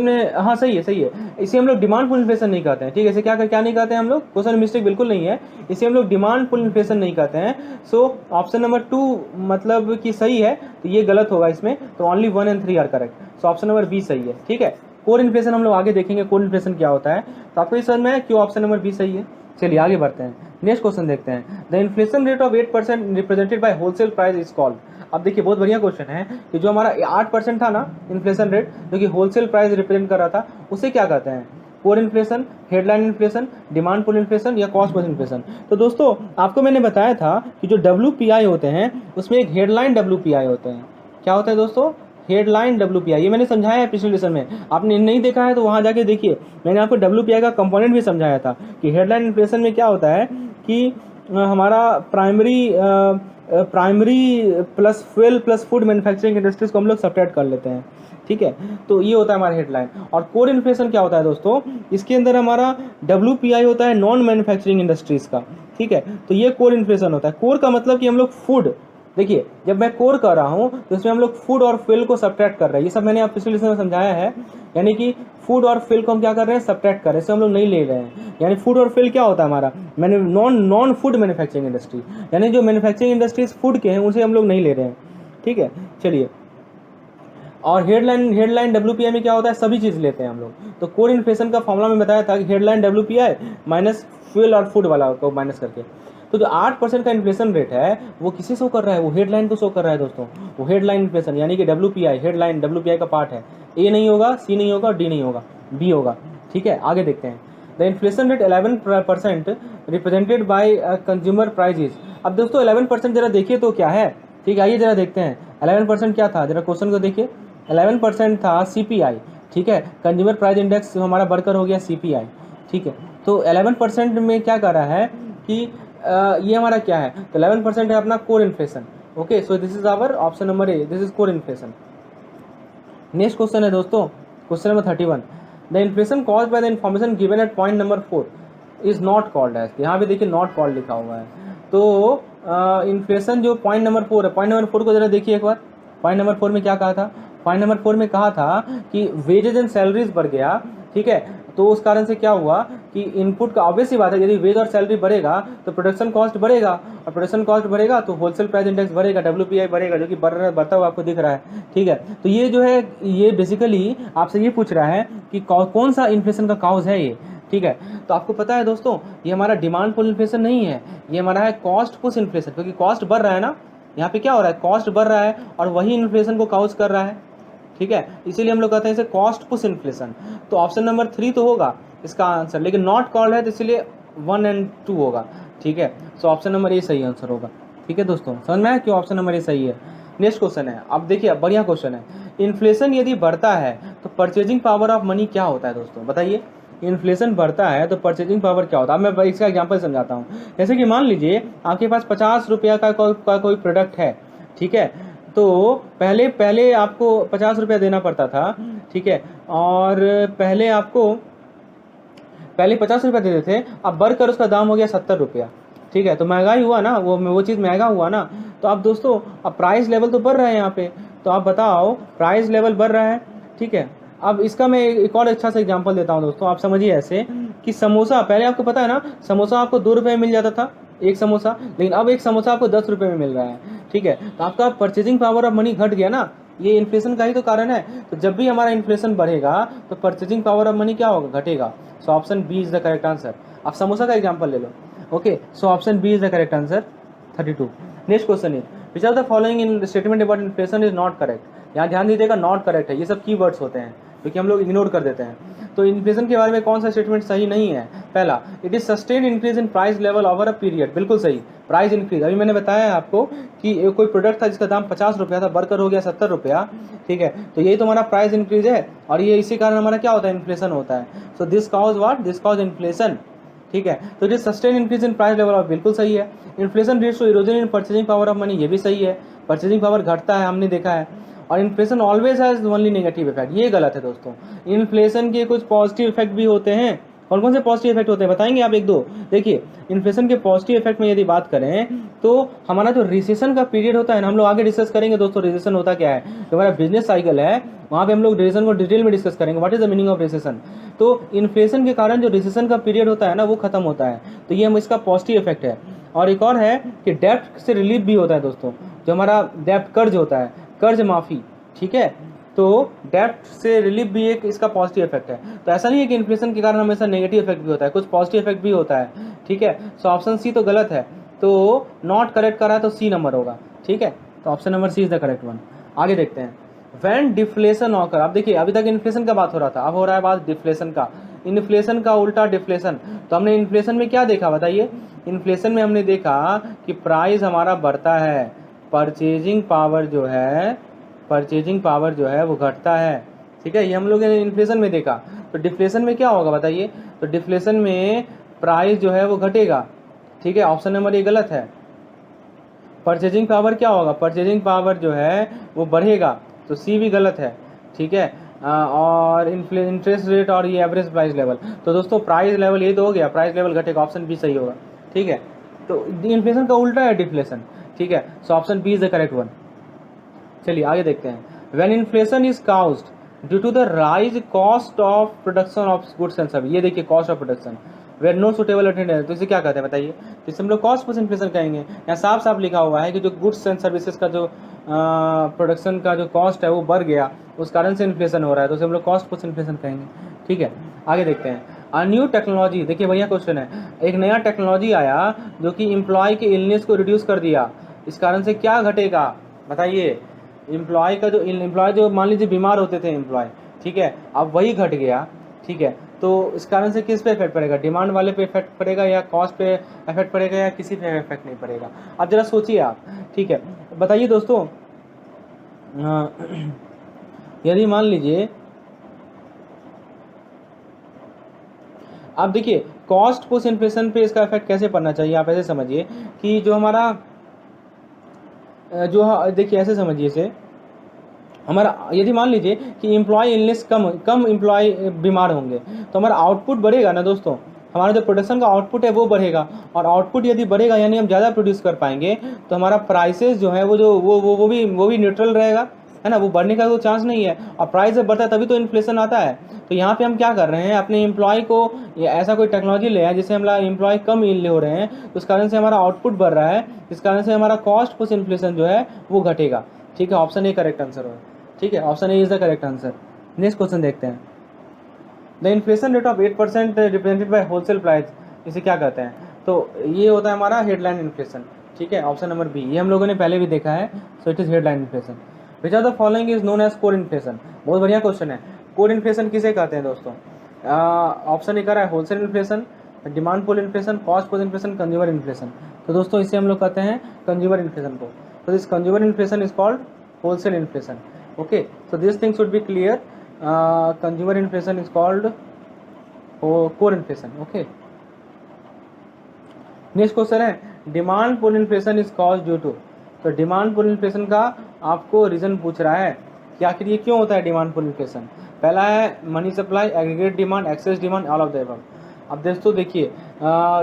में, हाँ सही है, इसे हम लोग डिमांड पुल इन्फ्लेशन नहीं कहते हैं। ठीक है, इसे क्या नहीं कहते हैं हम लोग, क्वेश्चन मिस्टेक बिल्कुल नहीं है, इसे हम लोग डिमांड पुल इन्फ्लेशन नहीं कहते हैं। सो ऑप्शन नंबर 2 मतलब कि सही है, तो ये गलत होगा इसमें, तो ओनली 1 और 3 are correct. So option number B सही है। ठीक है, कोर इन्फ्लेशन हम लोग आगे देखेंगे, कोर इन्फ्लेशन क्या होता है, तो आपको ये समझ में है क्यों ऑप्शन नंबर बी सही है। चलिए आगे बढ़ते हैं, नेक्स्ट क्वेश्चन देखते हैं। The inflation rate of 8% represented by wholesale price is called. अब देखिए बहुत बढ़िया क्वेश्चन है कि जो हमारा 8% था ना इन्फ्लेशन रेट, जो कि होलसेल प्राइस रिप्रेजेंट कर रहा था, उसे क्या कहते हैं, core inflation, headline inflation, demand pull inflation या कॉस्ट पुश इन्फ्लेशन। तो दोस्तों आपको मैंने बताया था कि जो WPI होते हैं उसमें एक हेडलाइन WPI होते हैं। क्या होता है दोस्तों, हेडलाइन WPI, ये मैंने समझाया है पिछले लेसन में, आपने नहीं देखा है तो वहाँ जाके देखिए, मैंने आपको WPI का कंपोनेंट भी समझाया था कि हेडलाइन इन्फ्लेशन में क्या होता है कि हमारा primary plus fuel plus food manufacturing industries को हम लोग सब्ट्रैक्ट कर लेते हैं। ठीक है, तो ये होता है हमारा हेडलाइन। और कोर इन्फ्लेशन क्या होता है दोस्तों, इसके अंदर हमारा WPI होता है नॉन मैन्युफैक्चरिंग इंडस्ट्रीज का। ठीक है, तो ये कोर इन्फ्लेशन होता है। कोर का मतलब कि हम लोग फूड, देखिए जब मैं कोर कर रहा हूँ तो इसमें हम लोग फूड और फ्यूल को सब्ट्रैक्ट कर रहे हैं, ये सब मैंने आप पिछले लेसन में समझाया है। यानी कि फूड और फ्यूल को हम क्या कर रहे हैं, सब्ट्रैक्ट कर रहे हैं, इसे हम लोग नहीं ले रहे हैं। यानी फूड और फ्यूल क्या होता है हमारा, मैंने नॉन फूड मैन्युफैक्चरिंग इंडस्ट्री, यानी जो मैन्युफैक्चरिंग इंडस्ट्रीज फूड के हैं उसे हम लोग नहीं ले रहे हैं। ठीक है, चलिए, और हेडलाइन WPI में क्या होता है, सभी चीज़ लेते हैं हम लोग। तो कोर इन्फ्लेशन का फॉर्मूला में बताया था कि हेडलाइन WPI माइनस फ्यूल और फूड वाला को माइनस करके। तो जो 8% का इन्फ्लेशन रेट है वो किसे शो कर रहा है, वो हेडलाइन को शो कर रहा है दोस्तों। वो हेडलाइन इन्फ्लेशन यानी कि WPI, हेडलाइन WPI का पार्ट है। A नहीं होगा, C नहीं होगा, D नहीं होगा, B होगा। ठीक है, आगे देखते हैं। The inflation rate 11% represented by consumer prices. अब दोस्तों 11% जरा देखिए तो क्या है। ठीक है, आइए जरा देखते हैं 11% क्या था, जरा क्वेश्चन को देखिए। 11% था CPI। ठीक है, कंज्यूमर प्राइस इंडेक्स हमारा बढ़कर हो गया CPI। ठीक है, तो 11% में क्या कर रहा है कि ये हमारा क्या है, तो 11% है अपना core inflation. Okay, so this is our option number A, this is core inflation. Next question है दोस्तों, question number 31। The inflation caused by the information given at point number 4 is not called as. यहाँ पे देखिए not called लिखा हुआ है। तो inflation जो पॉइंट नंबर 4 है, पॉइंट नंबर 4 को जरा देखिए एक बार। पॉइंट नंबर 4 में क्या कहा था, पॉइंट नंबर 4 में कहा था कि वेजेज एंड सैलरीज बढ़ गया। ठीक है, तो उस कारण से क्या हुआ कि इनपुट का, ऑब्वियस सी बात है, यदि वेज और सैलरी बढ़ेगा तो प्रोडक्शन कॉस्ट बढ़ेगा, और प्रोडक्शन कॉस्ट बढ़ेगा तो होलसेल प्राइस इंडेक्स बढ़ेगा, WPI बढ़ेगा, जो कि बढ़ता हुआ आपको दिख रहा है। ठीक है, तो ये जो है ये बेसिकली आपसे ये पूछ रहा है कि कौन सा इन्फ्लेशन का काउज है ये। ठीक है, तो आपको पता है दोस्तों ये हमारा डिमांड पुल इन्फ्लेशन नहीं है, ये हमारा है कॉस्ट पुश इन्फ्लेशन, क्योंकि कॉस्ट बढ़ रहा है ना, यहाँ पे क्या हो रहा है, कॉस्ट बढ़ रहा है और वही इन्फ्लेशन को काउज कर रहा है। ठीक है, इसीलिए हम लोग कहते हैं इसे कॉस्ट पुश इन्फ्लेशन। तो ऑप्शन नंबर 3 तो होगा इसका आंसर, लेकिन नॉट कॉल्ड है तो इसलिए 1 और 2 होगा। ठीक है, सो ऑप्शन नंबर ए सही आंसर होगा। ठीक है दोस्तों, समझ में आया क्यों ऑप्शन नंबर ए सही है। नेक्स्ट क्वेश्चन है, अब देखिए बढ़िया क्वेश्चन है, इन्फ्लेशन यदि बढ़ता है तो परचेजिंग पावर ऑफ मनी क्या होता है दोस्तों, बताइए। इन्फ्लेशन बढ़ता है तो परचेजिंग पावर क्या होता है। अब मैं इसका एग्जांपल समझाता हूँ। जैसे कि मान लीजिए आपके पास 50 रुपया का कोई प्रोडक्ट है, ठीक है, तो पहले आपको 50 रुपया देना पड़ता था, ठीक है, और पहले 50 रुपया देते थे, अब बढ़कर उसका दाम हो गया 70 रुपया। ठीक है, तो महंगाई हुआ ना, वो चीज़ महंगा हुआ ना। तो अब दोस्तों अब प्राइस लेवल तो बढ़ रहा है यहाँ पे, तो आप बताओ प्राइस लेवल बढ़ रहा है। ठीक है, अब इसका मैं एक और अच्छा सा एग्जांपल देता हूँ दोस्तों, आप समझिए ऐसे कि समोसा, पहले आपको पता है ना समोसा आपको 2 रुपये में मिल जाता था एक समोसा, लेकिन अब एक समोसा आपको 10 रुपये में मिल रहा है। ठीक है, तो आपका परचेजिंग पावर ऑफ मनी घट गया ना, ये इन्फ्लेशन का ही तो कारण है। तो जब भी हमारा इन्फ्लेशन बढ़ेगा तो परचेजिंग पावर ऑफ मनी क्या होगा, घटेगा। So option B is the correct answer. आप समोसा का एग्जांपल ले लो। Okay, so option B is the correct answer 32। Next question is which of the following in statement about inflation is not correct. यहाँ ध्यान दीजिएगा, नॉट करेक्ट है, ये सब कीवर्ड्स होते हैं क्योंकि हम लोग इग्नोर कर देते हैं। तो इन्फ्लेशन के बारे में कौन सा स्टेटमेंट सही नहीं है। पहला, it is sustain increase in price level over a period, बिल्कुल सही। प्राइस इंक्रीज, अभी मैंने बताया है आपको कि कोई प्रोडक्ट था जिसका दाम 50 रुपया था, बढ़कर हो गया 70 रुपया। ठीक है, तो यही तो हमारा प्राइस इंक्रीज है, और ये इसी कारण हमारा क्या होता है, इन्फ्लेशन होता है। So this cause what, this cause inflation. ठीक है, तो ये sustain increase in price level of, बिल्कुल सही है। Inflation leads to erosion in purchasing power of money, ये भी सही है, परचेजिंग पावर घटता है, हमने देखा है। और inflation always has only negative effect, ये गलत है दोस्तों। इन्फ्लेशन के कुछ पॉजिटिव इफेक्ट भी होते हैं। कौन कौन से पॉजिटिव इफेक्ट होते हैं बताएंगे आप एक दो। देखिए, इन्फ्लेशन के पॉजिटिव इफेक्ट में यदि बात करें तो हमारा जो रिसेशन का पीरियड होता है ना, हम लोग आगे डिस्कस करेंगे दोस्तों रिसेशन होता क्या है। जो हमारा बिजनेस साइकिल है वहाँ पे हम लोग रिसेशन को डिटेल में डिस्कस करेंगे, what is the meaning of recession. तो इन्फ्लेशन के कारण जो रिसेशन का पीरियड होता है ना वो खत्म होता है, तो ये हम इसका पॉजिटिव इफेक्ट है। और एक और है कि डेब्ट से रिलीफ भी होता है दोस्तों, जो हमारा डेब्ट कर्ज होता है, कर्ज माफ़ी। ठीक है, तो डेब्ट से रिलीफ भी एक इसका पॉजिटिव इफेक्ट है। तो ऐसा नहीं है कि इन्फ्लेशन के कारण हमेशा नेगेटिव इफेक्ट भी होता है, कुछ पॉजिटिव इफेक्ट भी होता है। ठीक है, सो ऑप्शन सी तो गलत है, तो नॉट करेक्ट करा है तो सी नंबर होगा। ठीक है, तो option number C is the correct one. आगे देखते हैं, व्हेन डिफ्लेशन ऑकर। अब देखिए, अभी तक इन्फ्लेशन का बात हो रहा था, अब हो रहा है बात डिफ्लेशन का। इन्फ्लेशन का उल्टा डिफ्लेशन। तो हमने इन्फ्लेशन में क्या देखा बताइए। इन्फ्लेशन में हमने देखा कि प्राइस हमारा बढ़ता है, परचेजिंग पावर जो है वो घटता है। ठीक है, ये हम लोग ने इन्फ्लेशन में देखा। तो डिफ्लेशन में क्या होगा बताइए। तो डिफ्लेशन में प्राइस जो है वो घटेगा। ठीक है, ऑप्शन नंबर ए गलत है। परचेजिंग पावर क्या होगा, परचेजिंग पावर जो है वो बढ़ेगा, तो सी भी गलत है। ठीक है, और इंटरेस्ट रेट और ये एवरेज प्राइस लेवल। तो दोस्तों प्राइस लेवल ये तो हो गया, प्राइस लेवल घटेगा, ऑप्शन बी सही होगा। ठीक है, तो इन्फ्लेशन का उल्टा है डिफ्लेशन। ठीक है, so option B is the correct one. चलिए आगे देखते हैं, when inflation is caused due to the rise cost of production of goods and services. ये देखिए cost of production where no suitable alternative, तो इसे क्या कहते हैं बताइए। तो इसे हम लोग कॉस्ट प्लस इन्फ्लेशन कहेंगे। यहाँ साफ साफ लिखा हुआ है कि जो गुड्स एंड सर्विसेज का जो प्रोडक्शन का जो कॉस्ट है वो बढ़ गया, उस कारण से इन्फ्लेशन हो रहा है, तो उसे हम लोग कॉस्ट प्लस इन्फ्लेशन कहेंगे। ठीक है, आगे देखते हैं, अ न्यू टेक्नोलॉजी। देखिए बढ़िया क्वेश्चन है, एक नया टेक्नोलॉजी आया जो कि एम्प्लॉय के इलनेस को रिड्यूस कर दिया, इस कारण से क्या घटेगा बताइए। एम्प्लॉय जो मान लीजिए बीमार होते थे एम्प्लॉय, ठीक है, अब वही घट गया। ठीक है, तो इस कारण से किस पे इफेक्ट पड़ेगा, डिमांड वाले पे इफेक्ट पड़ेगा या कॉस्ट पे इफेक्ट पड़ेगा या किसी पे इफेक्ट नहीं पड़ेगा। अब जरा सोचिए आप। ठीक है, बताइए दोस्तों, यदि मान लीजिए आप देखिए कॉस्ट पुश इन्फ्लेशन पे इसका इफेक्ट कैसे पड़ना चाहिए। आप ऐसे समझिए कि जो हमारा देखिए ऐसे समझिए इसे, हमारा यदि मान लीजिए कि एम्प्लॉय इलनेस कम एम्प्लॉय बीमार होंगे तो हमारा आउटपुट बढ़ेगा ना दोस्तों, हमारा जो प्रोडक्शन का आउटपुट है वो बढ़ेगा, और आउटपुट यदि बढ़ेगा यानी हम ज़्यादा प्रोड्यूस कर पाएंगे, तो हमारा प्राइसेस जो है वो भी न्यूट्रल रहेगा, है ना, वो बढ़ने का कोई चांस नहीं है। और प्राइस जब बढ़ता है तभी तो इन्फ्लेशन आता है। तो यहाँ पे हम क्या कर रहे हैं, अपने एम्प्लॉय को ऐसा कोई टेक्नोलॉजी ले आए जिससे हमारा एम्प्लॉय कम ले हो रहे हैं, तो उस कारण से हमारा आउटपुट बढ़ रहा है, इस कारण से हमारा कॉस्ट प्लस इन्फ्लेशन जो है वो घटेगा। ठीक है, ऑप्शन ए करेक्ट आंसर होगा। ठीक है, option A is the correct answer. Next question देखते हैं, the inflation rate of 8% represented by wholesale price, इसे क्या कहते हैं। तो ये होता है हमारा हेडलाइन इन्फ्लेशन। ठीक है, ऑप्शन नंबर बी, ये हम लोगों ने पहले भी देखा है, so it is headline inflation. Which are the following is known as core inflation. बहुत बढ़िया क्वेश्चन है। कोर इन्फ्लेशन किसे कहते हैं दोस्तों? ऑप्शन एक आ रहा है wholesale inflation, demand pull inflation, cost pull inflation, consumer inflation. तो दोस्तों इसे हम लोग कहते हैं कंज्यूमर इन्फ्लेशन को। तो this consumer inflation is called wholesale inflation. Okay, so this thing should be clear. Consumer inflation is called core inflation. Okay, next question है demand pull inflation is cause due to. तो demand pull inflation का आपको reason पूछ रहा है कि आखिर ये क्यों होता है डिमांड पुल इन्फ्लेशन। पहला है money supply, aggregate demand, excess demand, all of the above. अब दोस्तों देखिए,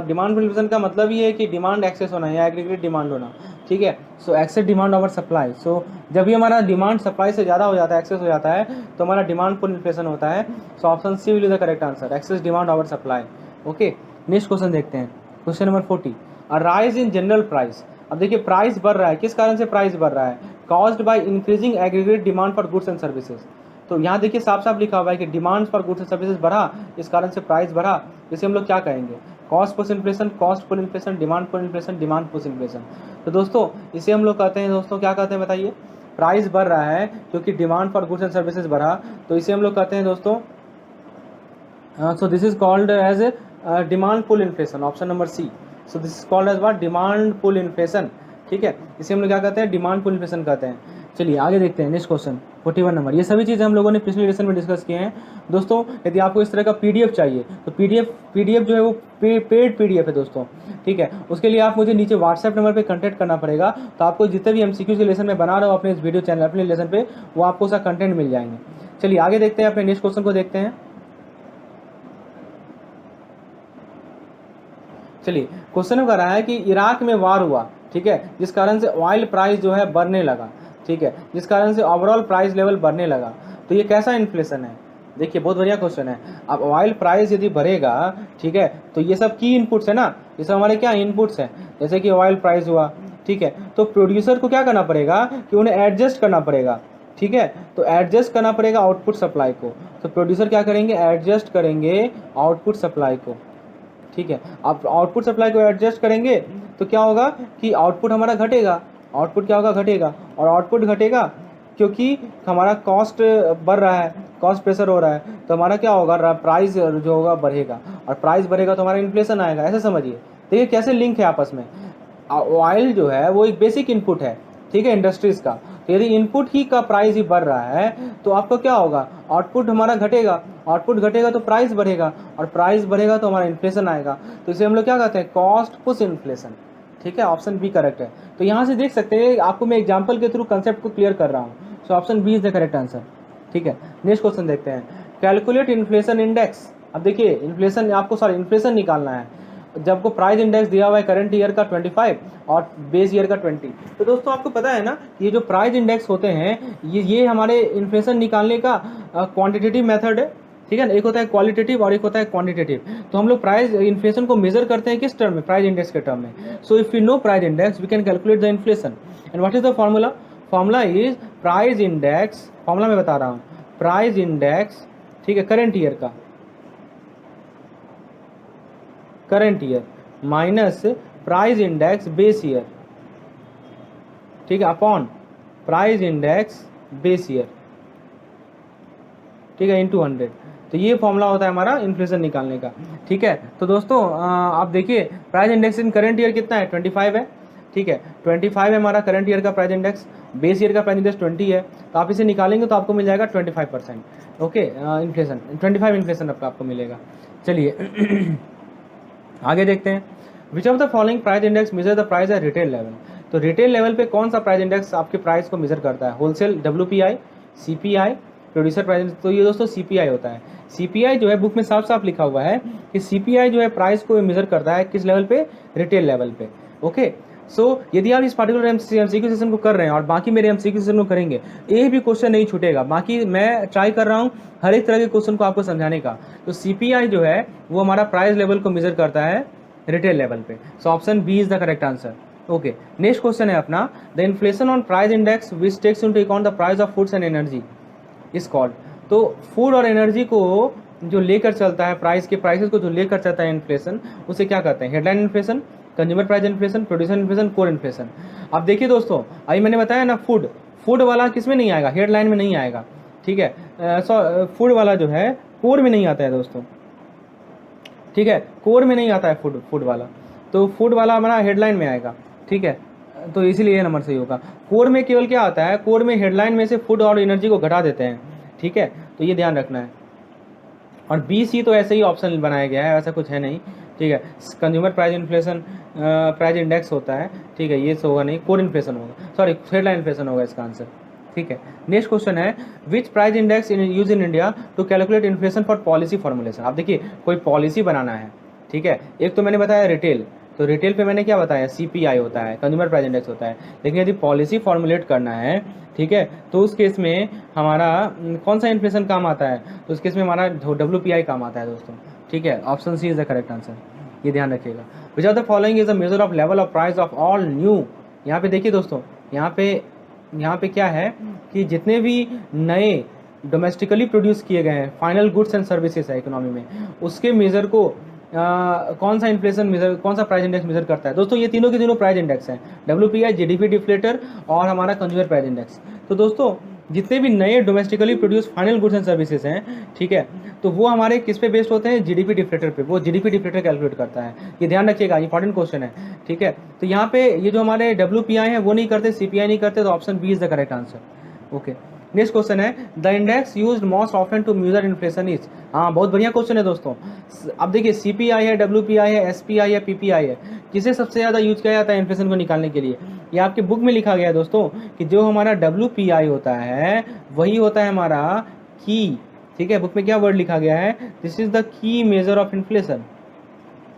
डिमांड पुल इन्फ्लेशन का मतलब ये है कि डिमांड एक्सेस होना या एग्रीगेट डिमांड होना, ठीक है। सो एक्सेस डिमांड ओवर सप्लाई। सो जब भी हमारा डिमांड सप्लाई से ज़्यादा हो जाता है, एक्सेस हो जाता है, तो हमारा डिमांड पुल इन्फ्लेशन होता है। So option C will be the correct answer, excess demand over supply. Okay, next question देखते हैं, question number 40, a rise in general price. अब देखिए प्राइस बढ़ रहा है, किस कारण से प्राइस बढ़ रहा है? Caused by increasing aggregate demand for goods and services. तो यहाँ देखिए साफ साफ लिखा हुआ है कि demand for goods and services बढ़ा, इस कारण से प्राइस बढ़ा। इसे हम लोग क्या कहेंगे? Cost push inflation, cost pull inflation, demand pull inflation, demand push inflation. तो दोस्तों इसे हम लोग कहते हैं, दोस्तों क्या कहते हैं बताइए? प्राइस बढ़ रहा है क्योंकि demand for goods and services बढ़ा, तो इसे हम लोग कहते हैं दोस्तों, so this is called as demand pull inflation, option number C. So this is called as what? Demand pull inflation, ठीक है। इसे हम लोग क्या कहते हैं? डिमांड पुल इन्फ्लेशन कहते हैं। चलिए आगे देखते हैं, नेक्स्ट क्वेश्चन 41 नंबर। ये सभी चीज़ें हम लोगों ने पिछले लेसन में डिस्कस किए हैं दोस्तों। यदि आपको इस तरह का पीडीएफ चाहिए तो पीडीएफ जो है वो पेड पीडीएफ है दोस्तों, ठीक है। उसके लिए आप मुझे नीचे व्हाट्सएप नंबर पे कांटेक्ट करना पड़ेगा, तो आपको जितने भी एमसीक्यू के लेसन में बना रहा हूँ अपने इस वीडियो चैनल, अपने लेसन पे, वो आपको उसका कंटेंट मिल जाएंगे। चलिए आगे देखते हैं, अपने नेक्स्ट क्वेश्चन को देखते हैं। चलिए क्वेश्चन कर रहा है कि इराक में वार हुआ, ठीक है, जिस कारण से ऑयल प्राइस जो है बढ़ने लगा, ठीक है, जिस कारण से ओवरऑल प्राइस लेवल बढ़ने लगा। तो ये कैसा इन्फ्लेशन है? देखिए बहुत बढ़िया क्वेश्चन है। अब ऑयल प्राइस यदि बढ़ेगा, ठीक है, तो ये सब की इनपुट्स है ना, ये सब हमारे क्या इनपुट्स हैं, जैसे कि ऑयल प्राइस हुआ, ठीक है, तो प्रोड्यूसर को क्या करना पड़ेगा कि उन्हें एडजस्ट करना पड़ेगा, ठीक है। तो एडजस्ट करना पड़ेगा आउटपुट सप्लाई को। तो प्रोड्यूसर क्या करेंगे? एडजस्ट करेंगे आउटपुट सप्लाई को, ठीक है। आप आउटपुट सप्लाई को एडजस्ट करेंगे तो क्या होगा कि आउटपुट हमारा घटेगा। आउटपुट क्या होगा? घटेगा। और आउटपुट घटेगा क्योंकि हमारा कॉस्ट बढ़ रहा है, कॉस्ट प्रेशर हो रहा है, तो हमारा क्या होगा? प्राइस जो होगा बढ़ेगा, और प्राइस बढ़ेगा तो हमारा इन्फ्लेशन आएगा। ऐसे समझिए, देखिए कैसे लिंक है आपस में। ऑयल जो है वो एक बेसिक इनपुट है, ठीक है, इंडस्ट्रीज का। तो यदि इनपुट ही का प्राइस ही बढ़ रहा है तो आपको क्या होगा? आउटपुट हमारा घटेगा, आउटपुट घटेगा तो प्राइस बढ़ेगा, और प्राइस बढ़ेगा तो हमारा इन्फ्लेशन आएगा। तो इसे हम लोग क्या कहते हैं? कॉस्ट पुश इन्फ्लेशन, ठीक है। ऑप्शन बी करेक्ट है। तो यहाँ से देख सकते हैं, आपको मैं एग्जाम्पल के थ्रू कंसेप्ट को क्लियर कर रहा हूँ। So option B is the correct answer, ठीक है। नेक्स्ट क्वेश्चन देखते हैं, कैलकुलेट इन्फ्लेशन इंडेक्स। अब देखिए इन्फ्लेशन आपको इन्फ्लेशन निकालना है, जब को प्राइस इंडेक्स दिया हुआ है करंट ईयर का 25 और बेस ईयर का 20। तो दोस्तों आपको पता है ना, ये जो प्राइस इंडेक्स होते हैं ये हमारे इन्फ्लेशन निकालने का क्वांटिटेटिव मेथड है, ठीक है ना। एक होता है क्वालिटेटिव और एक होता है क्वांटिटेटिव। तो हम लोग प्राइस इन्फ्लेशन को मेजर करते हैं किस टर्म में? प्राइस इंडेक्स के टर्म में। So if you know price index we can calculate the inflation. And what is the formula? Formula is price index, formula मैं बता रहा हूँ, प्राइस इंडेक्स, ठीक है, करंट ईयर का, current year minus price index base year, ठीक है, upon price index base year, ठीक है, इनटू 100। तो ये फॉर्मूला होता है हमारा इन्फ्लेशन निकालने का, ठीक है। तो दोस्तों आप देखिए प्राइस इंडेक्स इन करंट ईयर कितना है? 25 है, ठीक है, 25 है हमारा करंट ईयर का प्राइस इंडेक्स, बेस ईयर का प्राइस इंडेक्स 20 है। तो आप इसे निकालेंगे तो आपको मिल जाएगा 25%, ओके, इन्फ्लेशन 25 इन्फ्लेशन आपको मिलेगा। चलिए आगे देखते हैं, which of the following price index measure the price at retail level. तो रिटेल लेवल पे कौन सा प्राइस इंडेक्स आपके प्राइस को मेजर करता है? Wholesale WPI, CPI, producer price. तो ये दोस्तों CPI होता है। CPI जो है बुक में साफ साफ लिखा हुआ है कि CPI जो है प्राइस को मेजर करता है किस लेवल पे? रिटेल लेवल पे, ओके। सो यदि आप इस पार्टिकुलर MCQ सेशन को कर रहे हैं और बाकी मेरे MCQ सेशन को करेंगे, एक भी क्वेश्चन नहीं छूटेगा। बाकी मैं ट्राई कर रहा हूँ हर एक तरह के क्वेश्चन को आपको समझाने का। तो CPI जो है वो हमारा प्राइस लेवल को मेजर करता है रिटेल लेवल पे। So option B is the correct answer, okay. Next question है अपना, the inflation on price index which takes into account the price of foods and energy is called. तो food और energy को जो लेकर चलता है, प्राइस के प्राइसेस को जो लेकर चलता है इन्फ्लेशन, उसे क्या कहते हैं? Headline inflation, consumer price inflation, producer inflation, core inflation. अब देखिए दोस्तों, अभी मैंने बताया ना, फूड वाला किस में नहीं आएगा? हेडलाइन में नहीं आएगा। ठीक है। फूड वाला जो है कोर में नहीं आता है दोस्तों, ठीक है, कोर में नहीं आता है फूड वाला, तो फूड वाला हमारा हेडलाइन में आएगा, ठीक है, तो इसीलिए ये नंबर सही होगा। कोर में केवल क्या आता है, कोर में हेडलाइन में से फूड और एनर्जी को घटा देते हैं, ठीक है, तो ये ध्यान रखना है। और बी सी तो ऐसे ही ऑप्शन बनाया गया है, ऐसा कुछ है नहीं, ठीक है। Consumer price inflation price index होता है, ठीक है, ये तो होगा नहीं, कोर इन्फ्लेशन होगा, सॉरी हेडलाइन इन्फ्लेशन होगा इसका आंसर, ठीक है। नेक्स्ट क्वेश्चन है which price index use in India to calculate inflation for policy formulation. आप देखिए कोई पॉलिसी बनाना है, ठीक है, एक तो मैंने बताया रिटेल, तो रिटेल पे मैंने क्या बताया, CPI होता है, कंज्यूमर प्राइस इंडेक्स होता है, लेकिन यदि पॉलिसी फॉर्मुलेट करना है, ठीक है, तो उस केस में हमारा कौन सा इन्फ्लेशन काम आता है, तो उस केस में हमारा WPI काम आता है दोस्तों, ठीक है, option C is the correct answer, ये ध्यान रखिएगा। Which are the following is a measure of level of price of all new. यहाँ पे देखिए दोस्तों, यहाँ पे क्या है कि जितने भी नए डोमेस्टिकली प्रोड्यूस किए गए हैं फाइनल गुड्स एंड सर्विसेज है इकोनॉमी में, उसके मेजर को कौन सा इन्फ्लेशन मेजर, कौन सा प्राइस इंडेक्स मेजर करता है दोस्तों, ये तीनों के तीनों प्राइस इंडेक्स हैं, WPI, GDP डिफ्लेटर और हमारा कंज्यूमर प्राइस इंडेक्स। तो दोस्तों जितने भी नए domestically produce final goods and services हैं, ठीक है, तो वो हमारे किस पे बेस्ड होते हैं, GDP डिफ्लेटर पे, वो GDP डिफ्लेटर कैलकुलेट करता है, ये ध्यान रखिएगा, इंपॉर्टेंट क्वेश्चन है, ठीक है। तो यहाँ पे ये जो हमारे WPI है वो नहीं करते, CPI नहीं करते, तो option B is the correct answer. Okay, next question है the index used most often to measure inflation is. हाँ, बहुत बढ़िया क्वेश्चन है दोस्तों। अब देखिए CPI है, WPI है, SPI है, PPI है, किसे सबसे ज़्यादा यूज किया जाता है इन्फ्लेशन को निकालने के लिए, ये आपके बुक में लिखा गया है दोस्तों, कि जो हमारा WPI होता है वही होता है हमारा की, ठीक है, बुक में क्या वर्ड लिखा गया है, this is the key measure of inflation.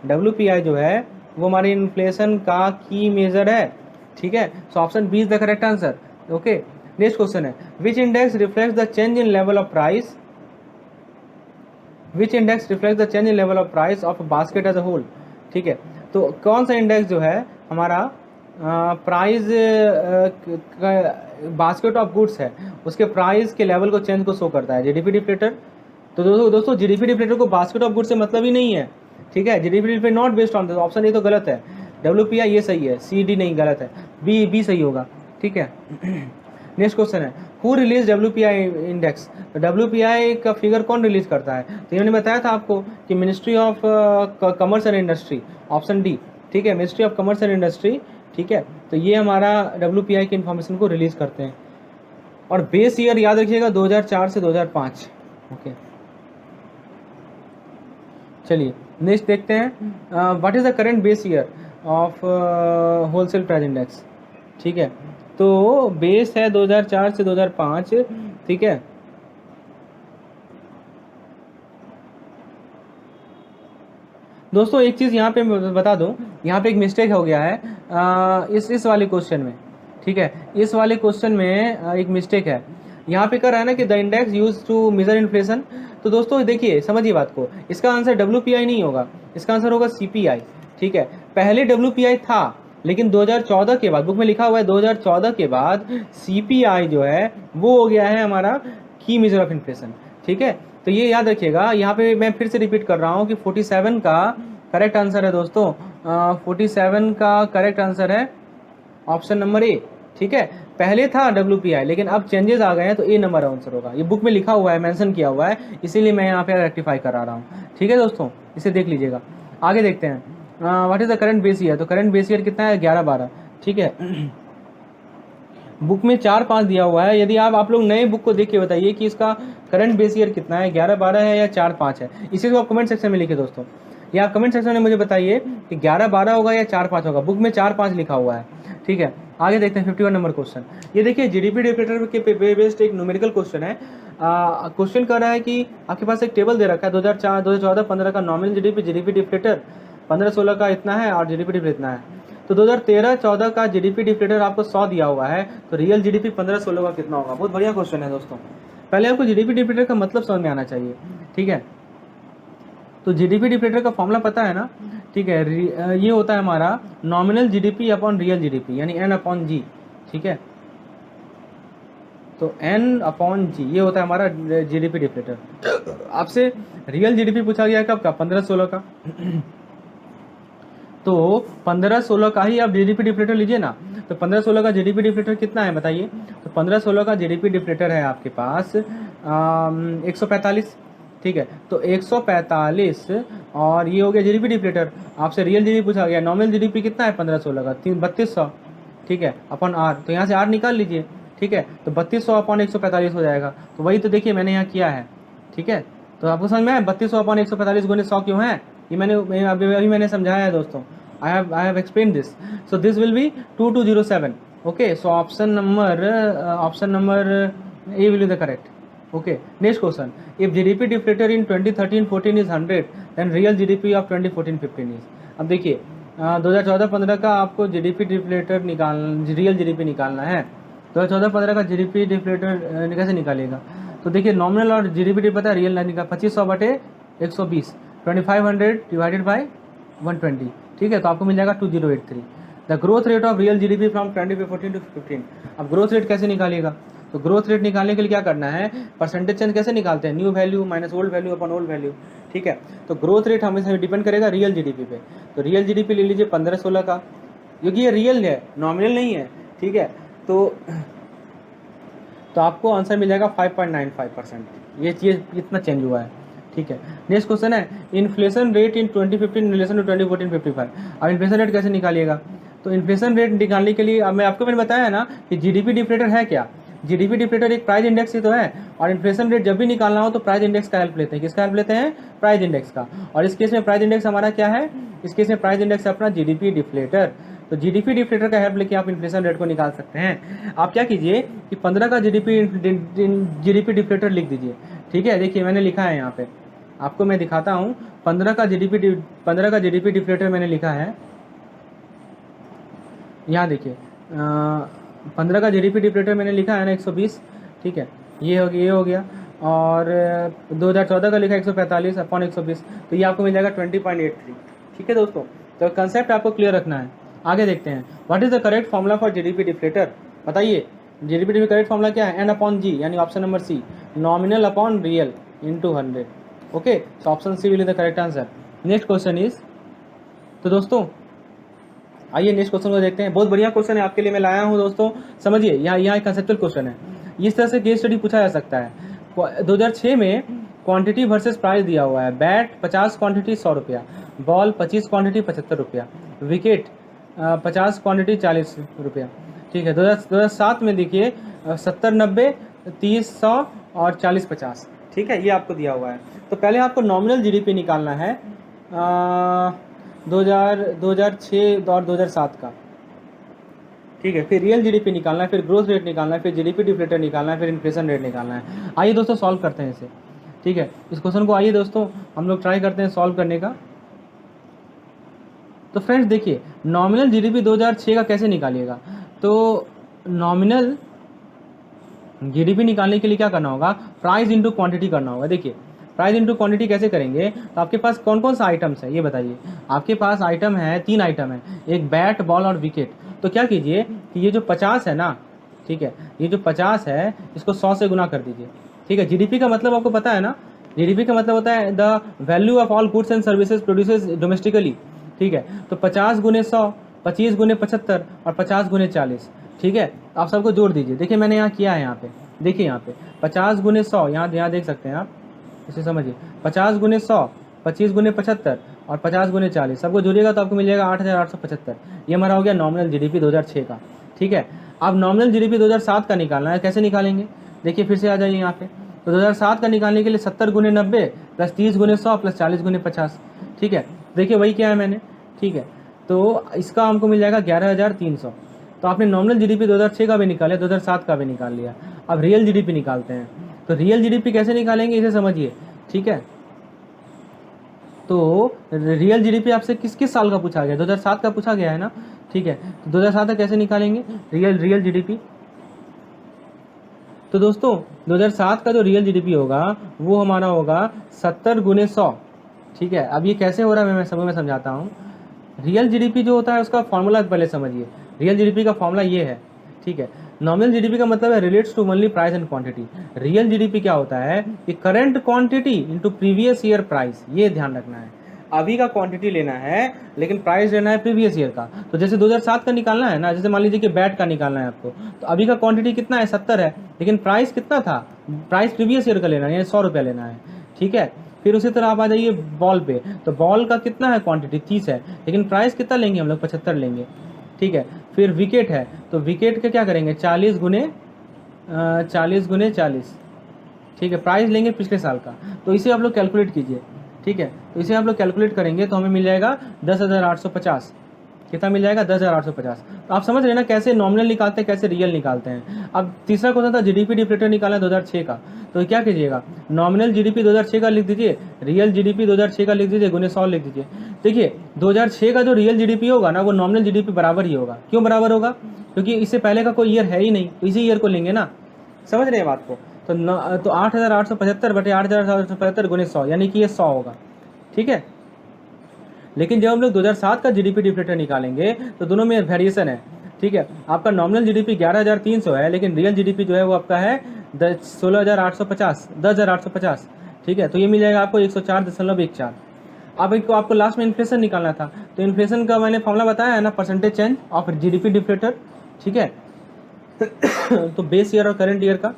WPI जो है वो हमारे इन्फ्लेशन का की मेजर है, ठीक है, so option B is the correct answer. Okay, next question है which index reflects the change in level of price, which index reflects the change in level of price of basket as a whole, ठीक है, तो कौन सा index जो है हमारा price basket of goods है उसके प्राइस के लेवल को चेंज को शो करता है, GDP डिफ्लेटर। तो दोस्तों GDP डिफ्लेटर को बास्केट ऑफ गुड्स से मतलब ही नहीं है, ठीक है, GDP deflator not based on, option A तो गलत है, WPI ये सही है, CD नहीं, गलत है, बी सही होगा, ठीक है। नेक्स्ट क्वेश्चन है हु रिलीज WPI इंडेक्स, तो WPI का फिगर कौन रिलीज करता है, तो इन्होंने बताया था आपको कि ministry of commerce and industry, option D, ठीक है, ministry of commerce and industry, ठीक है, तो ये हमारा WPI की इन्फॉर्मेशन को रिलीज करते हैं। और बेस ईयर याद रखिएगा 2004 से 2005। ओके, चलिए नेक्स्ट देखते हैं what is the current base year of wholesale price index, ठीक है, तो बेस है 2004 से 2005, ठीक है। दोस्तों एक चीज़ यहाँ पे बता दूँ, यहाँ पे एक मिस्टेक हो गया है इस वाले क्वेश्चन में, ठीक है, इस वाले क्वेश्चन में एक मिस्टेक है, यहाँ पे कर रहा है ना कि the index use to measure inflation, तो दोस्तों देखिए समझिए बात को, इसका आंसर WPI नहीं होगा, इसका आंसर होगा CPI, ठीक है। पहले WPI था लेकिन 2014 के बाद, बुक में लिखा हुआ है 2014 के बाद CPI जो है वो हो गया है हमारा की मेजर ऑफ इन्फ्लेशन, ठीक है। तो ये याद रखिएगा, यहाँ पे मैं फिर से रिपीट कर रहा हूँ कि 47 का करेक्ट आंसर है दोस्तों, 47 का करेक्ट आंसर है ऑप्शन नंबर ए, ठीक है। पहले था WPI लेकिन अब चेंजेस आ गए हैं, तो ए नंबर आंसर होगा, ये बुक में लिखा हुआ है, मेंशन किया हुआ है, इसीलिए मैं यहाँ पे रेक्टिफाई करा रहा हूँ, ठीक है दोस्तों, इसे देख लीजिएगा। आगे देखते हैं what is the current base year, तो करंट बेस ईयर कितना है 11-12, ठीक है। बुक में 4-5 दिया हुआ है, यदि आप लोग नए बुक को देख के बताइए कि इसका करंट बेस ईयर कितना है, 11-12 है या 4-5 है, इसी को आप कमेंट सेक्शन में लिखिए दोस्तों, या आप कमेंट सेक्शन में मुझे बताइए कि 11-12 होगा या 4-5 होगा, बुक में 4-5 लिखा हुआ है, ठीक है। आगे देखते हैं 51 नंबर क्वेश्चन, ये देखिए GDP डिफ्लेटर के बेस्ड एक न्यूमेरिकल क्वेश्चन है। क्वेश्चन कर रहा है कि आपके पास एक टेबल दे रखा है 2014-15 का नॉमिनल GDP डिफ्लेटर 15-16 का इतना है और GDP डिफ्लेटर इतना है, तो 2013-14 का GDP डिफ्लेटर आपको 100 दिया हुआ है, तो रियल GDP 15-16 का कितना होगा। बहुत बढ़िया क्वेश्चन है दोस्तों, पहले आपको GDP डिफ्लेटर का मतलब समझ में आना चाहिए, ठीक है। तो GDP डिफ्लेटर का फॉर्मूला पता है ना, ठीक है, ये होता है हमारा nominal GDP upon real GDP, यानी N/G, ठीक है, तो N/G ये होता है हमारा GDP डिफ्लेटर। आपसे रियल GDP पूछा गया कब का, 15-16 का, तो 15-16 का ही आप GDP डिफ्लेटर लीजिए ना, तो 15-16 का GDP डिफ्लेटर कितना है बताइए, तो 15-16 का GDP डिफ्लेटर है आपके पास 145, ठीक है। तो 145 और ये हो गया जीडीपी डिफ्लेटर। आपसे रियल जीडीपी पूछा गया, नॉमिनल जीडीपी कितना है 1516 का 3200, ठीक है, अपन आर, तो यहाँ से आर निकाल लीजिए, ठीक है। तो 3200 अपॉन 145 हो जाएगा। तो वही तो देखिए मैंने यहाँ किया है, ठीक है। तो आपको समझ में आया 3200 अपॉन 145 गुने 100 क्यों है, ये अभी मैंने समझाया है दोस्तों। I have explained this. So this will be 2207. Okay, so option number A will be the correct. Okay, next question. If GDP deflator in 2013-14 is 100, then real GDP of 2014-15 is. अब देखिए 2014-15 का आपको GDP डिफ्लेटर रियल GDP निकालना है। 2014-15 का GDP deflator कैसे निकालिएगा? तो देखिए नॉमिनल और GDP पता है, रियल निकाल 2500 बटे 120, 2500 डिवाइडेड बाई 120, ठीक है। तो आपको मिल जाएगा 2083। The growth rate of real GDP from 2014 to 15। अब ग्रोथ रेट कैसे निकालिएगा? तो ग्रोथ रेट निकालने के लिए क्या करना है, परसेंटेज चेंज कैसे निकालते हैं, new value minus old value upon old value, ठीक है। तो ग्रोथ रेट हमेशा डिपेंड करेगा रियल जीडीपी पे। तो रियल जीडीपी ले लीजिए 1516 का, क्योंकि ये रियल है, नॉमिनल नहीं है, ठीक है। तो आपको आंसर मिल जाएगा 5.95%। ये चीज़ कितना चेंज हुआ है, ठीक है। नेक्स्ट क्वेश्चन है inflation rate in 2015 in relation to 2014 55। अब इन्फ्लेशन रेट कैसे निकालिएगा? तो इन्फ्लेशन रेट निकालने के लिए अब मैंने बताया ना कि जीडीपी डिफ्लेटर है क्या। जीडीपी डिफ्लेटर एक प्राइस इंडेक्स ही तो है, और इन्फ्लेशन रेट जब भी निकालना हो तो प्राइस इंडेक्स का हेल्प लेते हैं। किसका हेल्प लेते हैं? प्राइस इंडेक्स का। और इस केस में प्राइस इंडेक्स हमारा क्या है? इस केस में प्राइस इंडेक्स है अपना जीडीपी डिफ्लेटर। तो जीडीपी डिफ्लेटर का हेल्प लेके आप इन्फ्लेशन रेट को निकाल सकते हैं। आप क्या कीजिए कि 15 का जीडीपी डिफ्लेटर लिख दीजिए, ठीक है। देखिए मैंने लिखा है यहाँ पे, आपको मैं दिखाता हूँ। 15 का जीडीपी डिफ्लेटर मैंने लिखा है, यहाँ देखिए 15 का जीडीपी डिफ्लेटर मैंने लिखा है ना 120, ठीक है। ये हो गया और 2014 का लिखा 145 अपॉन 120, तो ये आपको मिल जाएगा 20.83, ठीक है दोस्तों। तो कंसेप्ट आपको क्लियर रखना है। आगे देखते हैं, what is the correct formula for GDP deflator? बताइए जीडीपी डिफ्लेटर करेक्ट फॉर्मूला क्या है? एन अपॉन जी, यानी option number C, nominal upon real into 100। Okay, so option C will be the correct answer. Next question is, तो दोस्तों आइए next question को देखते हैं। बहुत बढ़िया क्वेश्चन है आपके लिए मैं लाया हूँ दोस्तों, समझिए। यहाँ एक कंसेप्चुअल क्वेश्चन है, इस तरह से केस स्टडी पूछा जा सकता है। 2006 में क्वांटिटी वर्सेस प्राइस दिया हुआ है। बैट 50 क्वांटिटी 100 रुपया, बॉल 25 क्वांटिटी 75 रुपया, विकेट 50 क्वांटिटी 40 रुपया, ठीक है। 2007 में देखिए 70 90 30 100 और 40 50, ठीक है, ये आपको दिया हुआ है। तो पहले आपको नॉमिनल जीडीपी निकालना है 2006 और 2007 का, ठीक है। फिर रियल जीडीपी निकालना है, फिर ग्रोथ रेट निकालना है, फिर जीडीपी डिफ्लेटर निकालना है, फिर इन्फ्लेशन रेट निकालना है। आइए दोस्तों सॉल्व करते हैं इसे, ठीक है। इस क्वेश्चन को आइए दोस्तों हम लोग ट्राई करते हैं सॉल्व करने का। तो फ्रेंड्स देखिए नॉमिनल जीडीपी 2006 का कैसे निकालिएगा? तो नॉमिनल जीडीपी निकालने के लिए क्या करना होगा? प्राइस इंटू क्वांटिटी करना होगा। देखिए प्राइस इंटू क्वांटिटी कैसे करेंगे? तो आपके पास कौन कौन सा आइटम्स है ये बताइए। आपके पास आइटम है, 3 आइटम है, एक बैट, बॉल और विकेट। तो क्या कीजिए कि ये जो 50 है ना, ठीक है, ये जो 50 है इसको 100 से गुना कर दीजिए, ठीक है। जीडीपी का मतलब आपको पता है ना, जीडीपी का मतलब होता है the value of all goods and services produces domestically, ठीक है। तो 50 गुने 100, 25 गुने 75 और 50 गुने 40, ठीक है। आप सबको जोड़ दीजिए। देखिए मैंने यहाँ किया है, यहाँ पे देखिए, यहाँ पे 50 गुने 100, यहाँ देख सकते हैं आप, इसे समझिए। 50 गुने 100, 25 गुने 75 और 50 गुने 40, सबको जोड़िएगा तो आपको मिल जाएगा 8875। ये हमारा हो गया नॉमिनल जीडीपी 2006 का, ठीक है। अब नॉमिनल जीडीपी 2007 का निकालना है, कैसे निकालेंगे? देखिए फिर से आ जाइए यहाँ पे। तो 2007 का निकालने के लिए 70 गुने 90 प्लस 30 गुने 100 प्लस 40 गुने 50, ठीक है। देखिए वही क्या है मैंने, ठीक है। तो इसका हमको मिल जाएगा 11300। तो आपने नॉमिनल जीडीपी 2006 का भी निकाला, 2007 का भी निकाल लिया। अब रियल जीडीपी निकालते हैं। तो रियल जीडीपी कैसे निकालेंगे इसे समझिए, ठीक है। तो रियल जीडीपी आपसे किस साल का पूछा गया? 2007 का पूछा गया है ना, ठीक है। तो 2007 का कैसे निकालेंगे रियल जीडीपी? तो दोस्तों 2007 का जो रियल जीडीपी होगा वो हमारा होगा 70 गुने 100, ठीक है। अब ये कैसे हो रहा है मैं समझाता हूँ। रियल जीडीपी जो होता है उसका फॉर्मूला पहले समझिए। रियल जीडीपी का फॉर्मूला ये है, ठीक है। नॉमिनल जीडीपी का मतलब है relates to only price and quantity. Real GDP क्या होता है कि current quantity into previous year price, ये ध्यान रखना है। अभी का क्वांटिटी लेना है लेकिन प्राइस लेना है प्रीवियस ईयर का। तो जैसे 2007 का निकालना है ना, जैसे मान लीजिए कि बैट का निकालना है आपको, तो अभी का क्वांटिटी कितना है 70 है, लेकिन प्राइस कितना था प्राइस प्रीवियस ईयर का लेना है, यानी 100 रुपया लेना है, ठीक है। फिर उसी तरह आप आ जाइए बॉल पे, तो बॉल का कितना है क्वांटिटी 30 है, लेकिन प्राइस कितना लेंगे हम लोग 75 लेंगे, ठीक है। फिर विकेट है, तो विकेट का क्या करेंगे 40 गुने 40, ठीक है, प्राइस लेंगे पिछले साल का। तो इसे आप लोग कैलकुलेट कीजिए, ठीक है। तो इसे आप लोग कैलकुलेट करेंगे तो हमें मिल जाएगा 10,850। कितना मिल जाएगा 10,850। तो आप समझ रहे हैं ना कैसे नॉमिनल निकालते हैं, कैसे रियल निकालते हैं। अब तीसरा क्वेश्चन था जीडीपी डिप्लेटर निकालना 2006 का, तो क्या कीजिएगा नॉमिनल जीडीपी 2006 का लिख दीजिए, रियल जीडीपी 2006 का लिख दीजिए, गुने 100 लिख दीजिए। देखिए 2006 का जो रियल जीडीपी होगा ना वो नॉमिनल जीडीपी बराबर ही होगा। क्यों बराबर होगा, क्योंकि इससे पहले का कोई ईयर है ही नहीं, तो इसी ईयर को लेंगे ना, समझ रहे हैं बात को। तो 8,875 बटे 8,875 गुने 100, यानी कि ये 100 होगा, ठीक है। लेकिन जब हम लोग 2007 का जीडीपी डिप्लेटर निकालेंगे तो दोनों में वेरिएशन है, ठीक है। आपका नॉमिनल जीडीपी 11,300 है, लेकिन रियल जीडीपी जो है वो आपका है 10,850, ठीक है। तो ये मिल जाएगा आपको 104.14। अब एक आपको लास्ट में इन्फ्लेशन निकालना था, तो इन्फ्लेशन का मैंने फॉर्मूला बताया है ना, परसेंटेज चेंज ऑफ जीडीपी डिप्लेटर, ठीक है। तो बेस ईयर और करंट ईयर का,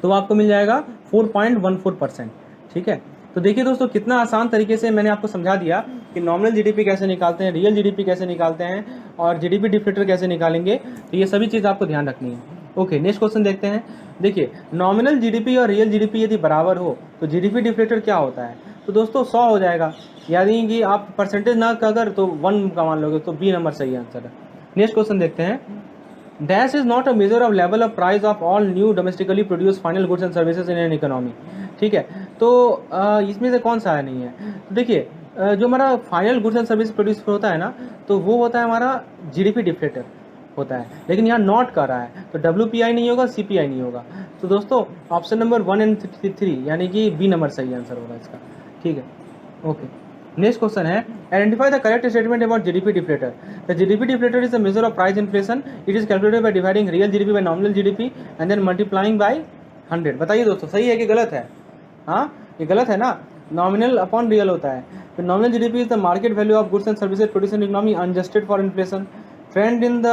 तो आपको मिल जाएगा 4.14%, ठीक है। तो देखिए दोस्तों कितना आसान तरीके से मैंने आपको समझा दिया कि नॉमिनल जीडीपी कैसे निकालते हैं, रियल जीडीपी कैसे निकालते हैं, और जीडीपी डिप्लेटर कैसे निकालेंगे। तो ये सभी चीज़ आपको ध्यान रखनी है। ओके, नेक्स्ट क्वेश्चन देखते हैं। देखिए नॉमिनल जीडीपी और रियल जीडीपी यदि बराबर हो तो जीडीपी डिप्लेटर क्या होता है, तो दोस्तों 100 हो जाएगा, यानी कि आप परसेंटेज ना अगर तो 1 का मान लोगे तो बी नंबर सही आंसर है। नेक्स्ट क्वेश्चन देखते हैं। Dash is not a measure of level of price of all new domestically produce final goods and services in an economy, ठीक है। तो इसमें से कौन सा है नहीं है, तो देखिए जो हमारा final goods and service produce होता है ना, तो वो होता है हमारा जीडीपी डिफ्लेटर होता है, लेकिन यहाँ नॉट कर रहा है, तो डब्ल्यूपीआई नहीं होगा, सीपीआई नहीं होगा। तो दोस्तों ऑप्शन नंबर 1 एंड 3 यानी कि बी नंबर सही आंसर होगा इसका, ठीक है। ओके, नेक्स्ट क्वेश्चन है identify the correct statement about GDP deflator. The GDP deflator is the measure of price inflation, it is calculated by dividing real GDP by nominal GDP and then multiplying by 100। बताइए दोस्तों सही है कि गलत है, हाँ ये गलत है ना, नॉमिनल अपॉन रियल होता है। तो nominal GDP is the market value of goods and services produce in economy unadjusted for inflation. Trend in the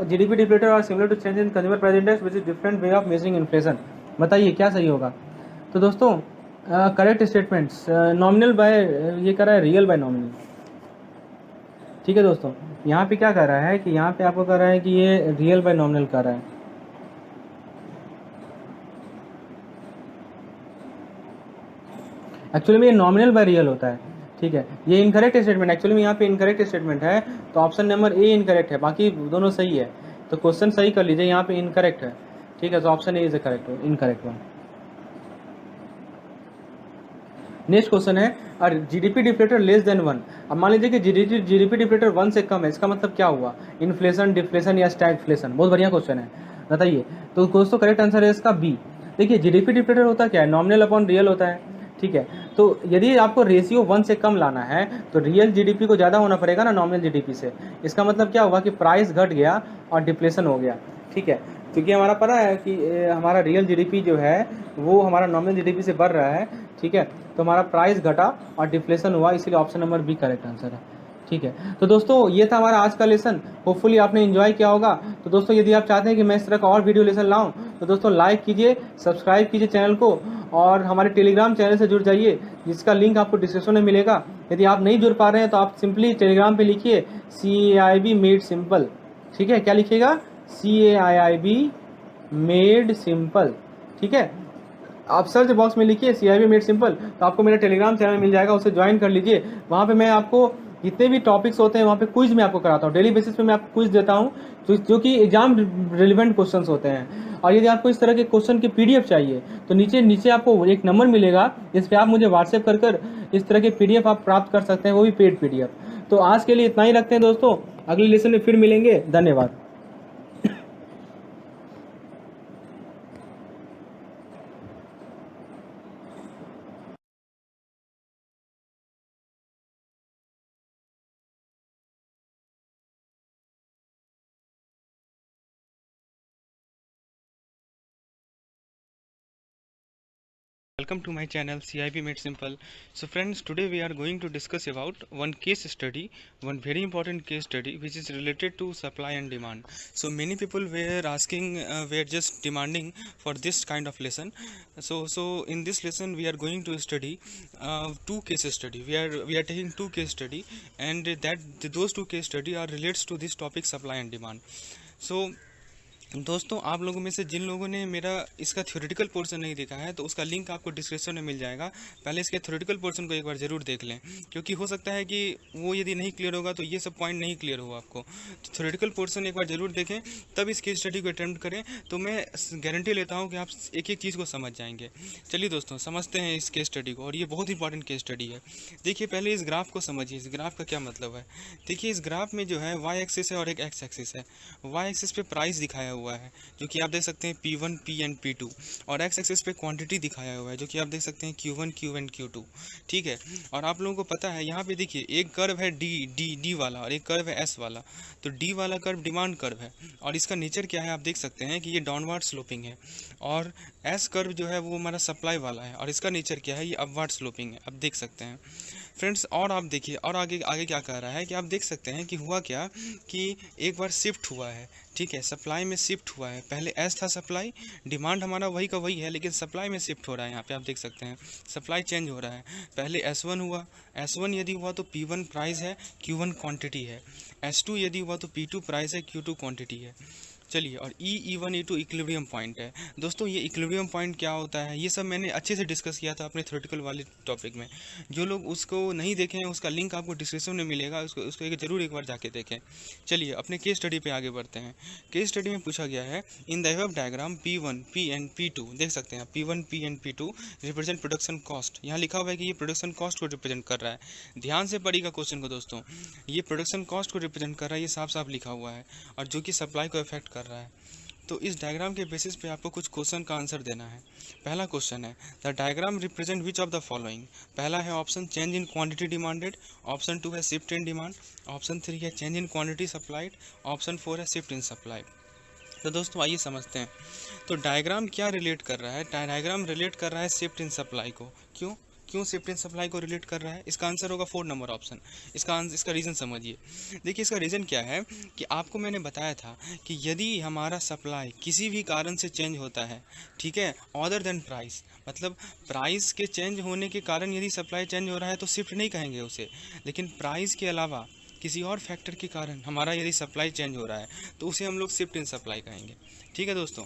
GDP deflator are similar to change in consumer price index which is different way of measuring inflation. बताइए क्या सही होगा। तो दोस्तों correct statements nominal bye ये कर रहा है रियल बाय नॉमिनल, ठीक है दोस्तों। यहाँ पे क्या कर रहा है कि यहाँ पे आपको कर रहा है कि ये रियल बाय नॉमिनल कर रहा है। एक्चुअली में ये नॉमिनल बाय रियल होता है, ठीक है। ये इनकरेक्ट स्टेटमेंट, एक्चुअली में यहाँ पे इनकरेक्ट स्टेटमेंट है, तो ऑप्शन नंबर ए इनकरेक्ट है, बाकी दोनों सही है। तो क्वेश्चन सही कर लीजिए, यहाँ पे इनकरेक्ट है, ठीक है। तो option A is correct, incorrect one. Next question है और जीडीपी डिफ्लेटर लेस देन 1। अब मान लीजिए कि जीडीपी डिफ्लेटर 1 से कम है, इसका मतलब क्या हुआ, इन्फ्लेशन, डिफ्लेशन या स्टैगफ्लेशन। बहुत बढ़िया क्वेश्चन है, बताइए। तो दोस्तों करेक्ट आंसर है इसका बी। देखिए जीडीपी डिफ्लेटर होता क्या है, नॉमिनल अपॉन रियल होता है, ठीक है। तो यदि आपको रेशियो 1 से कम लाना है तो रियल जीडीपी को ज़्यादा होना पड़ेगा ना नॉमिनल जीडीपी से। इसका मतलब क्या होगा कि प्राइस घट गया और डिफ्लेशन हो गया, ठीक है। क्योंकि हमारा पता है कि हमारा रियल जीडीपी जो है वो हमारा नॉमिनल जीडीपी से बढ़ रहा है, ठीक है। तो हमारा प्राइस घटा और डिफ्लेशन हुआ, इसीलिए option number B correct answer है, ठीक है। तो दोस्तों ये था हमारा आज का लेसन, होपफुली आपने एंजॉय किया होगा। तो दोस्तों यदि आप चाहते हैं कि मैं इस तरह का और वीडियो लेसन लाऊं तो दोस्तों लाइक कीजिए, सब्सक्राइब कीजिए चैनल को, और हमारे टेलीग्राम चैनल से जुड़ जाइए जिसका लिंक आपको डिस्क्रिप्शन में मिलेगा। यदि आप नहीं जुड़ पा रहे हैं तो आप सिंपली टेलीग्राम पे लिखिए CAIB मेड सिंपल, ठीक है। क्या लिखिएगा, CAIB मेड सिंपल, ठीक है। आप सर्च बॉक्स में लिखिए CIB मेड सिंपल, तो आपको मेरा टेलीग्राम चैनल मिल जाएगा, उसे ज्वाइन कर लीजिए। वहाँ पे मैं आपको जितने भी टॉपिक्स होते हैं वहाँ पे क्विज मैं आपको कराता हूँ, डेली बेसिस पे मैं आपको क्विज देता हूँ जो कि एग्जाम रिलेवेंट क्वेश्चंस होते हैं। और यदि आपको इस तरह के क्वेश्चन की PDF चाहिए तो नीचे नीचे आपको एक नंबर मिलेगा, इस पर आप मुझे व्हाट्सएप कर इस तरह के PDF आप प्राप्त कर सकते हैं, वो भी पेड PDF। तो आज के लिए इतना ही रखते हैं दोस्तों, अगले लेसन में फिर मिलेंगे, धन्यवाद। Welcome to my channel CIP Made Simple. So friends, today we are going to discuss about one case study, one very important case study which is related to supply and demand. So many people were asking, were just demanding for this kind of lesson. So in this lesson we are going to study two case study. We are taking two case study, and those two case study are relates to this topic supply and demand. So दोस्तों, आप लोगों में से जिन लोगों ने मेरा इसका theoretical portion नहीं देखा है तो उसका लिंक आपको डिस्क्रिप्शन में मिल जाएगा। पहले इसके थ्योरेटिकल पोर्शन को एक बार ज़रूर देख लें, क्योंकि हो सकता है कि वो यदि नहीं क्लियर होगा तो ये सब पॉइंट नहीं क्लियर होगा आपको। तो थ्योरेटिकल पोर्शन एक बार ज़रूर देखें, तब इस केस स्टडी को अटेम्प्ट करें, तो मैं गारंटी लेता हूँ कि आप एक एक चीज़ को समझ जाएंगे। चलिए दोस्तों, समझते हैं इस केस स्टडी को, और ये बहुत इंपॉर्टेंट केस स्टडी है। देखिए, पहले इस ग्राफ को समझिए, इस ग्राफ का क्या मतलब है। देखिए, इस ग्राफ में जो है वाई एक्सिस है और एक एक्स एक्सिस है। वाई एक्सिस पे प्राइस दिखाया हुआ है, जो कि आप देख सकते हैं P1, P एंड P2, और एक्स एक्सिस पे क्वांटिटी दिखाया हुआ है, जो कि आप देख सकते हैं Q1, Q एंड Q2। ठीक है, और आप लोगों को पता है यहाँ पे देखिए एक कर्व है D वाला और एक कर्व है S वाला। तो D वाला कर्व डिमांड कर्व है, और इसका नेचर क्या है आप देख सकते हैं कि ये डाउनवर्ड स्लोपिंग है, और S कर्व जो है वो हमारा सप्लाई वाला है, और इसका नेचर क्या है, ये अपवर्ड स्लोपिंग है। आप देख सकते हैं फ्रेंड्स, और आप देखिए, और आगे आगे क्या कह रहा है कि आप देख सकते हैं कि हुआ क्या कि एक बार शिफ्ट हुआ है। ठीक है, सप्लाई में शिफ्ट हुआ है। पहले एस था सप्लाई, डिमांड हमारा वही का वही है, लेकिन सप्लाई में शिफ्ट हो रहा है। यहाँ पे आप देख सकते हैं सप्लाई चेंज हो रहा है। पहले S1 हुआ, S1 यदि हुआ तो P1 प्राइस है, Q1 क्वांटिटी है। S2 यदि हुआ तो P2 प्राइस है, Q2 क्वांटिटी है। चलिए, और E1 E2 इक्विलिब्रियम पॉइंट है। दोस्तों, ये इक्विलिब्रियम पॉइंट क्या होता है, ये सब मैंने अच्छे से डिस्कस किया था अपने थ्योरेटिकल वाले टॉपिक में। जो लोग उसको नहीं देखे हैं उसका लिंक आपको डिस्क्रिप्शन में मिलेगा, उसको ज़रूर एक बार जाके देखें। चलिए, अपने केस स्टडी पे आगे बढ़ते हैं। केस स्टडी में पूछा गया है, in the above diagram P1, P and P2, देख सकते हैं P1, P and P2 represent production cost. यहाँ लिखा हुआ है कि ये प्रोडक्शन कॉस्ट को रिप्रेजेंट कर रहा है। ध्यान से पढ़िएगा क्वेश्चन को दोस्तों, ये प्रोडक्शन कॉस्ट को रिप्रेजेंट कर रहा है, ये साफ साफ लिखा हुआ है, और जो कि सप्लाई को इफेक्ट कर रहा है। तो इस डायग्राम के बेसिस पे आपको कुछ क्वेश्चन का आंसर देना है। पहला क्वेश्चन है, the diagram represent which of the following. पहला है option change in quantity demanded, option 2 है शिफ्ट इन डिमांड, ऑप्शन 3 है change in quantity supplied, option 4 है शिफ्ट इन सप्लाई। तो दोस्तों आइए समझते हैं। तो डायग्राम क्या रिलेट कर रहा है, डायग्राम रिलेट कर रहा है शिफ्ट इन सप्लाई को। क्यों शिफ्ट इन सप्लाई को रिलेट कर रहा है, इसका आंसर होगा 4 नंबर ऑप्शन। इसका रीज़न समझिए। देखिए, इसका रीज़न क्या है कि आपको मैंने बताया था कि यदि हमारा सप्लाई किसी भी कारण से चेंज होता है, ठीक है, अदर देन प्राइस, मतलब प्राइस के चेंज होने के कारण यदि सप्लाई चेंज हो रहा है तो शिफ्ट नहीं कहेंगे उसे, लेकिन प्राइस के अलावा किसी और फैक्टर के कारण हमारा यदि सप्लाई चेंज हो रहा है तो उसे हम लोग शिफ्ट इन सप्लाई कहेंगे। ठीक है दोस्तों,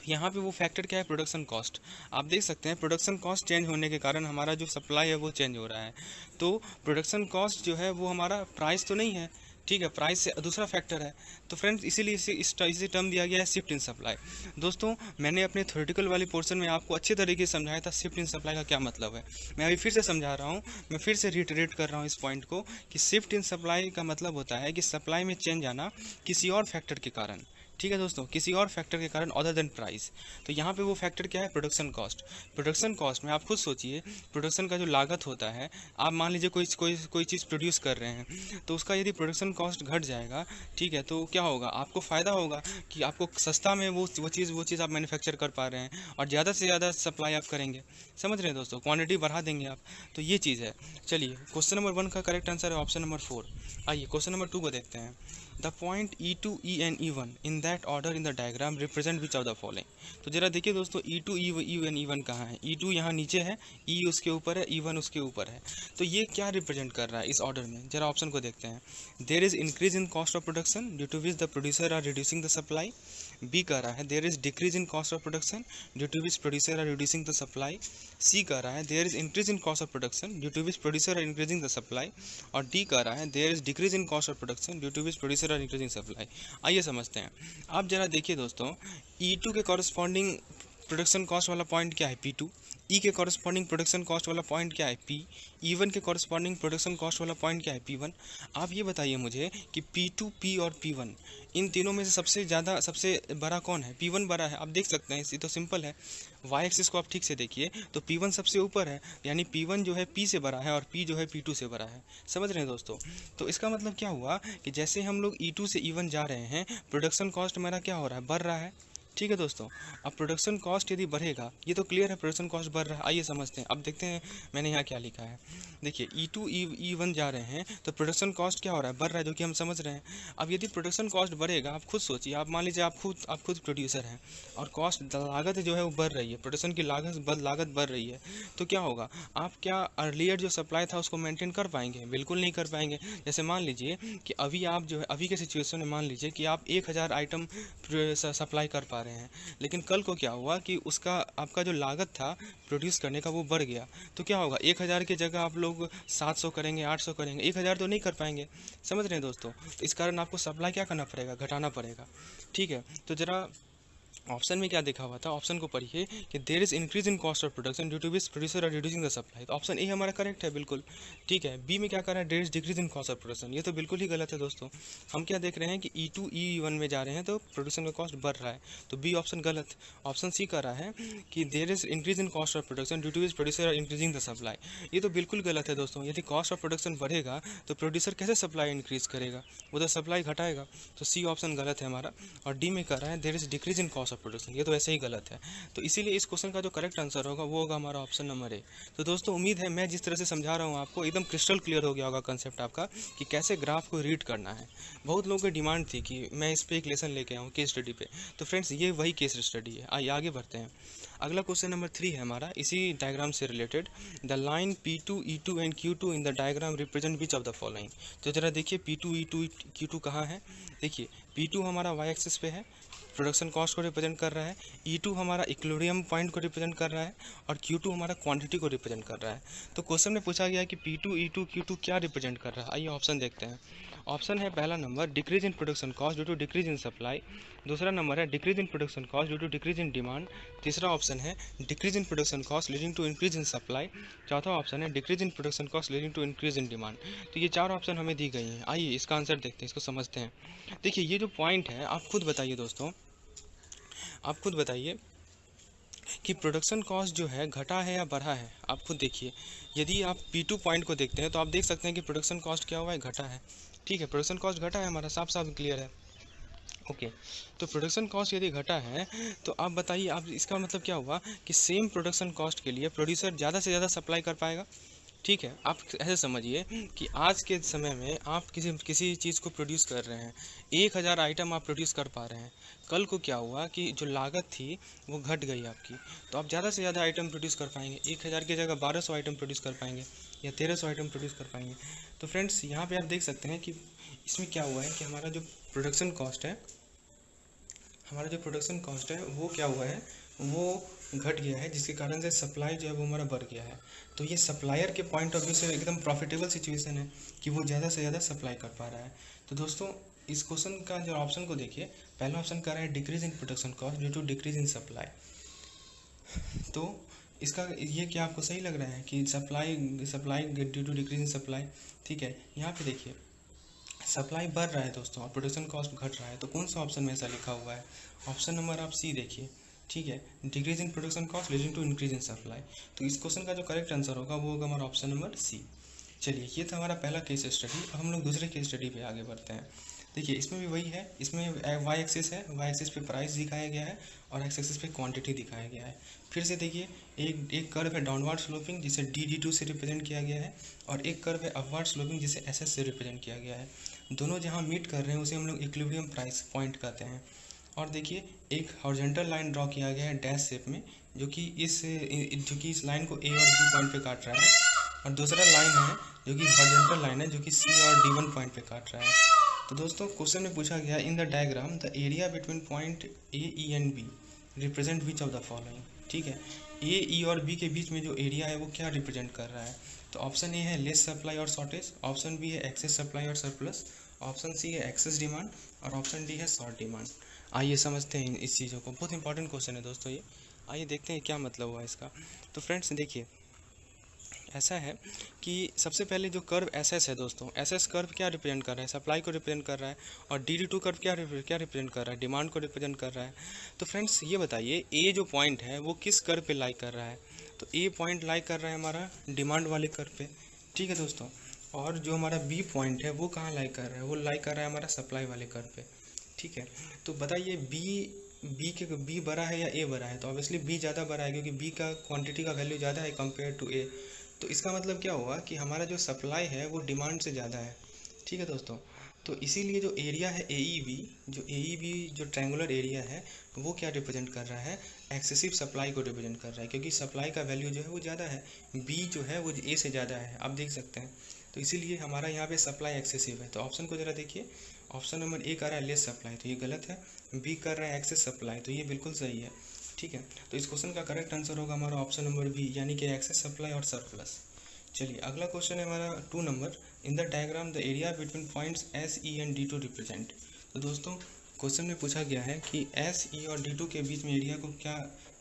यहाँ पे वो फैक्टर क्या है, प्रोडक्शन कॉस्ट। आप देख सकते हैं प्रोडक्शन कॉस्ट चेंज होने के कारण हमारा जो सप्लाई है वो चेंज हो रहा है। तो प्रोडक्शन कॉस्ट जो है वो हमारा प्राइस तो नहीं है, ठीक है, प्राइस से दूसरा फैक्टर है। तो फ्रेंड्स, इसीलिए इसे टर्म दिया गया है शिफ्ट इन सप्लाई। दोस्तों, मैंने अपने थ्योरेटिकल वाले पोर्शन में आपको अच्छे तरीके से समझाया था शिफ्ट इन सप्लाई का क्या मतलब है। मैं अभी फिर से समझा रहा हूँ, मैं फिर से रिटरेट कर रहा हूँ इस पॉइंट को कि शिफ्ट इन सप्लाई का मतलब होता है कि सप्लाई में चेंज आना किसी और फैक्टर के कारण। ठीक है दोस्तों, किसी और फैक्टर के कारण अदर देन प्राइस। तो यहाँ पे वो फैक्टर क्या है, प्रोडक्शन कॉस्ट। प्रोडक्शन कॉस्ट में आप खुद सोचिए, प्रोडक्शन का जो लागत होता है, आप मान लीजिए कोई चीज़ प्रोड्यूस कर रहे हैं, तो उसका यदि प्रोडक्शन कॉस्ट घट जाएगा, ठीक है, तो क्या होगा, आपको फ़ायदा होगा कि आपको सस्ता में वो चीज़ आप मैन्युफैक्चर कर पा रहे हैं, और ज़्यादा से ज़्यादा सप्लाई आप करेंगे। समझ रहे हैं दोस्तों, क्वान्टिटी बढ़ा देंगे आप। तो ये चीज़ है। चलिए, क्वेश्चन नंबर 1 का करेक्ट आंसर है ऑप्शन नंबर 4। आइए क्वेश्चन नंबर 2 को देखते हैं। The point E2, E and E1 in that order in the diagram represent which of the following. तो जरा देखिए दोस्तों, E2, E and E1 कहाँ है। E2 यहाँ नीचे है, E उसके ऊपर है, E1 उसके ऊपर है। तो ये क्या रिप्रेजेंट कर रहा है इस ऑर्डर में, जरा ऑप्शन को देखते हैं। There is increase in cost of production due to which the producer are reducing the supply. B कह रहा है there is decrease in cost of production due to which producer are reducing the supply. C कह रहा है there is increase in cost of production due to which producer are increasing the supply. और D कह रहा है there is decrease in cost of production due to which producer are increasing supply. आइए समझते हैं। आप जरा देखिए दोस्तों, E2 के कॉरस्पॉन्डिंग प्रोडक्शन कॉस्ट वाला पॉइंट क्या है, P2। ई के कॉरस्पॉन्डिंग प्रोडक्शन कॉस्ट वाला पॉइंट क्या है, P। E1 के कॉरस्पॉन्डिंग प्रोडक्शन कॉस्ट वाला पॉइंट क्या है, P1। आप ये बताइए मुझे कि P2, P और P1 इन तीनों में से सबसे बड़ा कौन है, P1 बड़ा है। आप देख सकते हैं, ये तो सिंपल है। वाई एक्सिस को आप ठीक से देखिए तो P1 सबसे ऊपर है, यानी P1 जो है P से बड़ा है और P जो है P2 से बड़ा है। समझ रहे हैं दोस्तों। तो इसका मतलब क्या हुआ कि जैसे हम लोग E2 से E1 जा रहे हैं, प्रोडक्शन कॉस्ट हमारा क्या हो रहा है, बढ़ रहा है। ठीक है दोस्तों। अब प्रोडक्शन कॉस्ट यदि बढ़ेगा, ये तो क्लियर है प्रोडक्शन कॉस्ट बढ़ रहा है, आइए समझते हैं। अब देखते हैं मैंने यहाँ क्या लिखा है। देखिए E2 E1 जा रहे हैं तो प्रोडक्शन कॉस्ट क्या हो रहा है, बढ़ रहा है, जो कि हम समझ रहे हैं। अब यदि प्रोडक्शन कॉस्ट बढ़ेगा, आप खुद सोचिए, आप मान लीजिए आप खुद प्रोड्यूसर हैं और कॉस्ट लागत जो है वो बढ़ रही है, प्रोडक्शन की लागत बढ़ रही है, तो क्या होगा, आप क्या अर्लियर जो सप्लाई था उसको मेंटेन कर पाएंगे? बिल्कुल नहीं कर पाएंगे। जैसे मान लीजिए कि अभी आप जो है, अभी के सिचुएशन में मान लीजिए कि आप 1000 आइटम सप्लाई कर पा रहे हैं, लेकिन कल को क्या हुआ कि उसका आपका जो लागत था प्रोड्यूस करने का वो बढ़ गया, तो क्या होगा, 1000 की जगह आप लोग 700 करेंगे, 800 करेंगे, 1000 तो नहीं कर पाएंगे। समझ रहे हैं दोस्तों? तो इस कारण आपको सप्लाई क्या करना पड़ेगा, घटाना पड़ेगा। ठीक है, तो ज़रा ऑप्शन में क्या देखा हुआ था, ऑप्शन को पढ़िए कि there is increase in cost of production due to which producer are reducing the supply. तो ऑप्शन ए हमारा करेक्ट है बिल्कुल। ठीक है, बी में क्या कर रहा है, there is decrease in cost of production, ये तो बिल्कुल ही गलत है दोस्तों। हम क्या देख रहे हैं कि E2 E1 में जा रहे हैं तो प्रोडक्शन का कॉस्ट बढ़ रहा है, तो बी ऑप्शन गलत। ऑप्शन सी कर रहा है कि there is increase in cost of production due to which producer are increasing the supply, ये तो बिल्कुल गलत है दोस्तों। यदि कॉस्ट ऑफ प्रोडक्शन बढ़ेगा तो प्रोड्यूसर कैसे सप्लाई इंक्रीज करेगा, वो तो सप्लाई घटाएगा, तो सी ऑप्शन गलत है हमारा। और डी में कर रहा है there is decrease in cost of production, ये तो ऐसे ही गलत है। तो इसीलिए इस क्वेश्चन का जो करेक्ट आंसर होगा वो होगा हमारा ऑप्शन नंबर ए। तो दोस्तों उम्मीद है मैं जिस तरह से समझा रहा हूँ आपको एकदम क्रिस्टल क्लियर हो गया होगा कंसेप्ट आपका कि कैसे ग्राफ को रीड करना है। बहुत लोगों की डिमांड थी कि मैं इस पर एक लेसन लेके आऊँ केस स्टडी पे, तो फ्रेंड्स ये वही केस स्टडी है। आइए आगे बढ़ते हैं। अगला क्वेश्चन नंबर 3 है हमारा इसी डायग्राम से related. The line P2 E2 and Q2 in the diagram represent which of the following. तो जरा देखिए P2 E2 Q2 कहाँ है। देखिए P2 हमारा वाई एक्सिस पे है, प्रोडक्शन कॉस्ट को रिप्रेजेंट कर रहा है। E2 हमारा इक्विलिब्रियम पॉइंट को रिप्रेजेंट कर रहा है और Q2 हमारा क्वांटिटी को रिप्रेजेंट कर रहा है। तो क्वेश्चन में पूछा गया है कि P2 E2 Q2 क्या रिप्रेजेंट कर रहा है। आइए ऑप्शन देखते हैं। ऑप्शन है पहला number decrease in production cost due to decrease in supply, दूसरा नंबर है decrease in production cost due to decrease in demand, तीसरा ऑप्शन है decrease in production cost leading to increase in supply, चौथा option है decrease in production cost leading to increase in demand. तो ये 4 option हमें दी गई हैं। आइए इसका आंसर देखते हैं, इसको समझते हैं। देखिए ये जो पॉइंट है आप खुद बताइए दोस्तों, आप खुद बताइए कि प्रोडक्शन कॉस्ट जो है घटा है या बढ़ा है। आप खुद देखिए, यदि आप P2 पॉइंट को देखते हैं तो आप देख सकते हैं कि प्रोडक्शन कॉस्ट क्या हुआ है, घटा है। ठीक है, प्रोडक्शन कॉस्ट घटा है हमारा, साफ साफ क्लियर है। ओके, तो प्रोडक्शन कॉस्ट यदि घटा है तो आप बताइए, आप इसका मतलब क्या हुआ कि सेम प्रोडक्शन कॉस्ट के लिए प्रोड्यूसर ज़्यादा से ज़्यादा सप्लाई कर पाएगा। ठीक है, आप ऐसे समझिए कि आज के समय में आप किसी चीज़ को प्रोड्यूस कर रहे हैं, 1000 आइटम आप प्रोड्यूस कर पा रहे हैं, कल को क्या हुआ कि जो लागत थी वो घट गई आपकी, तो आप ज़्यादा से ज़्यादा आइटम प्रोड्यूस कर पाएंगे। 1000 की जगह 1200 आइटम प्रोड्यूस कर पाएंगे या 1300 आइटम प्रोड्यूस कर पाएंगे। तो फ्रेंड्स यहाँ पे आप देख सकते हैं कि इसमें क्या हुआ है कि हमारा जो प्रोडक्शन कॉस्ट है, वो क्या हुआ है, वो घट गया है, जिसके कारण से सप्लाई जो है वो हमारा बढ़ गया है। तो ये सप्लायर के पॉइंट ऑफ व्यू से एकदम प्रॉफिटेबल सिचुएशन है कि वो ज़्यादा से ज़्यादा सप्लाई कर पा रहा है। तो दोस्तों इस क्वेश्चन का जो ऑप्शन को देखिए, पहला ऑप्शन कर रहा है decrease in production cost due to decrease in supply. तो इसका ये क्या आपको सही लग रहा है कि supply due to decrease in supply. ठीक है, यहाँ पे देखिए सप्लाई बढ़ रहा है दोस्तों और प्रोडक्शन कॉस्ट घट रहा है, तो कौन सा ऑप्शन में ऐसा लिखा हुआ है, ऑप्शन नंबर आप सी देखिए। ठीक है, decrease in production cost leading to increase in supply, तो इस क्वेश्चन का जो करेक्ट आंसर होगा वो होगा हमारा ऑप्शन नंबर सी। चलिए ये था हमारा पहला केस स्टडी। अब हम लोग दूसरे केस स्टडी पे आगे बढ़ते हैं। देखिए इसमें भी वही है, इसमें वाई एक्सिस है, वाई एक्सिस पे प्राइस दिखाया गया है और एक्स एक्सिस पे क्वांटिटी दिखाया गया है। फिर से देखिए एक कर्व है डाउनवर्ड स्लोपिंग जिसे D2 से रिप्रेजेंट किया गया है और एक कर्व है अपवर्ड स्लोपिंग जिसे SS से रिप्रेजेंट किया गया है। दोनों जहाँ मीट कर रहे हैं उसे हम लोग इक्विलिब्रियम प्राइस पॉइंट कहते हैं। और देखिए एक हॉरिजॉन्टल लाइन ड्रॉ किया गया है डैश शेप में, जो कि इस लाइन को A और B पॉइंट पे काट रहा है, और दूसरा लाइन है जो कि हॉरिजॉन्टल लाइन है जो कि C और D1 पॉइंट पे काट रहा है। तो दोस्तों क्वेश्चन में पूछा गया इन the diagram the area between point A, E and B represent which of the following. ठीक है, A, E और B के बीच में जो एरिया है वो क्या रिप्रेजेंट कर रहा है। तो ऑप्शन ए है लेस सप्लाई और शॉर्टेज, ऑप्शन बी है एक्सेस सप्लाई और सरप्लस, ऑप्शन सी है एक्सेस डिमांड और ऑप्शन डी है शॉर्ट डिमांड। आइए समझते हैं इस चीज़ों को, बहुत इंपॉर्टेंट क्वेश्चन है दोस्तों ये। आइए देखते हैं क्या मतलब हुआ इसका। तो फ्रेंड्स देखिए ऐसा है कि सबसे पहले जो कर्व SS है दोस्तों, SS कर्व क्या रिप्रेजेंट कर रहा है, सप्लाई को रिप्रेजेंट कर रहा है, और D2 कर्व क्या रिप्रेजेंट कर रहा है, डिमांड को रिप्रेजेंट कर रहा है। तो फ्रेंड्स ये बताइए A जो पॉइंट है वो किस कर्व पे लाई कर रहा है। तो A पॉइंट लाई कर रहा है हमारा डिमांड वाले कर्व पे। ठीक है दोस्तों, और जो हमारा B पॉइंट है वो कहाँ लाई कर रहा है, वो लाई कर रहा है हमारा सप्लाई वाले कर्व पे। ठीक है, तो बताइए बी बड़ा है या ए बड़ा है, तो ऑब्वियसली बी ज़्यादा बड़ा है क्योंकि बी का क्वांटिटी का वैल्यू ज़्यादा है कंपेयर टू ए। तो इसका मतलब क्या हुआ कि हमारा जो सप्लाई है वो डिमांड से ज़्यादा है। ठीक है दोस्तों, तो इसीलिए जो एरिया है ए ई बी जो ट्रायंगुलर एरिया है वो क्या रिप्रेजेंट कर रहा है, एक्सेसिव सप्लाई को रिप्रेजेंट कर रहा है, क्योंकि सप्लाई का वैल्यू जो है वो ज़्यादा है, बी जो है वो ए से ज़्यादा है, आप देख सकते हैं। तो इसीलिए हमारा यहाँ पे सप्लाई एक्सेसिव है। तो ऑप्शन को ज़रा देखिए, ऑप्शन नंबर ए कर रहा है लेस सप्लाई, तो ये गलत है। बी कर रहा है एक्सेस सप्लाई, तो ये बिल्कुल सही है। ठीक है, तो इस क्वेश्चन का करेक्ट आंसर होगा हमारा ऑप्शन नंबर बी, यानी कि एक्सेस सप्लाई और सरप्लस। चलिए अगला क्वेश्चन है हमारा 2 number. In the diagram the area between points S E and D to represent. तो दोस्तों क्वेश्चन में पूछा गया है कि एस ई और डी टू के बीच में एरिया को क्या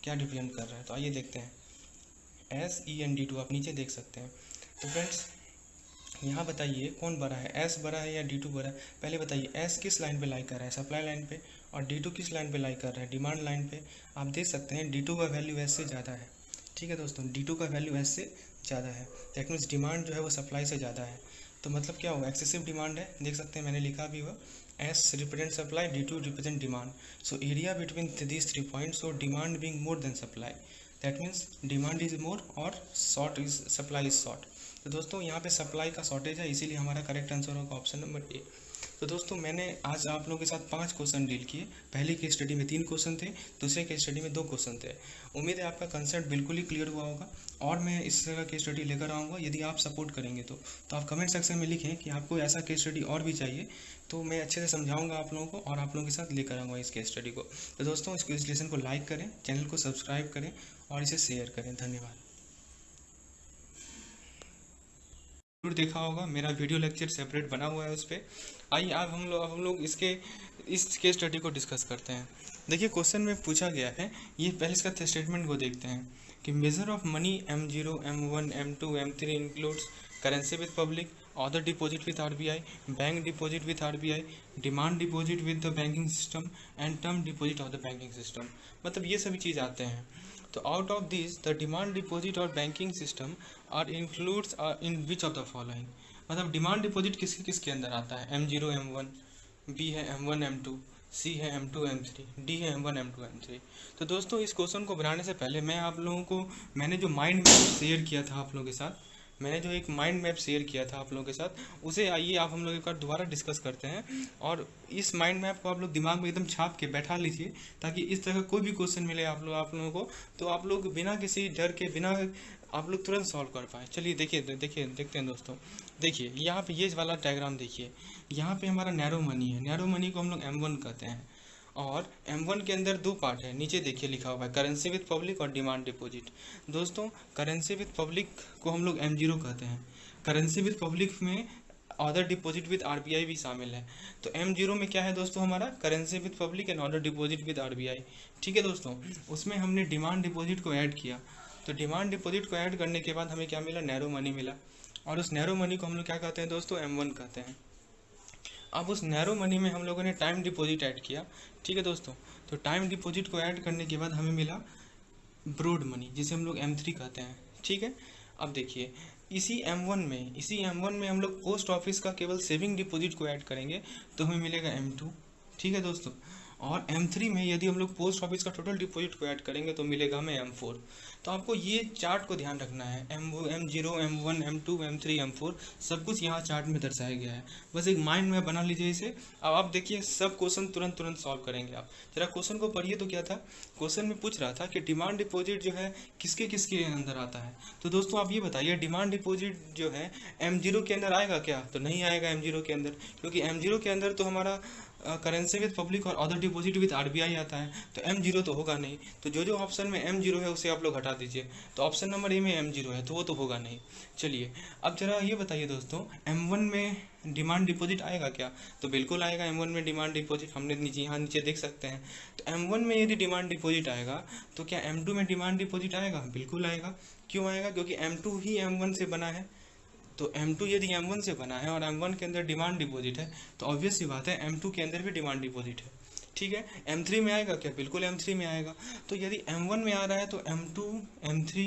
क्या रिप्रेजेंट कर रहा है। तो आइए देखते हैं। S E and D to आप नीचे देख सकते हैं। तो फ्रेंड्स यहाँ बताइए कौन बड़ा है, एस बड़ा है या डी टू बड़ा है। पहले बताइए एस किस लाइन पे लाई कर रहा है, सप्लाई लाइन पे, और डी टू किस लाइन पे लाई कर रहा है, डिमांड लाइन पे। आप देख सकते हैं डी टू का वैल्यू एस से ज़्यादा है। ठीक है दोस्तों, डी टू का वैल्यू एस से ज़्यादा है, दैट मीन्स डिमांड जो है वो सप्लाई से ज़्यादा है। तो मतलब क्या होगा, एक्सेसिव डिमांड है, देख सकते हैं मैंने लिखा भी हुआ, S represent supply, D to represent demand. So area between these 3 points, so demand being more than supply, that means demand is more और short is supply is short. तो दोस्तों यहाँ पे सप्लाई का शॉर्टेज है, इसीलिए हमारा करेक्ट आंसर होगा ऑप्शन नंबर ए। तो दोस्तों मैंने आज आप लोगों के साथ 5 क्वेश्चन डील किए। पहले की स्टडी में 3 क्वेश्चन थे, दूसरे के स्टडी में 2 क्वेश्चन थे। उम्मीद है आपका कंसेप्ट बिल्कुल ही क्लियर हुआ होगा, और मैं इस तरह की स्टडी लेकर आऊँगा यदि आप सपोर्ट करेंगे तो आप कमेंट सेक्शन में लिखें कि आपको ऐसा केस स्टडी और भी चाहिए, तो मैं अच्छे से समझाऊंगा आप लोगों को और आप लोगों के साथ लेकर आऊँगा इस केस स्टडी को। तो दोस्तों इस लेसन को लाइक करें, चैनल को सब्सक्राइब करें और इसे शेयर करें। धन्यवाद। जरूर देखा होगा, मेरा वीडियो लेक्चर सेपरेट बना हुआ है उस पर। आइए अब हम लोग इस केस स्टडी को डिस्कस करते हैं। देखिए क्वेश्चन में पूछा गया है, ये पहले इसका स्टेटमेंट को देखते हैं कि measure of money M0, M1, M2, M3 includes currency with public, order deposit with RBI, bank deposit with RBI, demand deposit with the banking system and term deposit of the banking system. मतलब ये सभी चीज़ आते हैं। तो out of this the demand deposit और banking system are includes in which of the following. मतलब demand deposit किसके अंदर आता है, M0, M1, B है M1, M2, C है M2, M3, D है M1, M2, M3। तो दोस्तों इस क्वेश्चन को बनाने से पहले मैंने जो माइंड मैप शेयर किया था आप लोगों के साथ, मैंने जो एक माइंड मैप शेयर किया था आप लोगों के साथ, उसे आइए आप हम लोग एक बार दोबारा डिस्कस करते हैं। और इस माइंड मैप को आप लोग दिमाग में एकदम छाप के बैठा लीजिए, ताकि इस तरह का कोई भी क्वेश्चन मिले आप लोगों को तो आप लोग बिना किसी डर के, बिना आप लोग तुरंत सॉल्व कर पाए। चलिए देखते हैं दोस्तों। देखिए यहाँ पे ये वाला डायग्राम देखिए, यहाँ पे हमारा नैरो मनी है, नैरो मनी को हम लोग M1 कहते हैं, और M1 के अंदर 2 पार्ट है, नीचे देखिए लिखा हुआ है करेंसी विद पब्लिक और डिमांड डिपॉजिट। दोस्तों करेंसी विद पब्लिक को हम लोग M0 कहते हैं, करेंसी विद पब्लिक में ऑर्डर डिपॉजिट विद RBI भी शामिल है। तो M0 में क्या है दोस्तों, हमारा currency with public and order deposit with RBI। ठीक है दोस्तों, उसमें हमने डिमांड डिपॉजिट को ऐड किया। तो डिमांड डिपॉजिट को ऐड करने के बाद हमें क्या मिला, नैरो मनी मिला, और उस नैरो मनी को हम लोग क्या कहते हैं दोस्तों, M1 कहते हैं। अब उस नैरो मनी में हम लोगों ने टाइम डिपॉजिट ऐड किया। ठीक है दोस्तों, तो टाइम डिपॉजिट को ऐड करने के बाद हमें मिला ब्रॉड मनी, जिसे हम लोग M3 कहते हैं। ठीक है, अब देखिए इसी M1 में हम लोग पोस्ट ऑफिस का केवल सेविंग डिपॉजिट को ऐड करेंगे तो हमें मिलेगा M2। ठीक है दोस्तों, और M3 में यदि हम लोग पोस्ट ऑफिस का टोटल डिपॉजिट को ऐड करेंगे तो मिलेगा हमें M4। तो आपको ये चार्ट को ध्यान रखना है, M0, M1, M2, M3, M4 सब कुछ यहाँ चार्ट में दर्शाया गया है। बस एक माइंड में बना लीजिए इसे। अब आप देखिए सब क्वेश्चन तुरंत सॉल्व करेंगे आप। जरा क्वेश्चन को पढ़िए तो क्या था, क्वेश्चन में पूछ रहा था कि डिमांड डिपॉजिट जो है किसके अंदर आता है। तो दोस्तों आप ये बताइए डिमांड डिपॉजिट जो है M0 के अंदर आएगा क्या, तो नहीं आएगा M0 के अंदर, क्योंकि M0 के अंदर तो हमारा करेंसी विद पब्लिक और अदर डिपॉजिट विद RBI आता है, तो M0 तो होगा नहीं। तो जो ऑप्शन में M0 है उसे आप लोग हटा दीजिए। तो ऑप्शन नंबर ए में M0 है, तो वो तो होगा नहीं। चलिए अब जरा ये बताइए दोस्तों, M1 में डिमांड डिपॉजिट आएगा क्या, तो बिल्कुल आएगा M1 में डिमांड डिपॉजिट, हमने यहाँ नीचे देख सकते हैं। तो M1 में यदि डिमांड डिपॉजिट आएगा तो क्या M2 में डिमांड डिपॉजिट आएगा, बिल्कुल आएगा। क्यों आएगा, क्योंकि M2 ही M1 से बना है। तो M2 यदि M1 से बना है और M1 के अंदर डिमांड डिपॉजिट है, तो ऑब्वियस सी बात है M2 के अंदर भी डिमांड डिपॉजिट है। ठीक है, M3 में आएगा क्या, बिल्कुल M3 में आएगा। तो यदि M1 में आ रहा है तो M2, M3,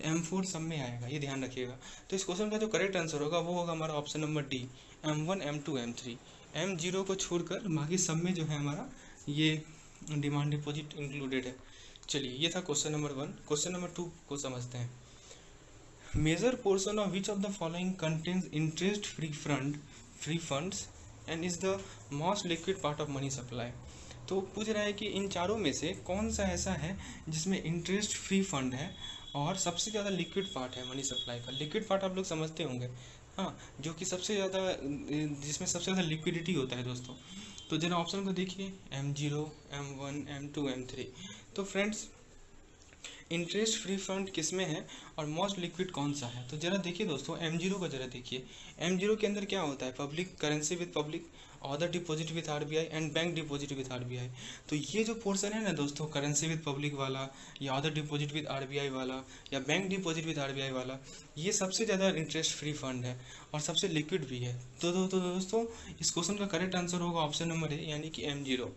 M4 सब में आएगा, ये ध्यान रखिएगा। तो इस क्वेश्चन का जो करेक्ट आंसर होगा वो होगा हमारा option number D, M1, M2, M3। M0 को छोड़कर बाकी सब में जो है हमारा ये डिमांड डिपॉजिट इंक्लूडेड है। चलिए ये था क्वेश्चन नंबर 1। क्वेश्चन नंबर 2 को समझते हैं। Major portion of which of the following contains interest free funds and is the most liquid part of money supply. तो पूछ रहा है कि इन चारों में से कौन सा ऐसा है जिसमें इंटरेस्ट फ्री फंड है और सबसे ज़्यादा लिक्विड पार्ट है मनी सप्लाई का। लिक्विड पार्ट आप लोग समझते होंगे, हाँ, जो कि सबसे ज़्यादा, जिसमें सबसे ज़्यादा लिक्विडिटी होता है दोस्तों। तो जरा ऑप्शन को देखिए, M0, M1, M2, M3। तो फ्रेंड्स इंटरेस्ट फ्री फंड किस में है और मोस्ट लिक्विड कौन सा है? तो जरा देखिए दोस्तों, M0 का जरा देखिए। M0 के अंदर क्या होता है? Public currency with public, other deposit with RBI and bank deposit with RBI। तो ये जो पोर्शन है ना दोस्तों, करेंसी विद पब्लिक वाला या अदर डिपॉजिट विद RBI वाला या बैंक डिपॉजिट विद RBI वाला, ये सबसे ज़्यादा इंटरेस्ट फ्री फंड है और सबसे लिक्विड भी है। तो दोस्तों इस क्वेश्चन का करेक्ट आंसर होगा ऑप्शन नंबर ए, यानी कि M0।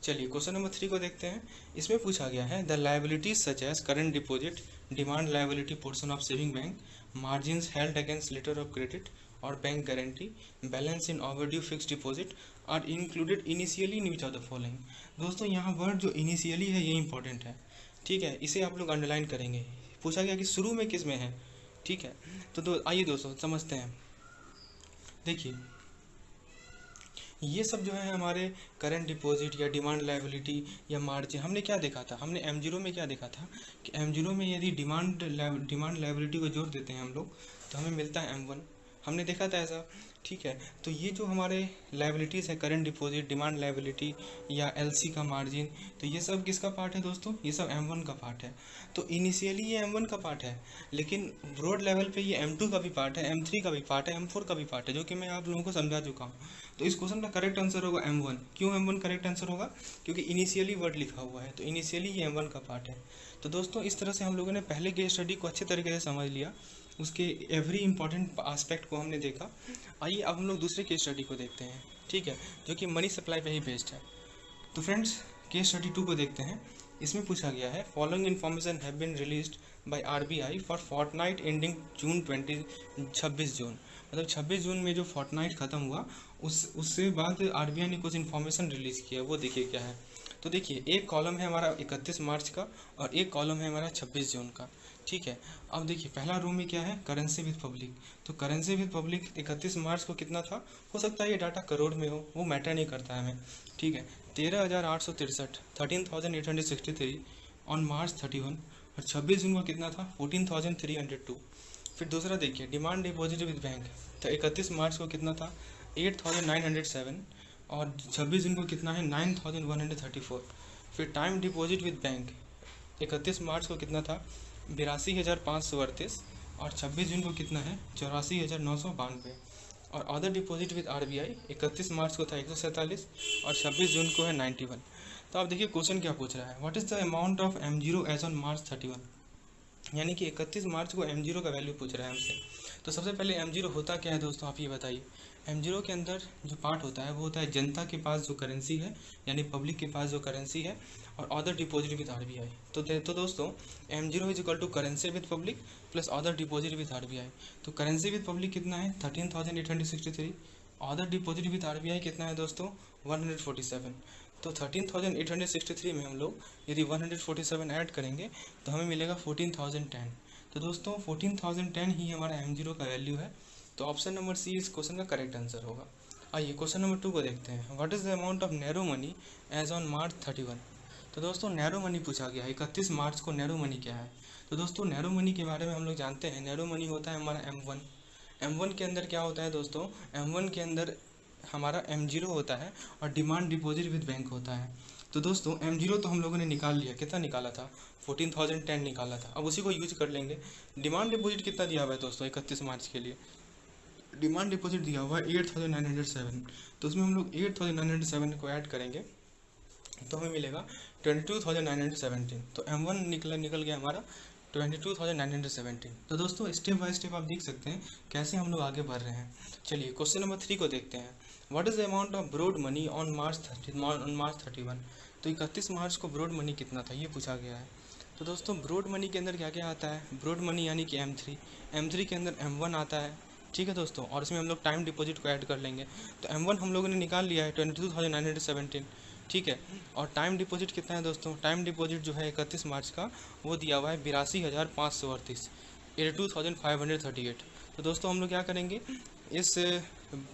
चलिए क्वेश्चन नंबर 3 को देखते हैं। इसमें पूछा गया है the liabilities such as current deposit, demand liability, portion of saving bank, margins held against letter of credit और bank guarantee, balance in overdue fixed deposit are included initially in which of the following. दोस्तों यहाँ word जो initially है ये important है, ठीक है, इसे आप लोग अंडरलाइन करेंगे। पूछा गया कि शुरू में किस में है, ठीक है। तो आइए दोस्तों समझते हैं। देखिए ये सब जो है हमारे करंट डिपॉजिट या डिमांड लायबिलिटी या मार्जिन, हमने क्या देखा था? हमने M0 में क्या देखा था कि M0 में यदि डिमांड लायबिलिटी को जोड़ देते हैं हम लोग तो हमें मिलता है M1। हमने देखा था ऐसा, ठीक है। तो ये जो हमारे लायबिलिटीज़ है, करंट डिपॉजिट, डिमांड लायबिलिटी या LC का मार्जिन, तो ये सब किसका पार्ट है दोस्तों? ये सब M1 का पार्ट है। तो इनिशियली ये M1 का पार्ट है, लेकिन ब्रॉड लेवल पे ये M2 का भी पार्ट है, M3 का भी पार्ट है, M4 का भी पार्ट है, जो कि मैं आप लोगों को समझा चुका हूँ। तो इस क्वेश्चन का करेक्ट आंसर होगा M1। क्यों M1 करेक्ट आंसर होगा? क्योंकि इनिशियली वर्ड लिखा हुआ है, तो इनिशियली ये M1 का पार्ट है। तो दोस्तों इस तरह से हम लोगों ने पहले केस स्टडी को अच्छे तरीके से समझ लिया, उसके एवरी इंपॉर्टेंट एस्पेक्ट को हमने देखा। आइए अब हम लोग दूसरे केस स्टडी को देखते हैं, ठीक है, जो कि मनी सप्लाई पे ही बेस्ड है। तो फ्रेंड्स केस स्टडी 2 को देखते हैं। इसमें पूछा गया है following information have been released by RBI for fortnight ending 26 June. मतलब 26 जून में जो फोर्टनाइट ख़त्म हुआ उससे बाद RBI ने कुछ इन्फॉर्मेशन रिलीज़ किया, वो देखिए क्या है। तो देखिए एक कॉलम है हमारा 31 मार्च का और एक कॉलम है हमारा 26 जून का, ठीक है। अब देखिए पहला रो में क्या है? Currency with public. तो करेंसी विद पब्लिक 31 मार्च को कितना था? हो सकता है ये डाटा करोड़ में हो, वो मैटर नहीं करता है हमें, ठीक है। 13,863 13,863 ऑन March 31 और 26 जून को कितना था? 14,302। फिर दूसरा देखिए डिमांड डिपॉजिट विद बैंक, तो 31 मार्च को कितना था? 8,907 और 26 जून को कितना है? 9,134। फिर टाइम डिपॉजिट विद बैंक 31 मार्च को कितना था? 82,538 और 26 जून को कितना है? 84,992। और अदर डिपॉजिट विद RBI 31 मार्च को था 147 और 26 जून को है 91। तो आप देखिए क्वेश्चन क्या पूछ रहा है, what is the amount of M0 as on March 31, यानी कि 31 मार्च को M0 का वैल्यू पूछ रहा है हमसे। तो सबसे पहले M0 होता क्या है दोस्तों, आप ये बताइए। M0 के अंदर जो पार्ट होता है वो होता है जनता के पास जो करेंसी है, यानी पब्लिक के पास जो करेंसी है, और अदर डिपॉजिट विद RBI। तो दोस्तों M0 is equal to currency with public plus other deposit with RBI। तो करेंसी विद पब्लिक कितना है? 13,863। अदर डिपॉजिट विद RBI कितना है दोस्तों? 147। तो 13,863 में हम लोग यदि 147 ऐड करेंगे तो हमें मिलेगा 14,010। तो दोस्तों 14,010 ही हमारा M0 का वैल्यू है। तो ऑप्शन नंबर सी इस क्वेश्चन का करेक्ट आंसर होगा। आइए क्वेश्चन नंबर 2 को देखते हैं। What is the amount of narrow money as on March 31। तो दोस्तों नैरो मनी पूछा गया है, 31 मार्च को नैरो मनी क्या है? तो दोस्तों नैरो मनी के बारे में हम लोग जानते हैं। नैरो मनी होता है हमारा M1। M1 के अंदर क्या होता है दोस्तों? M1 के अंदर हमारा M0 होता है और डिमांड डिपॉजिट विद बैंक होता है। तो दोस्तों M0 तो हम लोगों ने निकाल लिया, कितना निकाला था? 14,010 निकाला था। अब उसी को यूज कर लेंगे। डिमांड डिपॉजिट कितना दिया हुआ है दोस्तों 31 मार्च के लिए? डिमांड डिपॉजिट दिया हुआ है 8,907। तो उसमें हम लोग 8,907 को ऐड करेंगे तो हमें मिलेगा 22,917। तो M1 निकल गया हमारा 22,917। तो दोस्तों स्टेप बाय स्टेप आप देख सकते हैं कैसे हम लोग आगे बढ़ रहे हैं। चलिए क्वेश्चन नंबर 3 को देखते हैं। What is the amount of broad money on March 31। तो 31 मार्च को ब्रॉड मनी कितना था ये पूछा गया है। तो दोस्तों ब्रॉड मनी के अंदर क्या क्या आता है? ब्रॉड मनी यानी कि M3 के अंदर M1 आता है, ठीक है दोस्तों, और इसमें हम लोग टाइम डिपॉजिट को ऐड कर लेंगे। तो M1 हम लोगों ने निकाल लिया है 22,917, ठीक है। और टाइम डिपॉजिट कितना है दोस्तों? टाइम डिपॉजिट जो है 31 मार्च का वो दिया हुआ है 82,538, 82,538। तो दोस्तों हम लोग क्या करेंगे, इस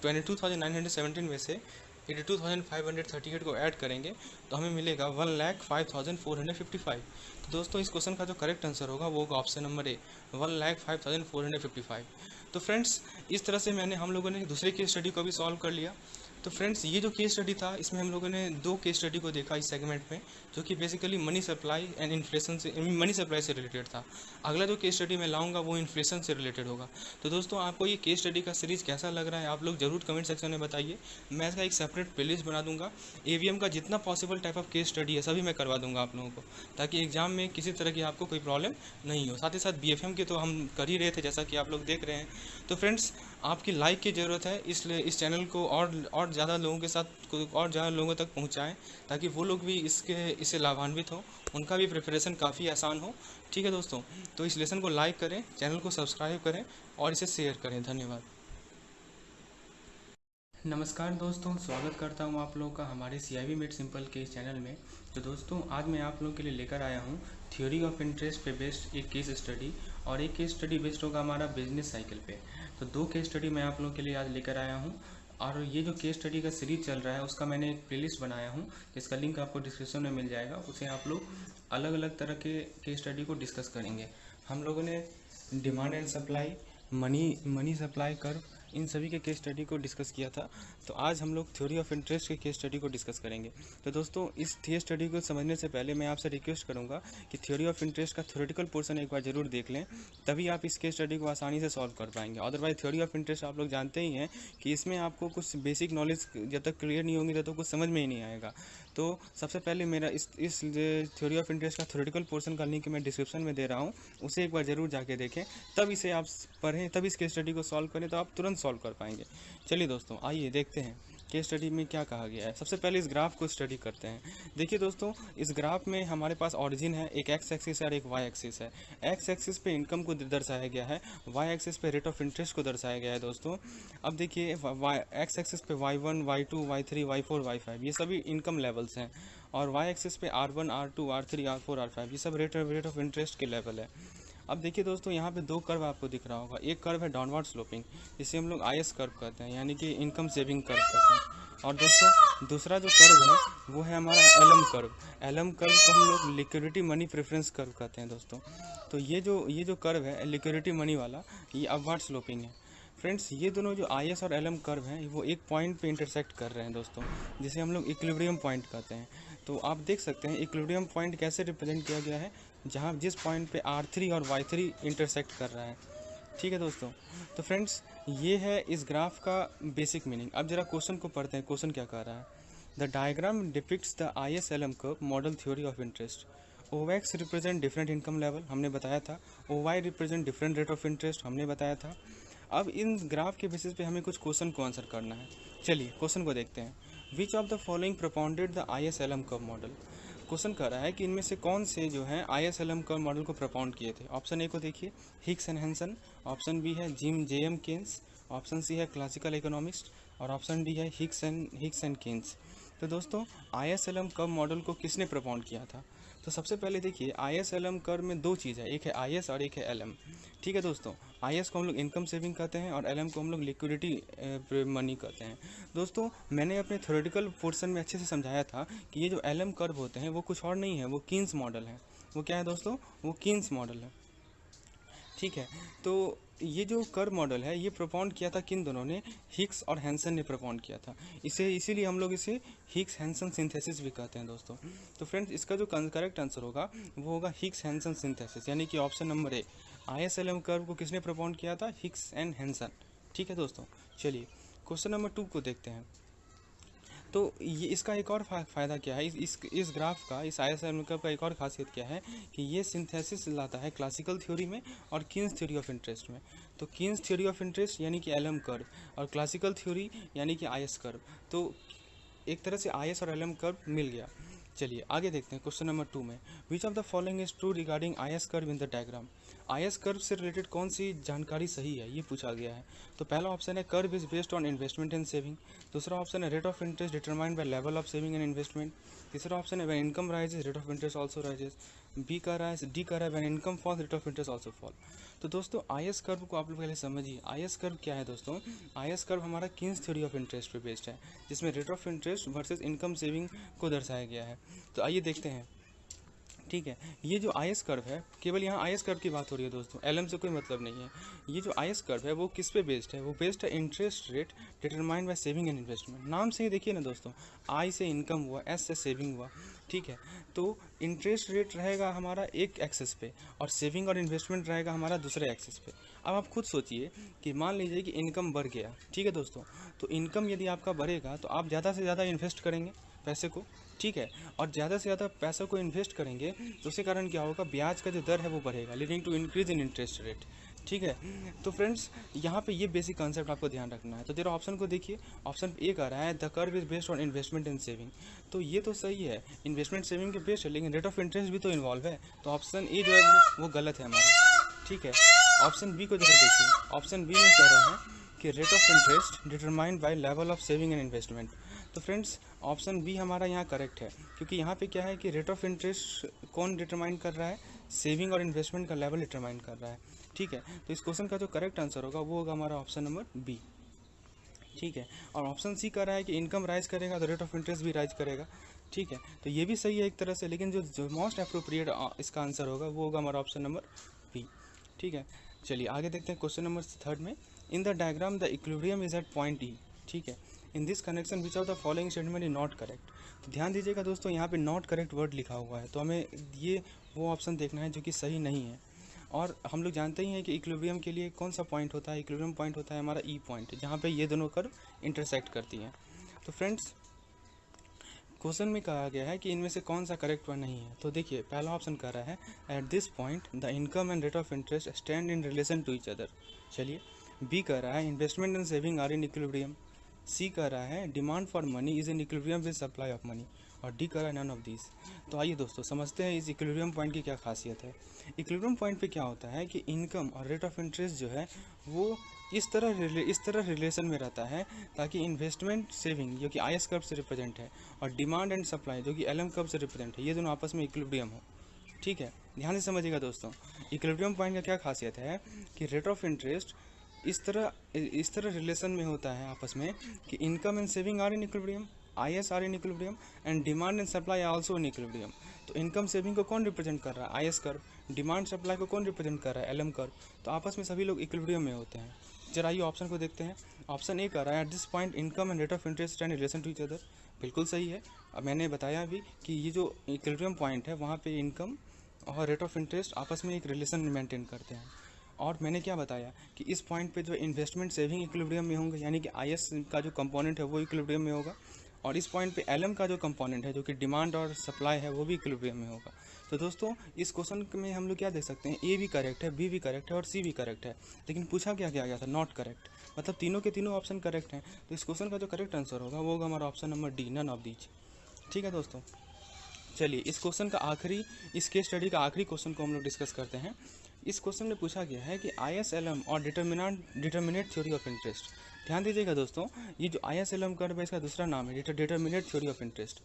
22,917 में से 82,538 को ऐड करेंगे तो हमें मिलेगा 1,05,455। तो दोस्तों इस क्वेश्चन का जो करेक्ट आंसर होगा वो होगा ऑप्शन नंबर ए, 1,05,455। तो फ्रेंड्स इस तरह से हम लोगों ने दूसरे केस स्टडी को भी सॉल्व कर लिया। तो फ्रेंड्स ये जो केस स्टडी था इसमें हम लोगों ने दो केस स्टडी को देखा इस सेगमेंट में, जो कि basically money supply and inflation से, मनी सप्लाई से रिलेटेड था। अगला जो केस स्टडी मैं लाऊंगा वो इन्फ्लेशन से रिलेटेड होगा। तो दोस्तों आपको ये केस स्टडी का सीरीज़ कैसा लग रहा है आप लोग ज़रूर कमेंट सेक्शन में बताइए। मैं इसका एक सेपरेट प्लेलिस्ट बना दूंगा। एवीएम का जितना possible type of case study है सभी मैं करवा दूंगा आप लोगों को, ताकि एग्जाम में किसी तरह की आपको कोई प्रॉब्लम नहीं हो। साथ ही साथ बीएफएम के तो हम कर ही रहे थे जैसा कि आप लोग देख रहे हैं। तो फ्रेंड्स आपकी लाइक की ज़रूरत है, इसलिए इस चैनल को और ज़्यादा लोगों के साथ और ज़्यादा लोगों तक पहुंचाएं, ताकि वो लोग भी इससे लाभान्वित हो, उनका भी प्रिपरेशन काफ़ी आसान हो। ठीक है दोस्तों, तो इस लेसन को लाइक करें, चैनल को सब्सक्राइब करें और इसे शेयर करें। धन्यवाद। नमस्कार दोस्तों, स्वागत करता हूं आप लोगों का हमारे CIB मेड सिंपल के इस चैनल में। तो दोस्तों आज मैं आप लोगों के लिए लेकर आया हूं थ्योरी ऑफ इंटरेस्ट पे बेस्ड एक केस स्टडी, और एक केस स्टडी बेस्ड होगा हमारा बिजनेस साइकिल पे। तो दो केस स्टडी मैं आप लोगों के लिए आज लेकर आया हूं, और ये जो केस स्टडी का सीरीज चल रहा है उसका मैंने एक प्लेलिस्ट बनाया हूँ, जिसका लिंक आपको डिस्क्रिप्शन में मिल जाएगा। उसे आप लोग अलग अलग तरह के केस स्टडी को डिस्कस करेंगे। हम लोगों ने demand and supply, money supply curve, इन सभी के केस स्टडी को डिस्कस किया था। तो आज हम लोग थ्योरी ऑफ इंटरेस्ट के केस स्टडी को डिस्कस करेंगे। तो दोस्तों इस केस स्टडी को समझने से पहले मैं आपसे रिक्वेस्ट करूंगा कि थ्योरी ऑफ इंटरेस्ट का थ्योरेटिकल पोर्शन एक बार जरूर देख लें, तभी आप इस केस स्टडी को आसानी से सॉल्व कर पाएंगे। अदरवाइज थ्योरी ऑफ इंटरेस्ट आप लोग जानते ही हैं कि इसमें आपको कुछ बेसिक नॉलेज जब तक क्लियर नहीं होंगी तब तक कुछ समझ में ही नहीं आएगा। तो सबसे पहले मेरा इस थ्योरी ऑफ इंटरेस्ट का थ्योरेटिकल पोर्शन का लिंक मैं डिस्क्रिप्शन में दे रहा हूँ, उसे एक बार जरूर जाके देखें, तब इसे आप पढ़ें, तब इस केस स्टडी को सॉल्व करें तो आप तुरंत सॉल्व कर पाएंगे। चलिए दोस्तों आइए देखते हैं केस स्टडी में क्या कहा गया है। सबसे पहले इस ग्राफ को स्टडी करते हैं। देखिए दोस्तों इस ग्राफ में हमारे पास ऑरिजिन है, एक एक्स एक्सिस है और एक वाई एक्सिस है। एक्स एक्सिस पे इनकम को दर्शाया गया है, वाई एक्सिस पे रेट ऑफ इंटरेस्ट को दर्शाया गया है दोस्तों। अब देखिए एक्स एक्सिस पे y1, y2, y3, y4, y5 ये सभी इनकम लेवल्स हैं, और वाई एक्सिस पे r1, r2, r3, r4, r5 ये सब रेट ऑफ इंटरेस्ट के लेवल है। अब देखिए दोस्तों यहाँ पे दो कर्व आपको दिख रहा होगा। एक कर्व है डाउनवर्ड स्लोपिंग, जिसे हम लोग IS कर्व कहते हैं, यानी कि इनकम सेविंग कर्व कहते हैं। और दोस्तों दूसरा जो कर्व है वो है हमारा LM कर्व। LM कर्व को हम लोग लिक्विडिटी मनी प्रेफरेंस कर्व कहते हैं दोस्तों। तो ये जो कर्व है लिक्विडिटी मनी वाला, ये अपवर्ड स्लोपिंग है। फ्रेंड्स ये दोनों जो IS और LM कर्व हैं वो एक पॉइंट पे इंटरसेक्ट कर रहे हैं दोस्तों, जिसे हम लोग इक्विलिब्रियम पॉइंट कहते हैं। तो आप देख सकते हैं इक्विलिब्रियम पॉइंट कैसे रिप्रेजेंट किया गया है, जहाँ जिस पॉइंट पे R3 और Y3 इंटरसेक्ट कर रहा है। ठीक है दोस्तों, तो फ्रेंड्स ये है इस ग्राफ का बेसिक मीनिंग। अब जरा क्वेश्चन को पढ़ते हैं, क्वेश्चन क्या कह रहा है। The diagram depicts the IS-LM curve model theory of interest. OX represent different income level, हमने बताया था। OY represent different rate of interest, हमने बताया था। अब इन ग्राफ के बेसिस पे हमें कुछ क्वेश्चन को आंसर करना है। चलिए क्वेश्चन को देखते हैं। Which of the following propounded the IS-LM curve model. Question कर रहा है कि इनमें से कौन से जो है IS-LM कर्व मॉडल को प्रोपाउंड किए थे। ऑप्शन ए को देखिए, Hicks and Hansen. Option B है JM केन्स। ऑप्शन सी है क्लासिकल इकोनॉमिस्ट। और ऑप्शन डी है हिक्स एंड केन्स। तो दोस्तों IS-LM कर्व मॉडल को किसने प्रोपाउंड किया था। तो सबसे पहले देखिए IS-LM कर्व में दो चीज़ है, एक है IS और एक है LM। ठीक है दोस्तों, IS को हम लोग इनकम सेविंग कहते हैं और LM को हम लोग लिक्विडिटी मनी कहते हैं। दोस्तों मैंने अपने थ्योरेटिकल पोर्शन में अच्छे से समझाया था कि ये जो LM कर्व होते हैं वो कुछ और नहीं है, वो कीन्स मॉडल है। वो क्या है दोस्तों, वो कीन्स मॉडल है। ठीक है, तो ये जो कर्व मॉडल है ये प्रोपाउंड किया था किन दोनों ने, हिक्स और हैंसन ने प्रोपाउंड किया था। इसीलिए हम लोग इसे हिक्स हैंसन सिंथेसिस भी कहते हैं दोस्तों। तो फ्रेंड्स इसका जो करेक्ट आंसर होगा वो होगा हिक्स हैंसन सिंथेसिस, यानी कि option number A. IS-LM curve को किसने प्रोपाउंड किया था, हिक्स एंड हैंसन। ठीक है दोस्तों, चलिए क्वेश्चन नंबर 2 को देखते हैं। तो ये इसका एक और फ़ायदा क्या है, इस ग्राफ का, इस IS-LM कर्व का एक और खासियत क्या है कि ये सिंथेसिस लाता है क्लासिकल थ्योरी में और कीन्स थ्योरी ऑफ इंटरेस्ट में। तो कीन्स थ्योरी ऑफ इंटरेस्ट यानी कि LM कर्व, और क्लासिकल थ्योरी यानी कि IS कर्व। तो एक तरह से IS और LM कर्व मिल गया। चलिए आगे देखते हैं क्वेश्चन नंबर 2 में। विच of the following is true regarding IS curve in the diagram. IS curve से रिलेटेड कौन सी जानकारी सही है, ये पूछा गया है। तो पहला ऑप्शन है curve is based on investment and saving. दूसरा ऑप्शन है rate of interest determined by level of saving and investment. तीसरा ऑप्शन है when income rises rate of interest also rises. D कह रहा है when income falls rate of interest also fall. तो दोस्तों IS curve को आप लोग पहले समझिए। IS कर्व क्या है दोस्तों? IS कर्व हमारा कीन्स थ्योरी ऑफ इंटरेस्ट पे बेस्ड है, जिसमें rate of interest versus income saving को दर्शाया गया है। तो आइए देखते हैं। ठीक है, ये जो IS कर्व है, केवल यहाँ IS कर्व की बात हो रही है दोस्तों, LM से कोई मतलब नहीं है। ये जो IS कर्व है वो किस पे बेस्ड है? वो बेस्ड है interest rate determined by saving and investment. नाम से ही देखिए ना दोस्तों, I से इनकम हुआ, S से सेविंग हुआ। ठीक है, तो इंटरेस्ट रेट रहेगा हमारा एक एक्सेस पे और सेविंग और इन्वेस्टमेंट रहेगा हमारा दूसरे एक्सेस पे। अब आप खुद सोचिए कि मान लीजिए कि इनकम बढ़ गया, ठीक है दोस्तों, तो इनकम यदि आपका बढ़ेगा तो आप ज़्यादा से ज़्यादा इन्वेस्ट करेंगे पैसे को, ठीक है, और ज़्यादा से ज़्यादा पैसों को इन्वेस्ट करेंगे तो उसके कारण क्या होगा? ब्याज का जो दर है वो बढ़ेगा, leading to increase in interest rate. ठीक है, तो फ्रेंड्स यहाँ पे ये बेसिक कॉन्सेप्ट आपको ध्यान रखना है। तो जरा ऑप्शन को देखिए, ऑप्शन ए कह रहा है the curve is based on investment and saving. तो ये तो सही है, इन्वेस्टमेंट सेविंग के बेस्ड है, लेकिन रेट ऑफ इंटरेस्ट भी तो इन्वॉल्व है। तो ऑप्शन ए जो है वो गलत है हमारा। ठीक है, ऑप्शन बी को जरा देखिए। ऑप्शन बी में कह रहा है कि rate of interest determined by level of saving and investment. तो फ्रेंड्स ऑप्शन बी हमारा यहाँ करेक्ट है, क्योंकि यहाँ पे क्या है कि रेट ऑफ इंटरेस्ट कौन डिटरमाइन कर रहा है? सेविंग और इन्वेस्टमेंट का लेवल डिटरमाइन कर रहा है। ठीक है, तो इस क्वेश्चन का जो करेक्ट आंसर होगा वो होगा हमारा ऑप्शन नंबर बी। ठीक है, और ऑप्शन सी कह रहा है कि इनकम राइज करेगा तो रेट ऑफ इंटरेस्ट भी राइज करेगा। ठीक है, तो ये भी सही है एक तरह से, लेकिन जो मोस्ट अप्रोप्रिएट इसका आंसर होगा वो होगा हमारा ऑप्शन नंबर बी। ठीक है, चलिए आगे देखते हैं क्वेश्चन नंबर 3 में। In the diagram the equilibrium is at point E. ठीक है, in this connection which of the following statement is not correct. तो ध्यान दीजिएगा दोस्तों, यहाँ पे नॉट करेक्ट वर्ड लिखा हुआ है, तो हमें ये वो ऑप्शन देखना है जो कि सही नहीं है। और हम लोग जानते ही हैं कि इक्विलिब्रियम के लिए कौन सा पॉइंट होता है? इक्विलिब्रियम पॉइंट होता है हमारा ई पॉइंट, जहाँ पे ये दोनों कर्व इंटरसेक्ट करती हैं। तो फ्रेंड्स क्वेश्चन में कहा गया है कि इनमें से कौन सा करेक्ट वन नहीं है। तो देखिए पहला ऑप्शन कह रहा है at this point the income and rate of interest stand in relation to each other. चलिए, बी कह रहा है investment and saving are in equilibrium. C कह रहा है demand for money is in equilibrium with supply of money. और D कह रहा है नन ऑफ दिस। तो आइए दोस्तों समझते हैं इस इक्विलिब्रियम पॉइंट की क्या खासियत है। इक्विलिब्रियम पॉइंट पे क्या होता है कि इनकम और रेट ऑफ इंटरेस्ट जो है वो इस तरह रिलेशन में रहता है ताकि इन्वेस्टमेंट सेविंग जो कि IS कर्व से रिप्रेजेंट है और डिमांड एंड सप्लाई जो कि LM कर्व से रिप्रेजेंट है, ये दोनों आपस में इक्विलिब्रियम हो। ठीक है, ध्यान से समझिएगा दोस्तों, इक्विलिब्रियम पॉइंट का क्या खासियत है कि रेट ऑफ इंटरेस्ट इस तरह रिलेशन में होता है आपस में कि income and saving are in equilibrium, IS are in equilibrium and demand and supply also in equilibrium. तो इनकम सेविंग को कौन रिप्रेजेंट कर रहा है? IS curve. डिमांड सप्लाई को कौन रिप्रेजेंट कर रहा है? LM curve. तो आपस में सभी लोग इक्विलिब्रियम में होते हैं। जरा ये ऑप्शन को देखते हैं। ऑप्शन ए कह रहा है at this point income and rate of interest and relation to each other. बिल्कुल सही है। अब मैंने बताया भी कि ये जो इक्विलिब्रियम पॉइंट है वहाँ पे इनकम और रेट ऑफ इंटरेस्ट आपस में एक रिलेशन मेंटेन करते हैं। और मैंने क्या बताया कि इस पॉइंट पे जो इन्वेस्टमेंट सेविंग इक्विलिब्रियम में होंगे, यानी कि IS का जो कंपोनेंट है वो इक्विलिब्रियम में होगा, और इस पॉइंट पे LM का जो कंपोनेंट है जो कि डिमांड और सप्लाई है वो भी इक्विलिब्रियम में होगा। तो दोस्तों इस क्वेश्चन में हम लोग क्या देख सकते हैं, ए भी करेक्ट है, बी भी करेक्ट है और सी भी करेक्ट है, लेकिन पूछा क्या गया था? Not correct. मतलब तीनों के तीनों ऑप्शन करेक्ट हैं। तो इस क्वेश्चन का जो करेक्ट आंसर होगा वो होगा हमारा option number D, none of these. ठीक है दोस्तों, चलिए इस क्वेश्चन का आखिरी, इस केस स्टडी का आखिरी क्वेश्चन को हम लोग डिस्कस करते हैं। इस क्वेश्चन में पूछा गया है कि IS LM और डिटर्मिनेट थ्योरी ऑफ इंटरेस्ट। ध्यान दीजिएगा दोस्तों, ये जो IS LM कर्व है इसका दूसरा नाम है डिटर्मिनेट थ्योरी ऑफ इंटरेस्ट।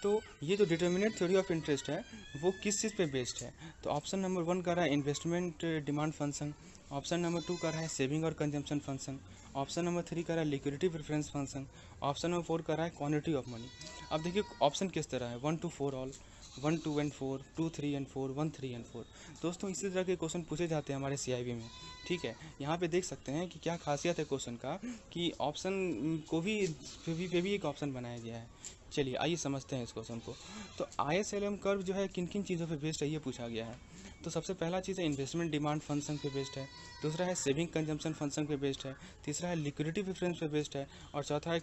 तो ये जो डिटर्मिनेट थ्योरी ऑफ इंटरेस्ट है वो किस चीज़ पे बेस्ड है? तो ऑप्शन नंबर 1 कर रहा है investment demand function, option number 2 कर रहा है सेविंग और कंजम्पशन फंक्शन, ऑप्शन नंबर 3 कर रहा है liquidity preference function, option number 4 कर रहा है क्वांटिटी ऑफ मनी। अब देखिए ऑप्शन किस तरह है, 1 to 4 all, 1 2 and 4, 2 3 and 4, 1 3 and 4। दोस्तों इसी तरह के क्वेश्चन पूछे जाते हैं हमारे CIB में। ठीक है, यहाँ पे देख सकते हैं कि क्या खासियत है क्वेश्चन का कि ऑप्शन को भी एक ऑप्शन बनाया गया है। चलिए आइए समझते हैं इस क्वेश्चन को। तो IS LM कर्व जो है किन किन चीज़ों पे बेस्ड है ये पूछा गया है। तो सबसे पहला चीज़ है इन्वेस्टमेंट डिमांड फंक्शन पे बेस्ड है, दूसरा है सेविंग कंजम्पशन फंक्शन पे बेस्ड है, तीसरा है लिक्विडिटी प्रेफरेंस पे बेस्ड है, और चौथा है